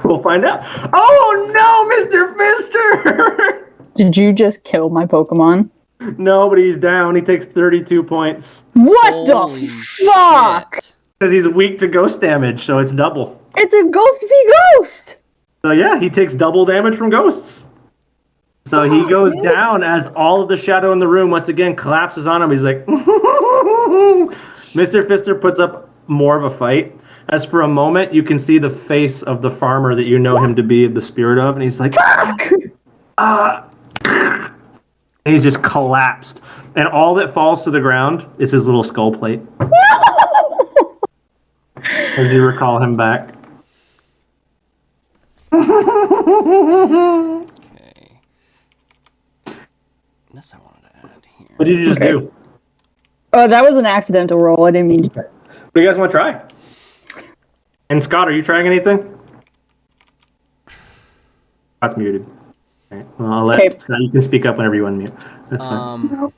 We'll find out. Oh no, Mr. Fister! Did you just kill my Pokemon? No, but he's down. He takes 32 points. What Holy the fuck? shit. Because he's weak to ghost damage, so it's double. It's a Ghost v Ghost! So yeah, he takes double damage from ghosts. So he goes down as all of the shadow in the room once again collapses on him. He's like, Mr. Fister puts up more of a fight. As for a moment, you can see the face of the farmer that you know him to be the spirit of, and he's like, and he's just collapsed. And all that falls to the ground is his little skull plate. As you recall him back. Okay. This I wanted to add here. What did you just do? Oh, that was an accidental roll. I didn't mean to. What do you guys want to try? And Scott, are you trying anything? Scott's muted. Okay. Well, I'll let Okay. Scott, you can speak up whenever you unmute. That's fine.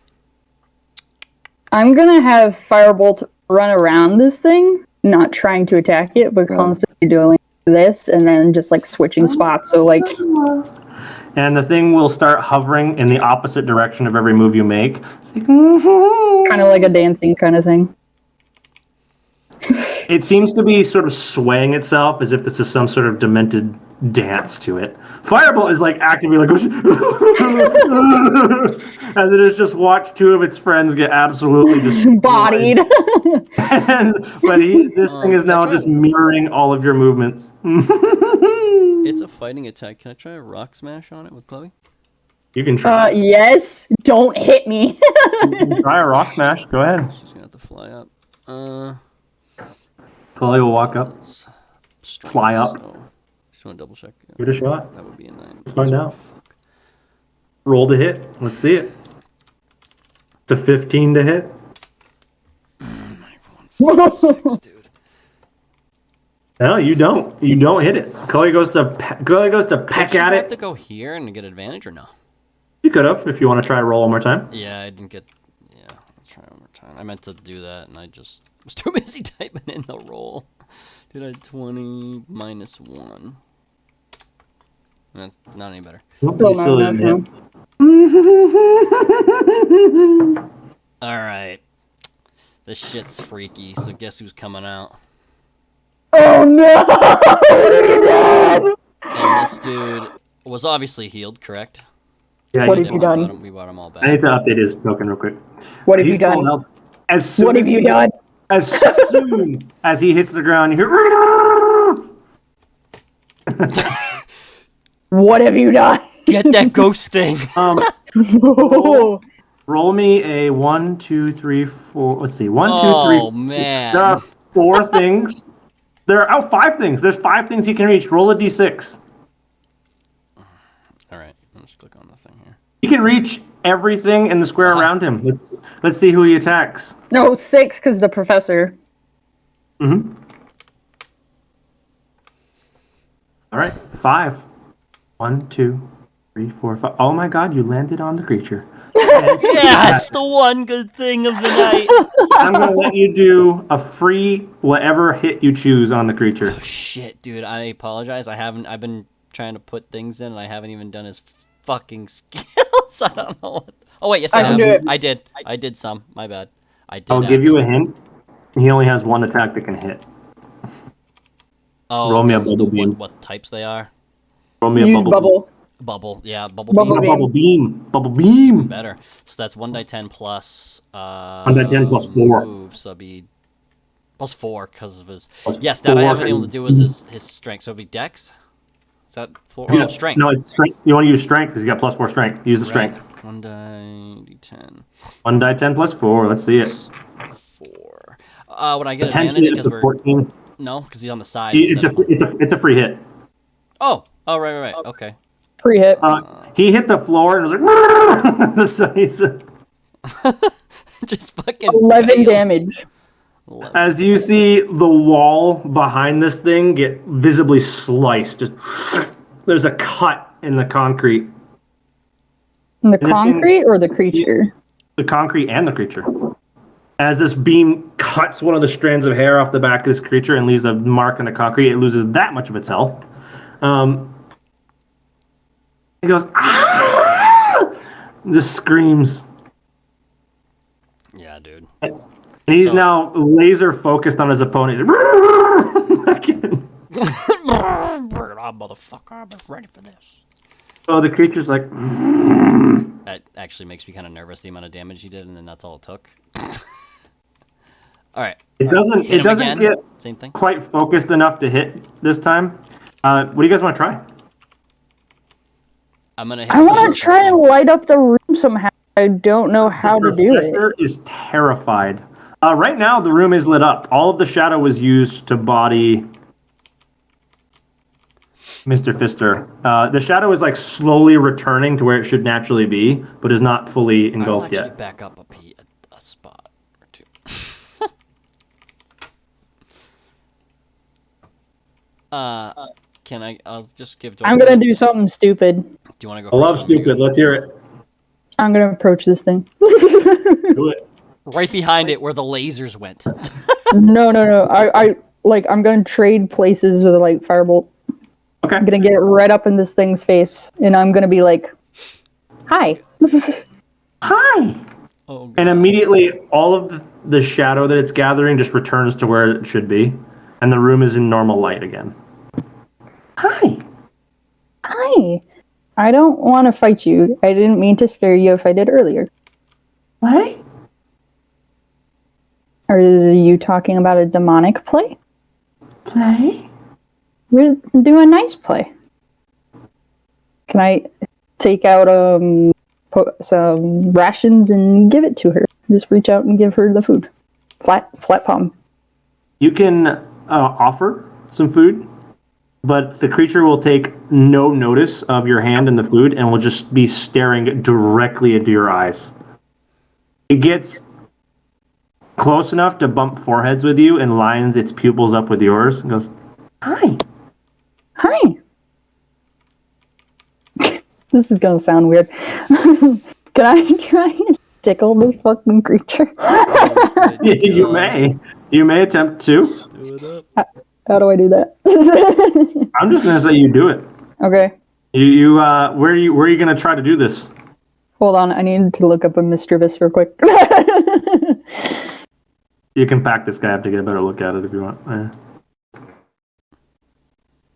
I'm gonna have Firebolt run around this thing, not trying to attack it, but constantly doing this and then just like switching spots. So like, And the thing will start hovering in the opposite direction of every move you make. kind of like a dancing kind of thing. It seems to be sort of swaying itself as if this is some sort of demented dance to it. Firebolt is like actively like, as it has just watched two of its friends get absolutely destroyed. Bodied. But this thing is now just mirroring all of your movements. It's a fighting attack. Can I try a rock smash on it with Chloe? You can try. Yes. Don't hit me. You can try a rock smash. Go ahead. She's gonna have to fly up. Chloe will walk up. Strength, Fly up. So, just want to double check. Yeah, Give it a shot. that would be a 9. Let's find out. Roll to hit. Let's see it. It's a 15 to hit. 6, dude. No, you don't. You don't hit it. Chloe goes to peck Did she at have it. to go here and get advantage or no? You could have if you want to try to roll one more time. Yeah, I didn't get. Yeah, let's try one more time. I meant to do that, and I just was too busy typing in the roll. Dude, I had 20 minus 1. That's not any better. Nope, Still you not still enough, didn't hit. Alright. This shit's freaky, so guess who's coming out? Oh no! And this dude was obviously healed, correct? Yeah, What you have did. you done? We brought him all back. I need to update his token real quick. What have you He's still done? up. As soon What have as you he- done? As soon as he hits the ground, you hear. What have you done? Get that ghost thing! Roll me a 1, 2, 3, 4. Let's see. 1, 2, 3. Oh, man. There are 4 things. There are 5 things. There's 5 things you can reach. Roll a d6. Alright, I'll just click on the thing here. He can reach everything in the square around him. Let's see who he attacks. No, 6 because the professor. Mm-hmm. All right, 5. 1, 2, 3, 4, 5. Oh my God! You landed on the creature. Yeah, it's the one good thing of the night. I'm gonna let you do a free whatever hit you choose on the creature. Oh shit, dude! I apologize. I've been trying to put things in, and I haven't even done his fucking skills. I don't know what. Oh wait, yes I I can have. do it. I did. I did some. My bad. I did. I'll give you a hint. He only has 1 attack that can hit. Oh, roll me a because of the bubble beam. what types they are? Roll me a Use bubble. bubble. Bubble. Yeah, bubble. Bubble beam. Bubble beam. Bubble beam. Better. So that's 1d10 plus. 1d10 plus 4. Moves. So that'd be plus 4 because of his. Plus Yes, that I 4 haven't been able to do is his strength. So it'd be Dex. Is that floor? Yeah. Oh, strength. No, it's strength. You want to use strength because he's got plus 4 strength. Use the strength. 1d10. 1 die 10 plus 4. Let's see it. 4. Would I get Potentially advantage up to because we're 14. no, because he's on the side. It's instead of- a free hit. Oh, right. Okay. Free hit. He hit the floor and was like, so he's, Just fucking 11 bam. damage. 11. as you see the wall behind this thing get visibly sliced. Just there's a cut in the concrete, The this thing- concrete or the creature? the concrete and the creature. As this beam cuts one of the strands of hair off the back of this creature and leaves a mark on the concrete, it loses that much of its health. It goes, ah! Just screams. Yeah, dude. And he's So- now laser focused on his opponent. Again. Bring it on, motherfucker. I'm ready for this. So the creature's like, That actually makes me kind of nervous, the amount of damage he did, and then that's all it took. Alright. it doesn't Hit him doesn't again. get Same thing. quite focused enough to hit this time. What do you guys want to try? I'm gonna hit I him want with to try and light up the room somehow. I don't know how The to do it. professor is terrified. Right now, the room is lit up. All of the shadow was used to body Mr. Fister. The shadow is like slowly returning to where it should naturally be, but is not fully I'll engulfed actually yet. back up a spot or two. Can I? I'll just give. I'm gonna do something stupid. Do you want to go? I first? love stupid. Let's hear it. I'm gonna approach this thing. Do it. Right behind it, where the lasers went. No. I'm gonna trade places with a like firebolt. Okay. I'm gonna get it right up in this thing's face, and I'm gonna be like, "Hi." Hi. Oh, God. And immediately, all of the shadow that it's gathering just returns to where it should be, and the room is in normal light again. Hi. Hi. I don't want to fight you. I didn't mean to scare you if I did earlier. What? Or is you talking about a demonic play? Play? We're doing a nice play. Can I take out some rations and give it to her? Just reach out and give her the food. Flat palm. You can offer some food, but the creature will take no notice of your hand and the food and will just be staring directly into your eyes. It gets close enough to bump foreheads with you and lines its pupils up with yours and goes, hi. Hi. This is gonna sound weird. Can I try and tickle the fucking creature? You may. You may attempt to. Do it up. How do I do that? I'm just gonna say you do it. Okay. Where are you gonna try to do this? Hold on, I need to look up a mischievous real quick. You can pack this guy up to get a better look at it if you want. Yeah.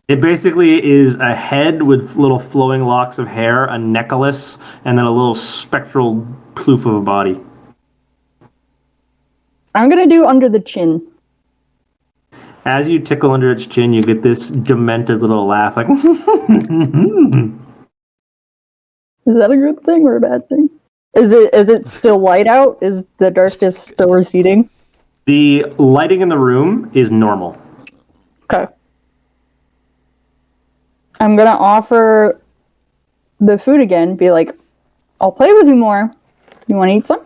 It basically is a head with little flowing locks of hair, a necklace, and then a little spectral poof of a body. I'm gonna do under the chin. As you tickle under its chin, you get this demented little laugh, like, Is that a good thing or a bad thing? Is it still light out? Is the darkness still receding? The lighting in the room is normal. Okay. I'm gonna offer the food again, be like, I'll play with you more. You wanna eat some?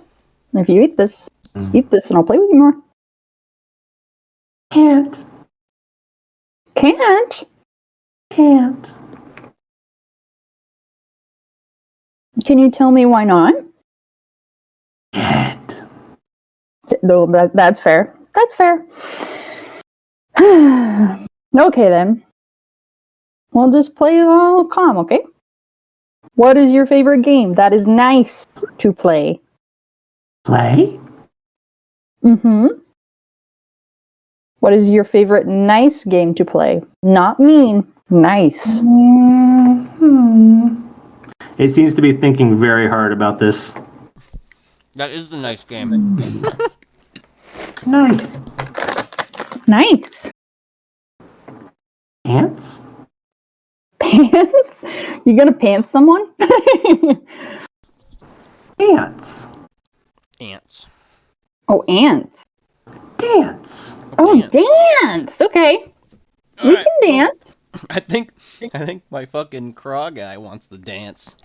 If you eat this and I'll play with you more. Can't. Can't? Can't. Can you tell me why not? Can't. Though that's fair. That's fair. Okay then. We'll just play all calm, okay? What is your favorite game that is nice to play? Play? Mm-hmm. What is your favorite nice game to play? Not mean, nice. It seems to be thinking very hard about this. That is the nice game. Nice. Nice. Ants? Pants? You gonna pants someone? Ants. Ants. Oh, ants. Dance. Oh, Ants. dance. Okay. We Alright. can dance. I think my fucking craw guy wants to dance.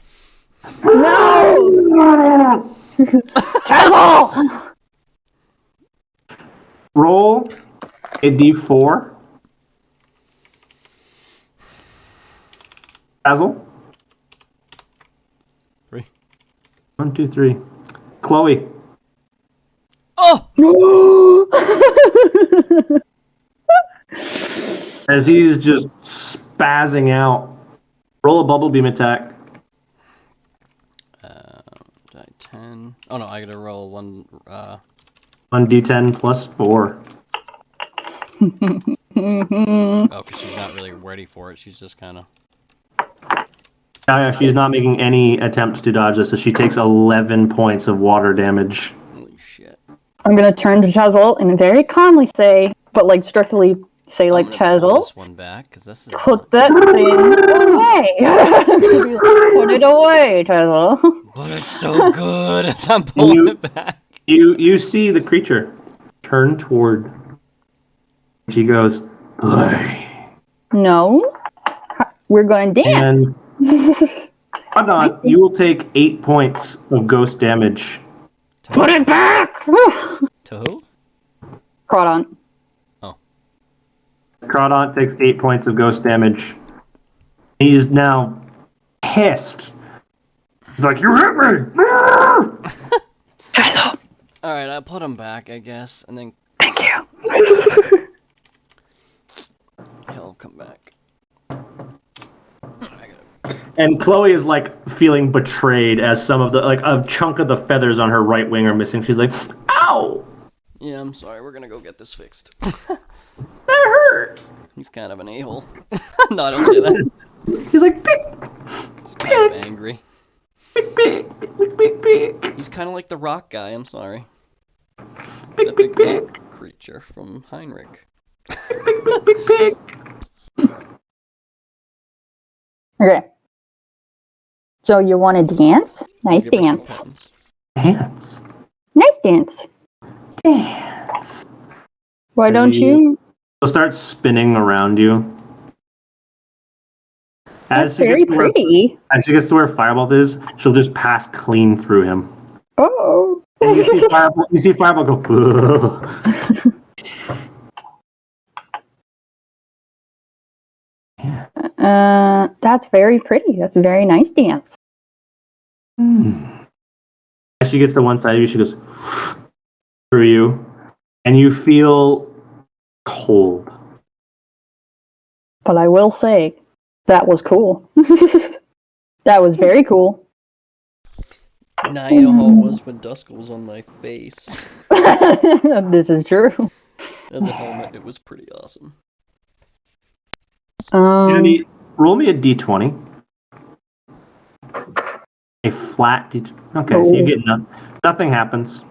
No! Devil! Roll a d4. Basil? 3. 1, 2, 3. Chloe. Oh! As he's just spazzing out. Roll a bubble beam attack. 10. Oh no, I gotta roll one. 1d10 plus 4. Oh, because she's not really ready for it. She's just kind of. Yeah, she's not making any attempt to dodge this, so she takes 11 points of water damage. Holy shit. I'm gonna turn to Chazal and very calmly say, but like strictly say, I'm like, gonna pull Chazal, this one back because this is. put that thing away. Put it away, Chazal. But it's so good as I'm pulling it back. You see the creature turn toward. She goes, "Hey." No, we're gonna dance. And Adon, you will take 8 points of ghost damage. Put it back. To who? Crawdon. Crawdon takes 8 points of ghost damage. He is now pissed. He's like, "You hit me!" Alright, I put him back, I guess, and then Thank you. he'll come back. And Chloe is like feeling betrayed as some of the a chunk of the feathers on her right wing are missing. She's like, "Ow! Yeah, I'm sorry, we're gonna go get this fixed. That hurt!" He's kind of an a-hole. No, I don't say that. He's like, "Pick, He's kind of angry. pick, pick, pick, pick, pick, He's kind of like the rock guy, I'm sorry. pick, That big pick, rock creature from Heinrich. pick, pick, pick." Okay. So you want to dance? Nice Give her some dance. Dance, pens. Nice dance. dance. Why don't you? She'll start spinning around you. That's very pretty. As she gets to where Firebolt is, she'll just pass clean through him. Oh. And you see Firebolt go, "Ugh." That's very pretty. That's a very nice dance. As she gets to one side of you, she goes through you, and you feel cold. But I will say, that was cool. That was very cool. Now you know how it was when Duskull was on my face. This is true. As a helmet, it was pretty awesome. Andy, roll me a d20. A flat d20. Okay, so you get nothing happens.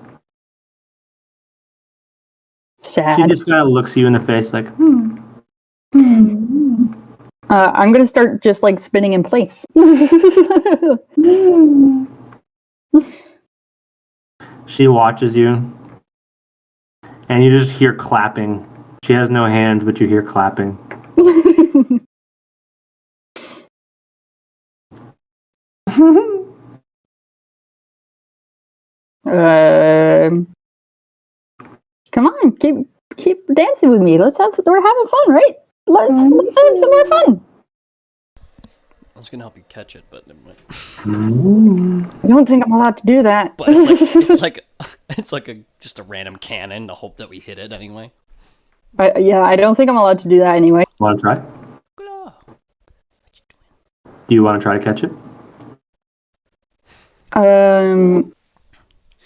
Sad. She just kind of looks you in the face like, I'm gonna start just like spinning in place. She watches you, and you just hear clapping. She has no hands, but you hear clapping. Come on, keep dancing with me. We're having fun, right? Let's have some more fun. I was gonna help you catch it, but never mind. I don't think I'm allowed to do that. But it's like just a random cannon to hope that we hit it anyway. I don't think I'm allowed to do that anyway. Want to try? Do you want to try to catch it?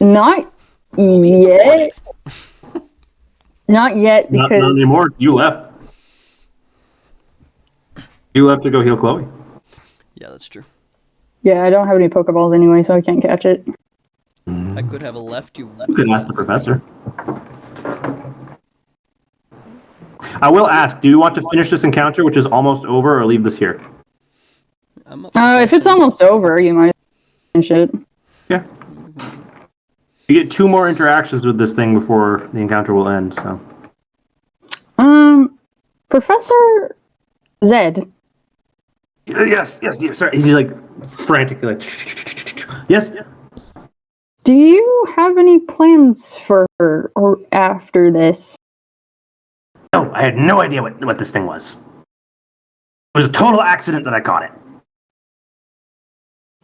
Not yet. Not yet, Not because anymore. You left. You left to go heal Chloe. Yeah, that's true. yeah, I don't have any Pokeballs anyway, so I can't catch it. I could have left you. You can ask the professor. I will ask, do you want to finish this encounter, which is almost over, or leave this here? I'm up If it's almost over, you might finish it. Yeah. You get 2 more interactions with this thing before the encounter will end, so. Professor Zed. Yes, sorry. He's like frantically like, yes. Do you have any plans for her or after this? No, I had no idea what this thing was. It was a total accident that I caught it.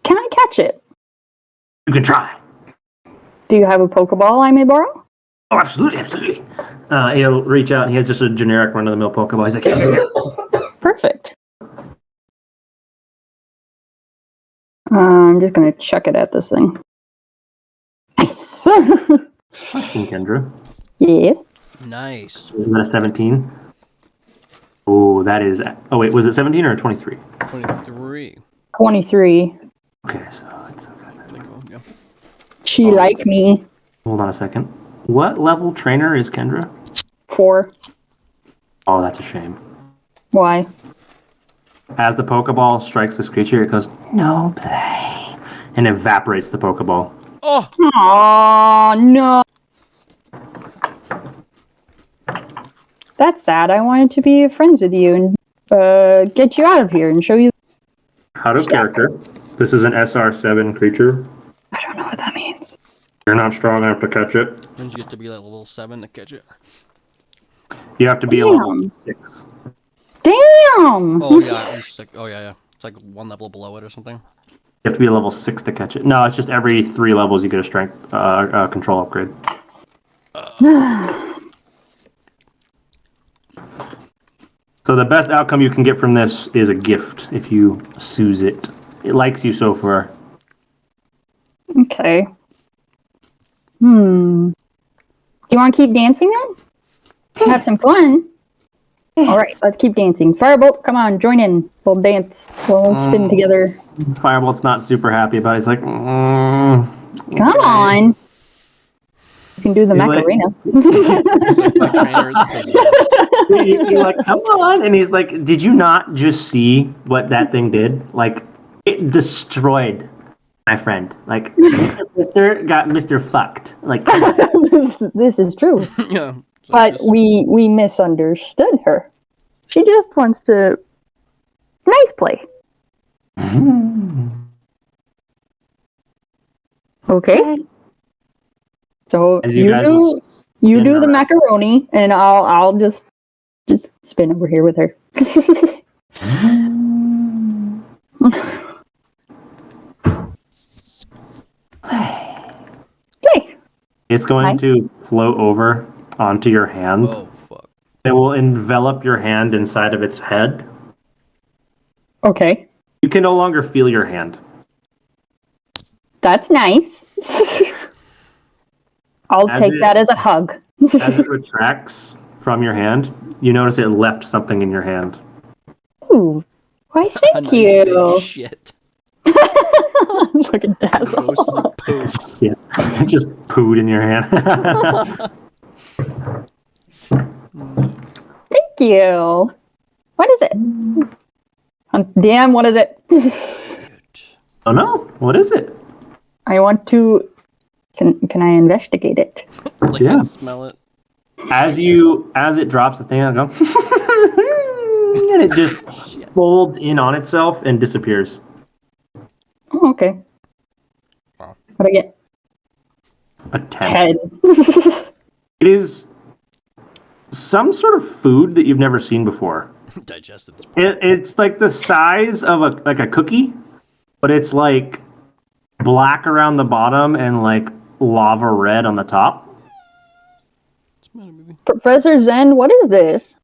Can I catch it? You can try. Do you have a Pokeball I may borrow? Oh, absolutely, absolutely. He'll reach out and he has just a generic run-of-the-mill Pokeball. He's like, Perfect. I'm just gonna chuck it at this thing. Nice. question, Kendra. Yes. Nice. Is that a 17? Oh, that is... Oh, wait, was it 17 or 23? 23. 23. Okay, so it's... Pretty cool, yeah. She like me. Hold on a second. What level trainer is Kendra? 4. Oh, that's a shame. Why? As the Pokeball strikes this creature, it goes, no play, and evaporates the Pokeball. Oh! Aw, no. That's sad. I wanted to be friends with you and get you out of here and show you. Out of character. This is an SR7 creature. I don't know what that means. You're not strong enough to catch it. Means you have to be like level 7 to catch it. You have to be a level 6. Damn! Oh yeah, at least oh yeah. It's like one level below it or something. You have to be a level 6 to catch it. No, it's just every 3 levels you get a strength control upgrade. So the best outcome you can get from this is a gift if you soothe it. It likes you so far. Okay. Do you want to keep dancing then? Have some fun. All right, let's keep dancing. Firebolt, come on, join in. We'll dance. We'll spin together. Firebolt's not super happy about it. He's like, Come on. You can do the He's like- Macarena. My trainer is possessed. You're like, come on. And he's like, did you not just see what that thing did? Like, it destroyed my friend. Like, Mr. got Mr. Fucked. Like, This is true. Yeah. So But just- we misunderstood her. She just wants to nice play. Okay. So as you you guys do will you spin do the around. macaroni, and I'll just spin over here with her. Okay. It's going Hi. to float over onto your hand. Oh fuck. It will envelop your hand inside of its head. Okay. You can no longer feel your hand. That's nice. I'll As take it- that as a hug. As it retracts from your hand, you notice it left something in your hand. Ooh. Why, A thank nice you. big shit. Fucking dazzle. Ghostly poo. Yeah, it just pooed in your hand. Thank you. What is it? Damn, what is it? Oh no, what is it? I want to. Can I investigate it? Like Yeah. and smell it. As it drops the thing, it'll go, and it just folds in on itself and disappears. Oh, okay. Wow. What do I get? A 10. 10. It is some sort of food that you've never seen before. Digested. It's like the size of a cookie, but it's like black around the bottom and like lava red on the top. It's not a movie Professor Zen, what is this?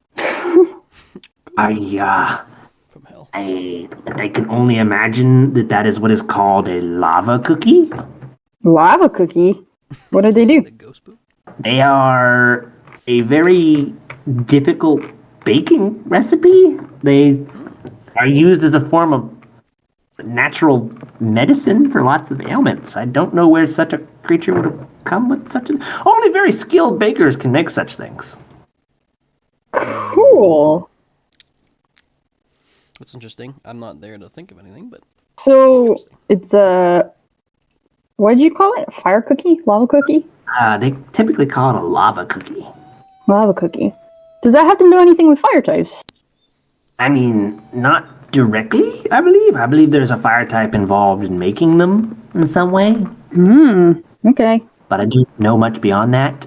from hell. I can only imagine that is what is called a lava cookie. Lava cookie? What do they do? The ghost poo. They are a very difficult baking recipe. They are used as a form of natural medicine for lots of ailments. I don't know where such a creature would have come with such a... Only very skilled bakers can make such things. Cool. That's interesting. I'm not there to think of anything, but So it's a. What did you call it? A fire cookie? Lava cookie? They typically call it a lava cookie. Lava cookie. Does that have to do anything with fire types? I mean, not directly, I believe. I believe there's a fire type involved in making them in some way. Okay. But I don't know much beyond that.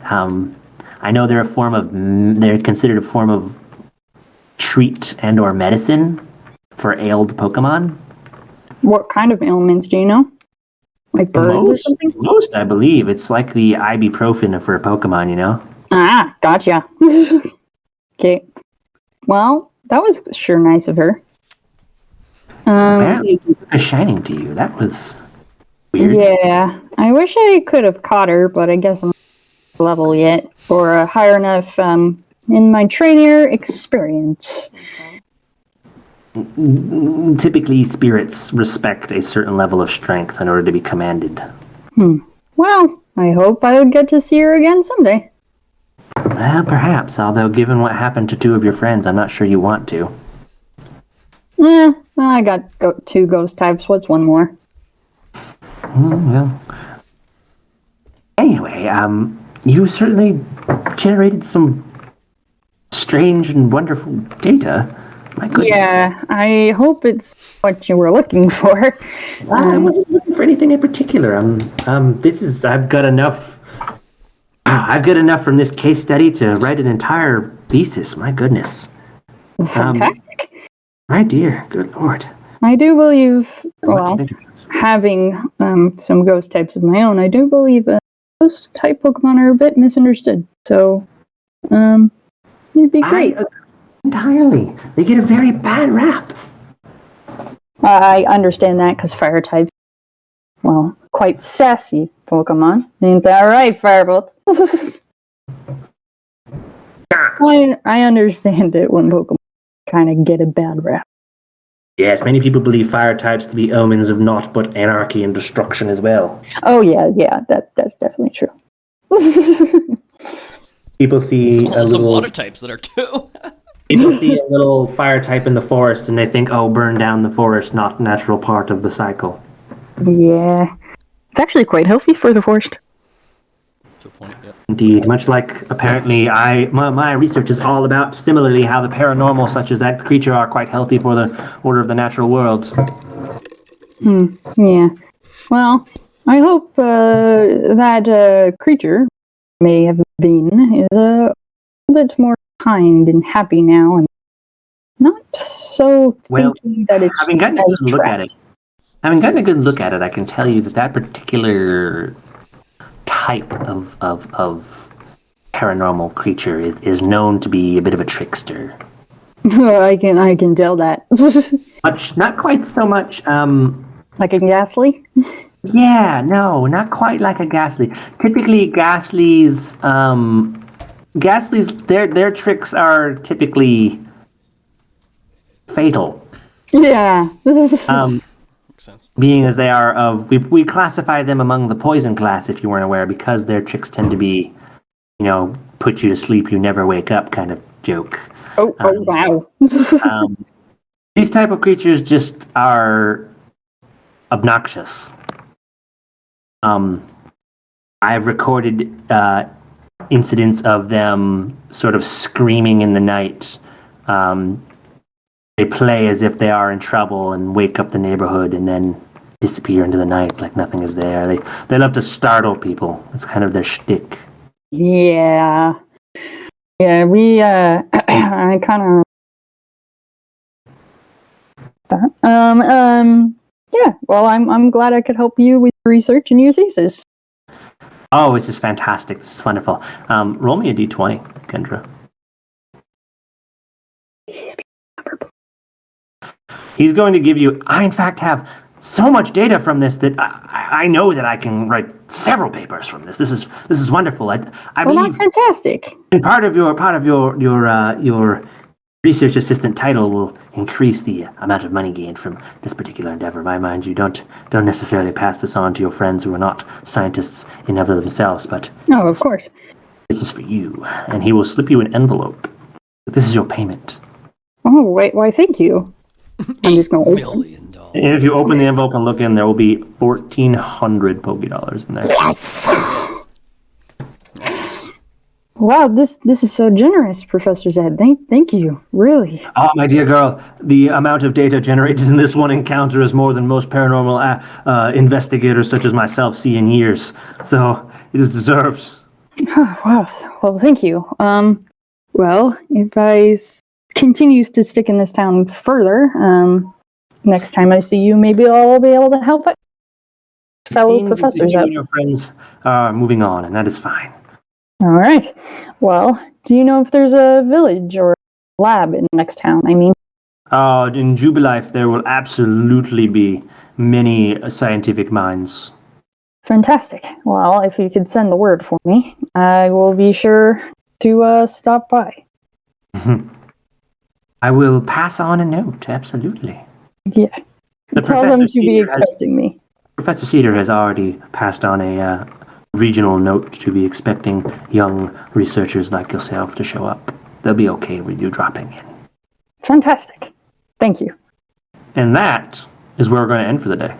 I know they're they're considered a form of treat and or medicine for ailed Pokemon. What kind of ailments do you know? Like birds or something? Most, I believe. It's like the ibuprofen for a Pokemon, you know? Ah, gotcha. Okay. Well, that was sure nice of her. Apparently, it took a shining to you. That was weird. Yeah, I wish I could have caught her, but I guess I'm not level yet or higher enough in my trainer experience. Typically, spirits respect a certain level of strength in order to be commanded. Well, I hope I'll get to see her again someday. Well, perhaps, although given what happened to two of your friends, I'm not sure you want to. I got two ghost types. What's one more? Well. Anyway, you certainly generated some strange and wonderful data. My goodness. Yeah, I hope it's what you were looking for. I wasn't looking for anything in particular. I've got enough. I've got enough from this case study to write an entire thesis. My goodness. Fantastic. My dear, good lord. I do believe, What well, to think about? having some ghost types of my own, I do believe ghost type Pokemon are a bit misunderstood. So, it'd be great. Entirely. They get a very bad rap. I understand that because fire types, well, quite sassy Pokemon. Ain't that right, Firebolt? I understand it when Pokemon kind of get a bad rap. Yes, many people believe fire types to be omens of naught but anarchy and destruction as well. Oh yeah, that's definitely true. People see a Some little water types that are too. people see a little fire type in the forest and they think, oh, burn down the forest, not natural part of the cycle. Yeah, it's actually quite healthy for the forest. To a point, yep. Indeed, much like apparently my research is all about similarly how the paranormal such as that creature are quite healthy for the order of the natural world. Yeah. Well, I hope that creature may have been is a bit more kind and happy now, and not so Well, thinking that it's Having gotten a as good look at trapped. it, I can tell you that particular type of paranormal creature is known to be a bit of a trickster. I can tell that. Not quite so much. Like a Ghastly? Yeah, no, not quite like a Ghastly. Typically, Ghastlies, their tricks are typically fatal. Yeah. Makes sense. Being as they are we classify them among the poison class, if you weren't aware, because their tricks tend to be, put you to sleep, you never wake up kind of joke. Oh wow. These type of creatures just are obnoxious. I've recorded incidents of them sort of screaming in the night. They play as if they are in trouble and wake up the neighborhood and then disappear into the night like nothing is there. They love to startle people. It's kind of their shtick. Yeah. Yeah, we I kind of yeah, well I'm glad I could help you with your research and your thesis. Oh, this is fantastic. This is wonderful. Roll me a d20, Kendra. He's going to give you... I, in fact, have so much data from this that I know that I can write several papers from this. This is wonderful. I Well, believe that's fantastic. and part of your research assistant title will increase the amount of money gained from this particular endeavor. My mind, you don't necessarily pass this on to your friends who are not scientists in and of themselves, but Oh, of course. this is for you. And he will slip you an envelope. This is your payment. Oh, wait, why thank you. I'm just going to open. $1 million. And if you open the envelope and look in, there will be 1,400 Poké-Dollars in there. Yes! Wow, this is so generous, Professor Zed. Thank you, really. Oh, my dear girl, the amount of data generated in this one encounter is more than most paranormal investigators such as myself see in years. So, it is deserved. Wow, well, thank you. Well, if I continues to stick in this town further, next time I see you, maybe I'll be able to help fellow Seems as if professors you up. and your friends are moving on, and that is fine. All right. Well, do you know if there's a village or lab in the next town? I mean, In Jubilife, there will absolutely be many scientific minds. fantastic. Well, if you could send the word for me, I will be sure to stop by. I will pass on a note, absolutely. Yeah. The Tell them to be Cedar expecting me. Professor Cedar has already passed on a regional note to be expecting young researchers like yourself to show up. They'll be okay with you dropping in. Fantastic. Thank you. And that is where we're going to end for the day.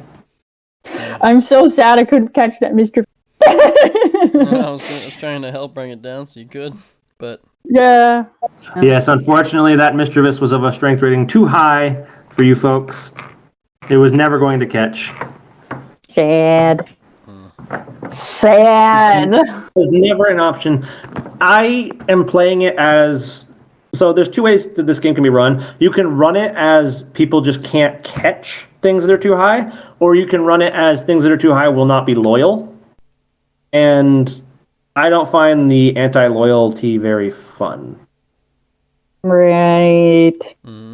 I'm so sad I couldn't catch that, Mr. I was trying to help bring it down so you could, but Yeah. Yes, unfortunately, that Mischievous was of a strength rating too high for you folks. It was never going to catch. Sad. Sad. It was never an option. I am playing it as... So there's two ways that this game can be run. You can run it as people just can't catch things that are too high, or you can run it as things that are too high will not be loyal. And I don't find the anti-loyalty very fun. Right.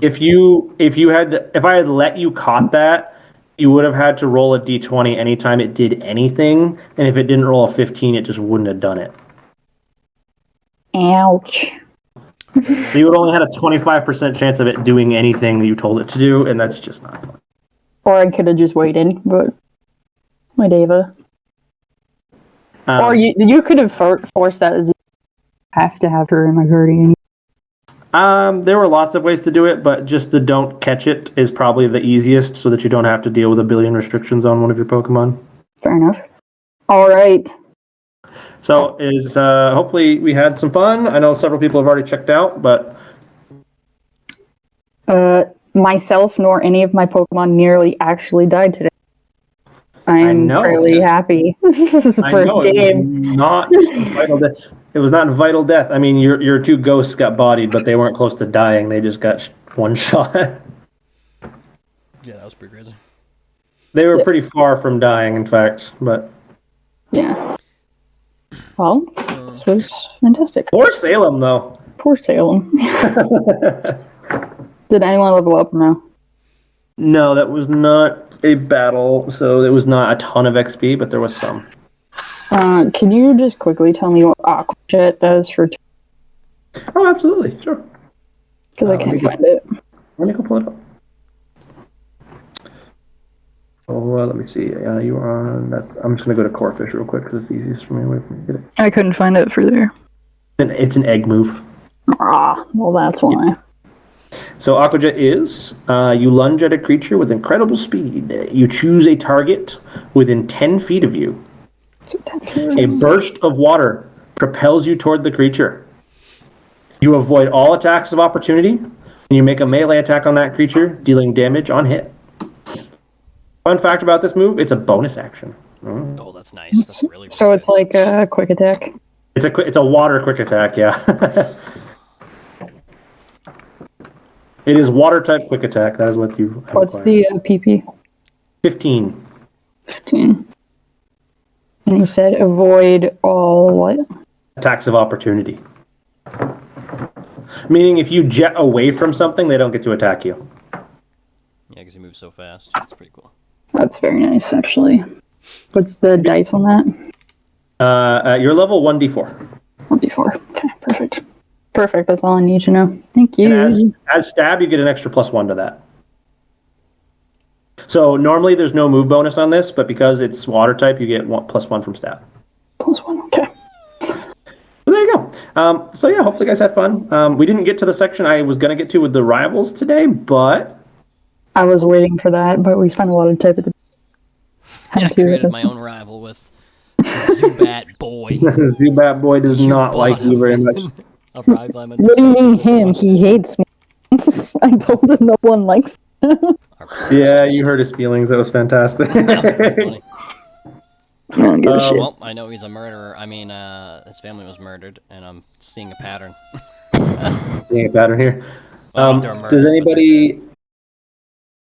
If I had let you caught that, you would have had to roll a d20 anytime it did anything, and if it didn't roll a 15, it just wouldn't have done it. Ouch. So you would only had a 25% chance of it doing anything that you told it to do, and that's just not fun. Or I could have just waited, but whatever. Or you could have forced that as have to have her in my guardian. There were lots of ways to do it, but just the don't catch it is probably the easiest, so that you don't have to deal with a billion restrictions on one of your Pokemon. Fair enough. All right. So hopefully we had some fun. I know several people have already checked out, but Myself nor any of my Pokemon nearly actually died today. I'm know. fairly happy. This is the first game. It was not vital death. I mean, your two ghosts got bodied, but they weren't close to dying. They just got one shot. yeah, that was pretty crazy. They were pretty far from dying, in fact. But Yeah. Well, this was fantastic. poor Salem, though. Poor Salem. Did anyone level up? No. No, that was not a battle, so it was not a ton of XP, but there was some. Can you just quickly tell me what Aqua Jet does for? Oh, absolutely, sure. Because I can't find it. Let me go pull it up. Oh, let me see. You are on that. I'm just gonna go to Corefish real quick because it's easiest for me. Wait for me to get it. I couldn't find it for there. And it's an egg move. Well, that's why. So Aqua Jet is, you lunge at a creature with incredible speed. You choose a target within 10 feet of you. A burst of water propels you toward the creature. You avoid all attacks of opportunity, and you make a melee attack on that creature, dealing damage on hit. Fun fact about this move, it's a bonus action. Oh, that's nice. That's really So it's like a quick attack. It's a water quick attack, yeah. It is water type quick attack. That is what you have What's acquired. the PP? 15. 15. And you said avoid all what? Attacks of opportunity. Meaning if you jet away from something, they don't get to attack you. Yeah, because he moves so fast. That's pretty cool. That's very nice, actually. What's the dice on that? At your level, 1d4. 1d4. Okay, perfect. Perfect, that's all I need to know. Thank you. And as stab, you get an extra +1 to that. So normally there's no move bonus on this, but because it's water type, you get +1 from stab. +1, okay. So there you go. So yeah, hopefully you guys had fun. We didn't get to the section I was going to get to with the rivals today, but... I was waiting for that, but we spent a lot of time at the... Yeah, I created my own rival with Zubat Boy. Zubat Boy does not like you very much. I'll probably blame it. What do you mean him? He hates me. I told him no one likes him. Yeah, you hurt his feelings. That was fantastic. Funny. I don't give a shit. Well, I know he's a murderer. I mean, his family was murdered, and I'm seeing a pattern. Seeing a pattern here. Well, I think they're murdered, Does but anybody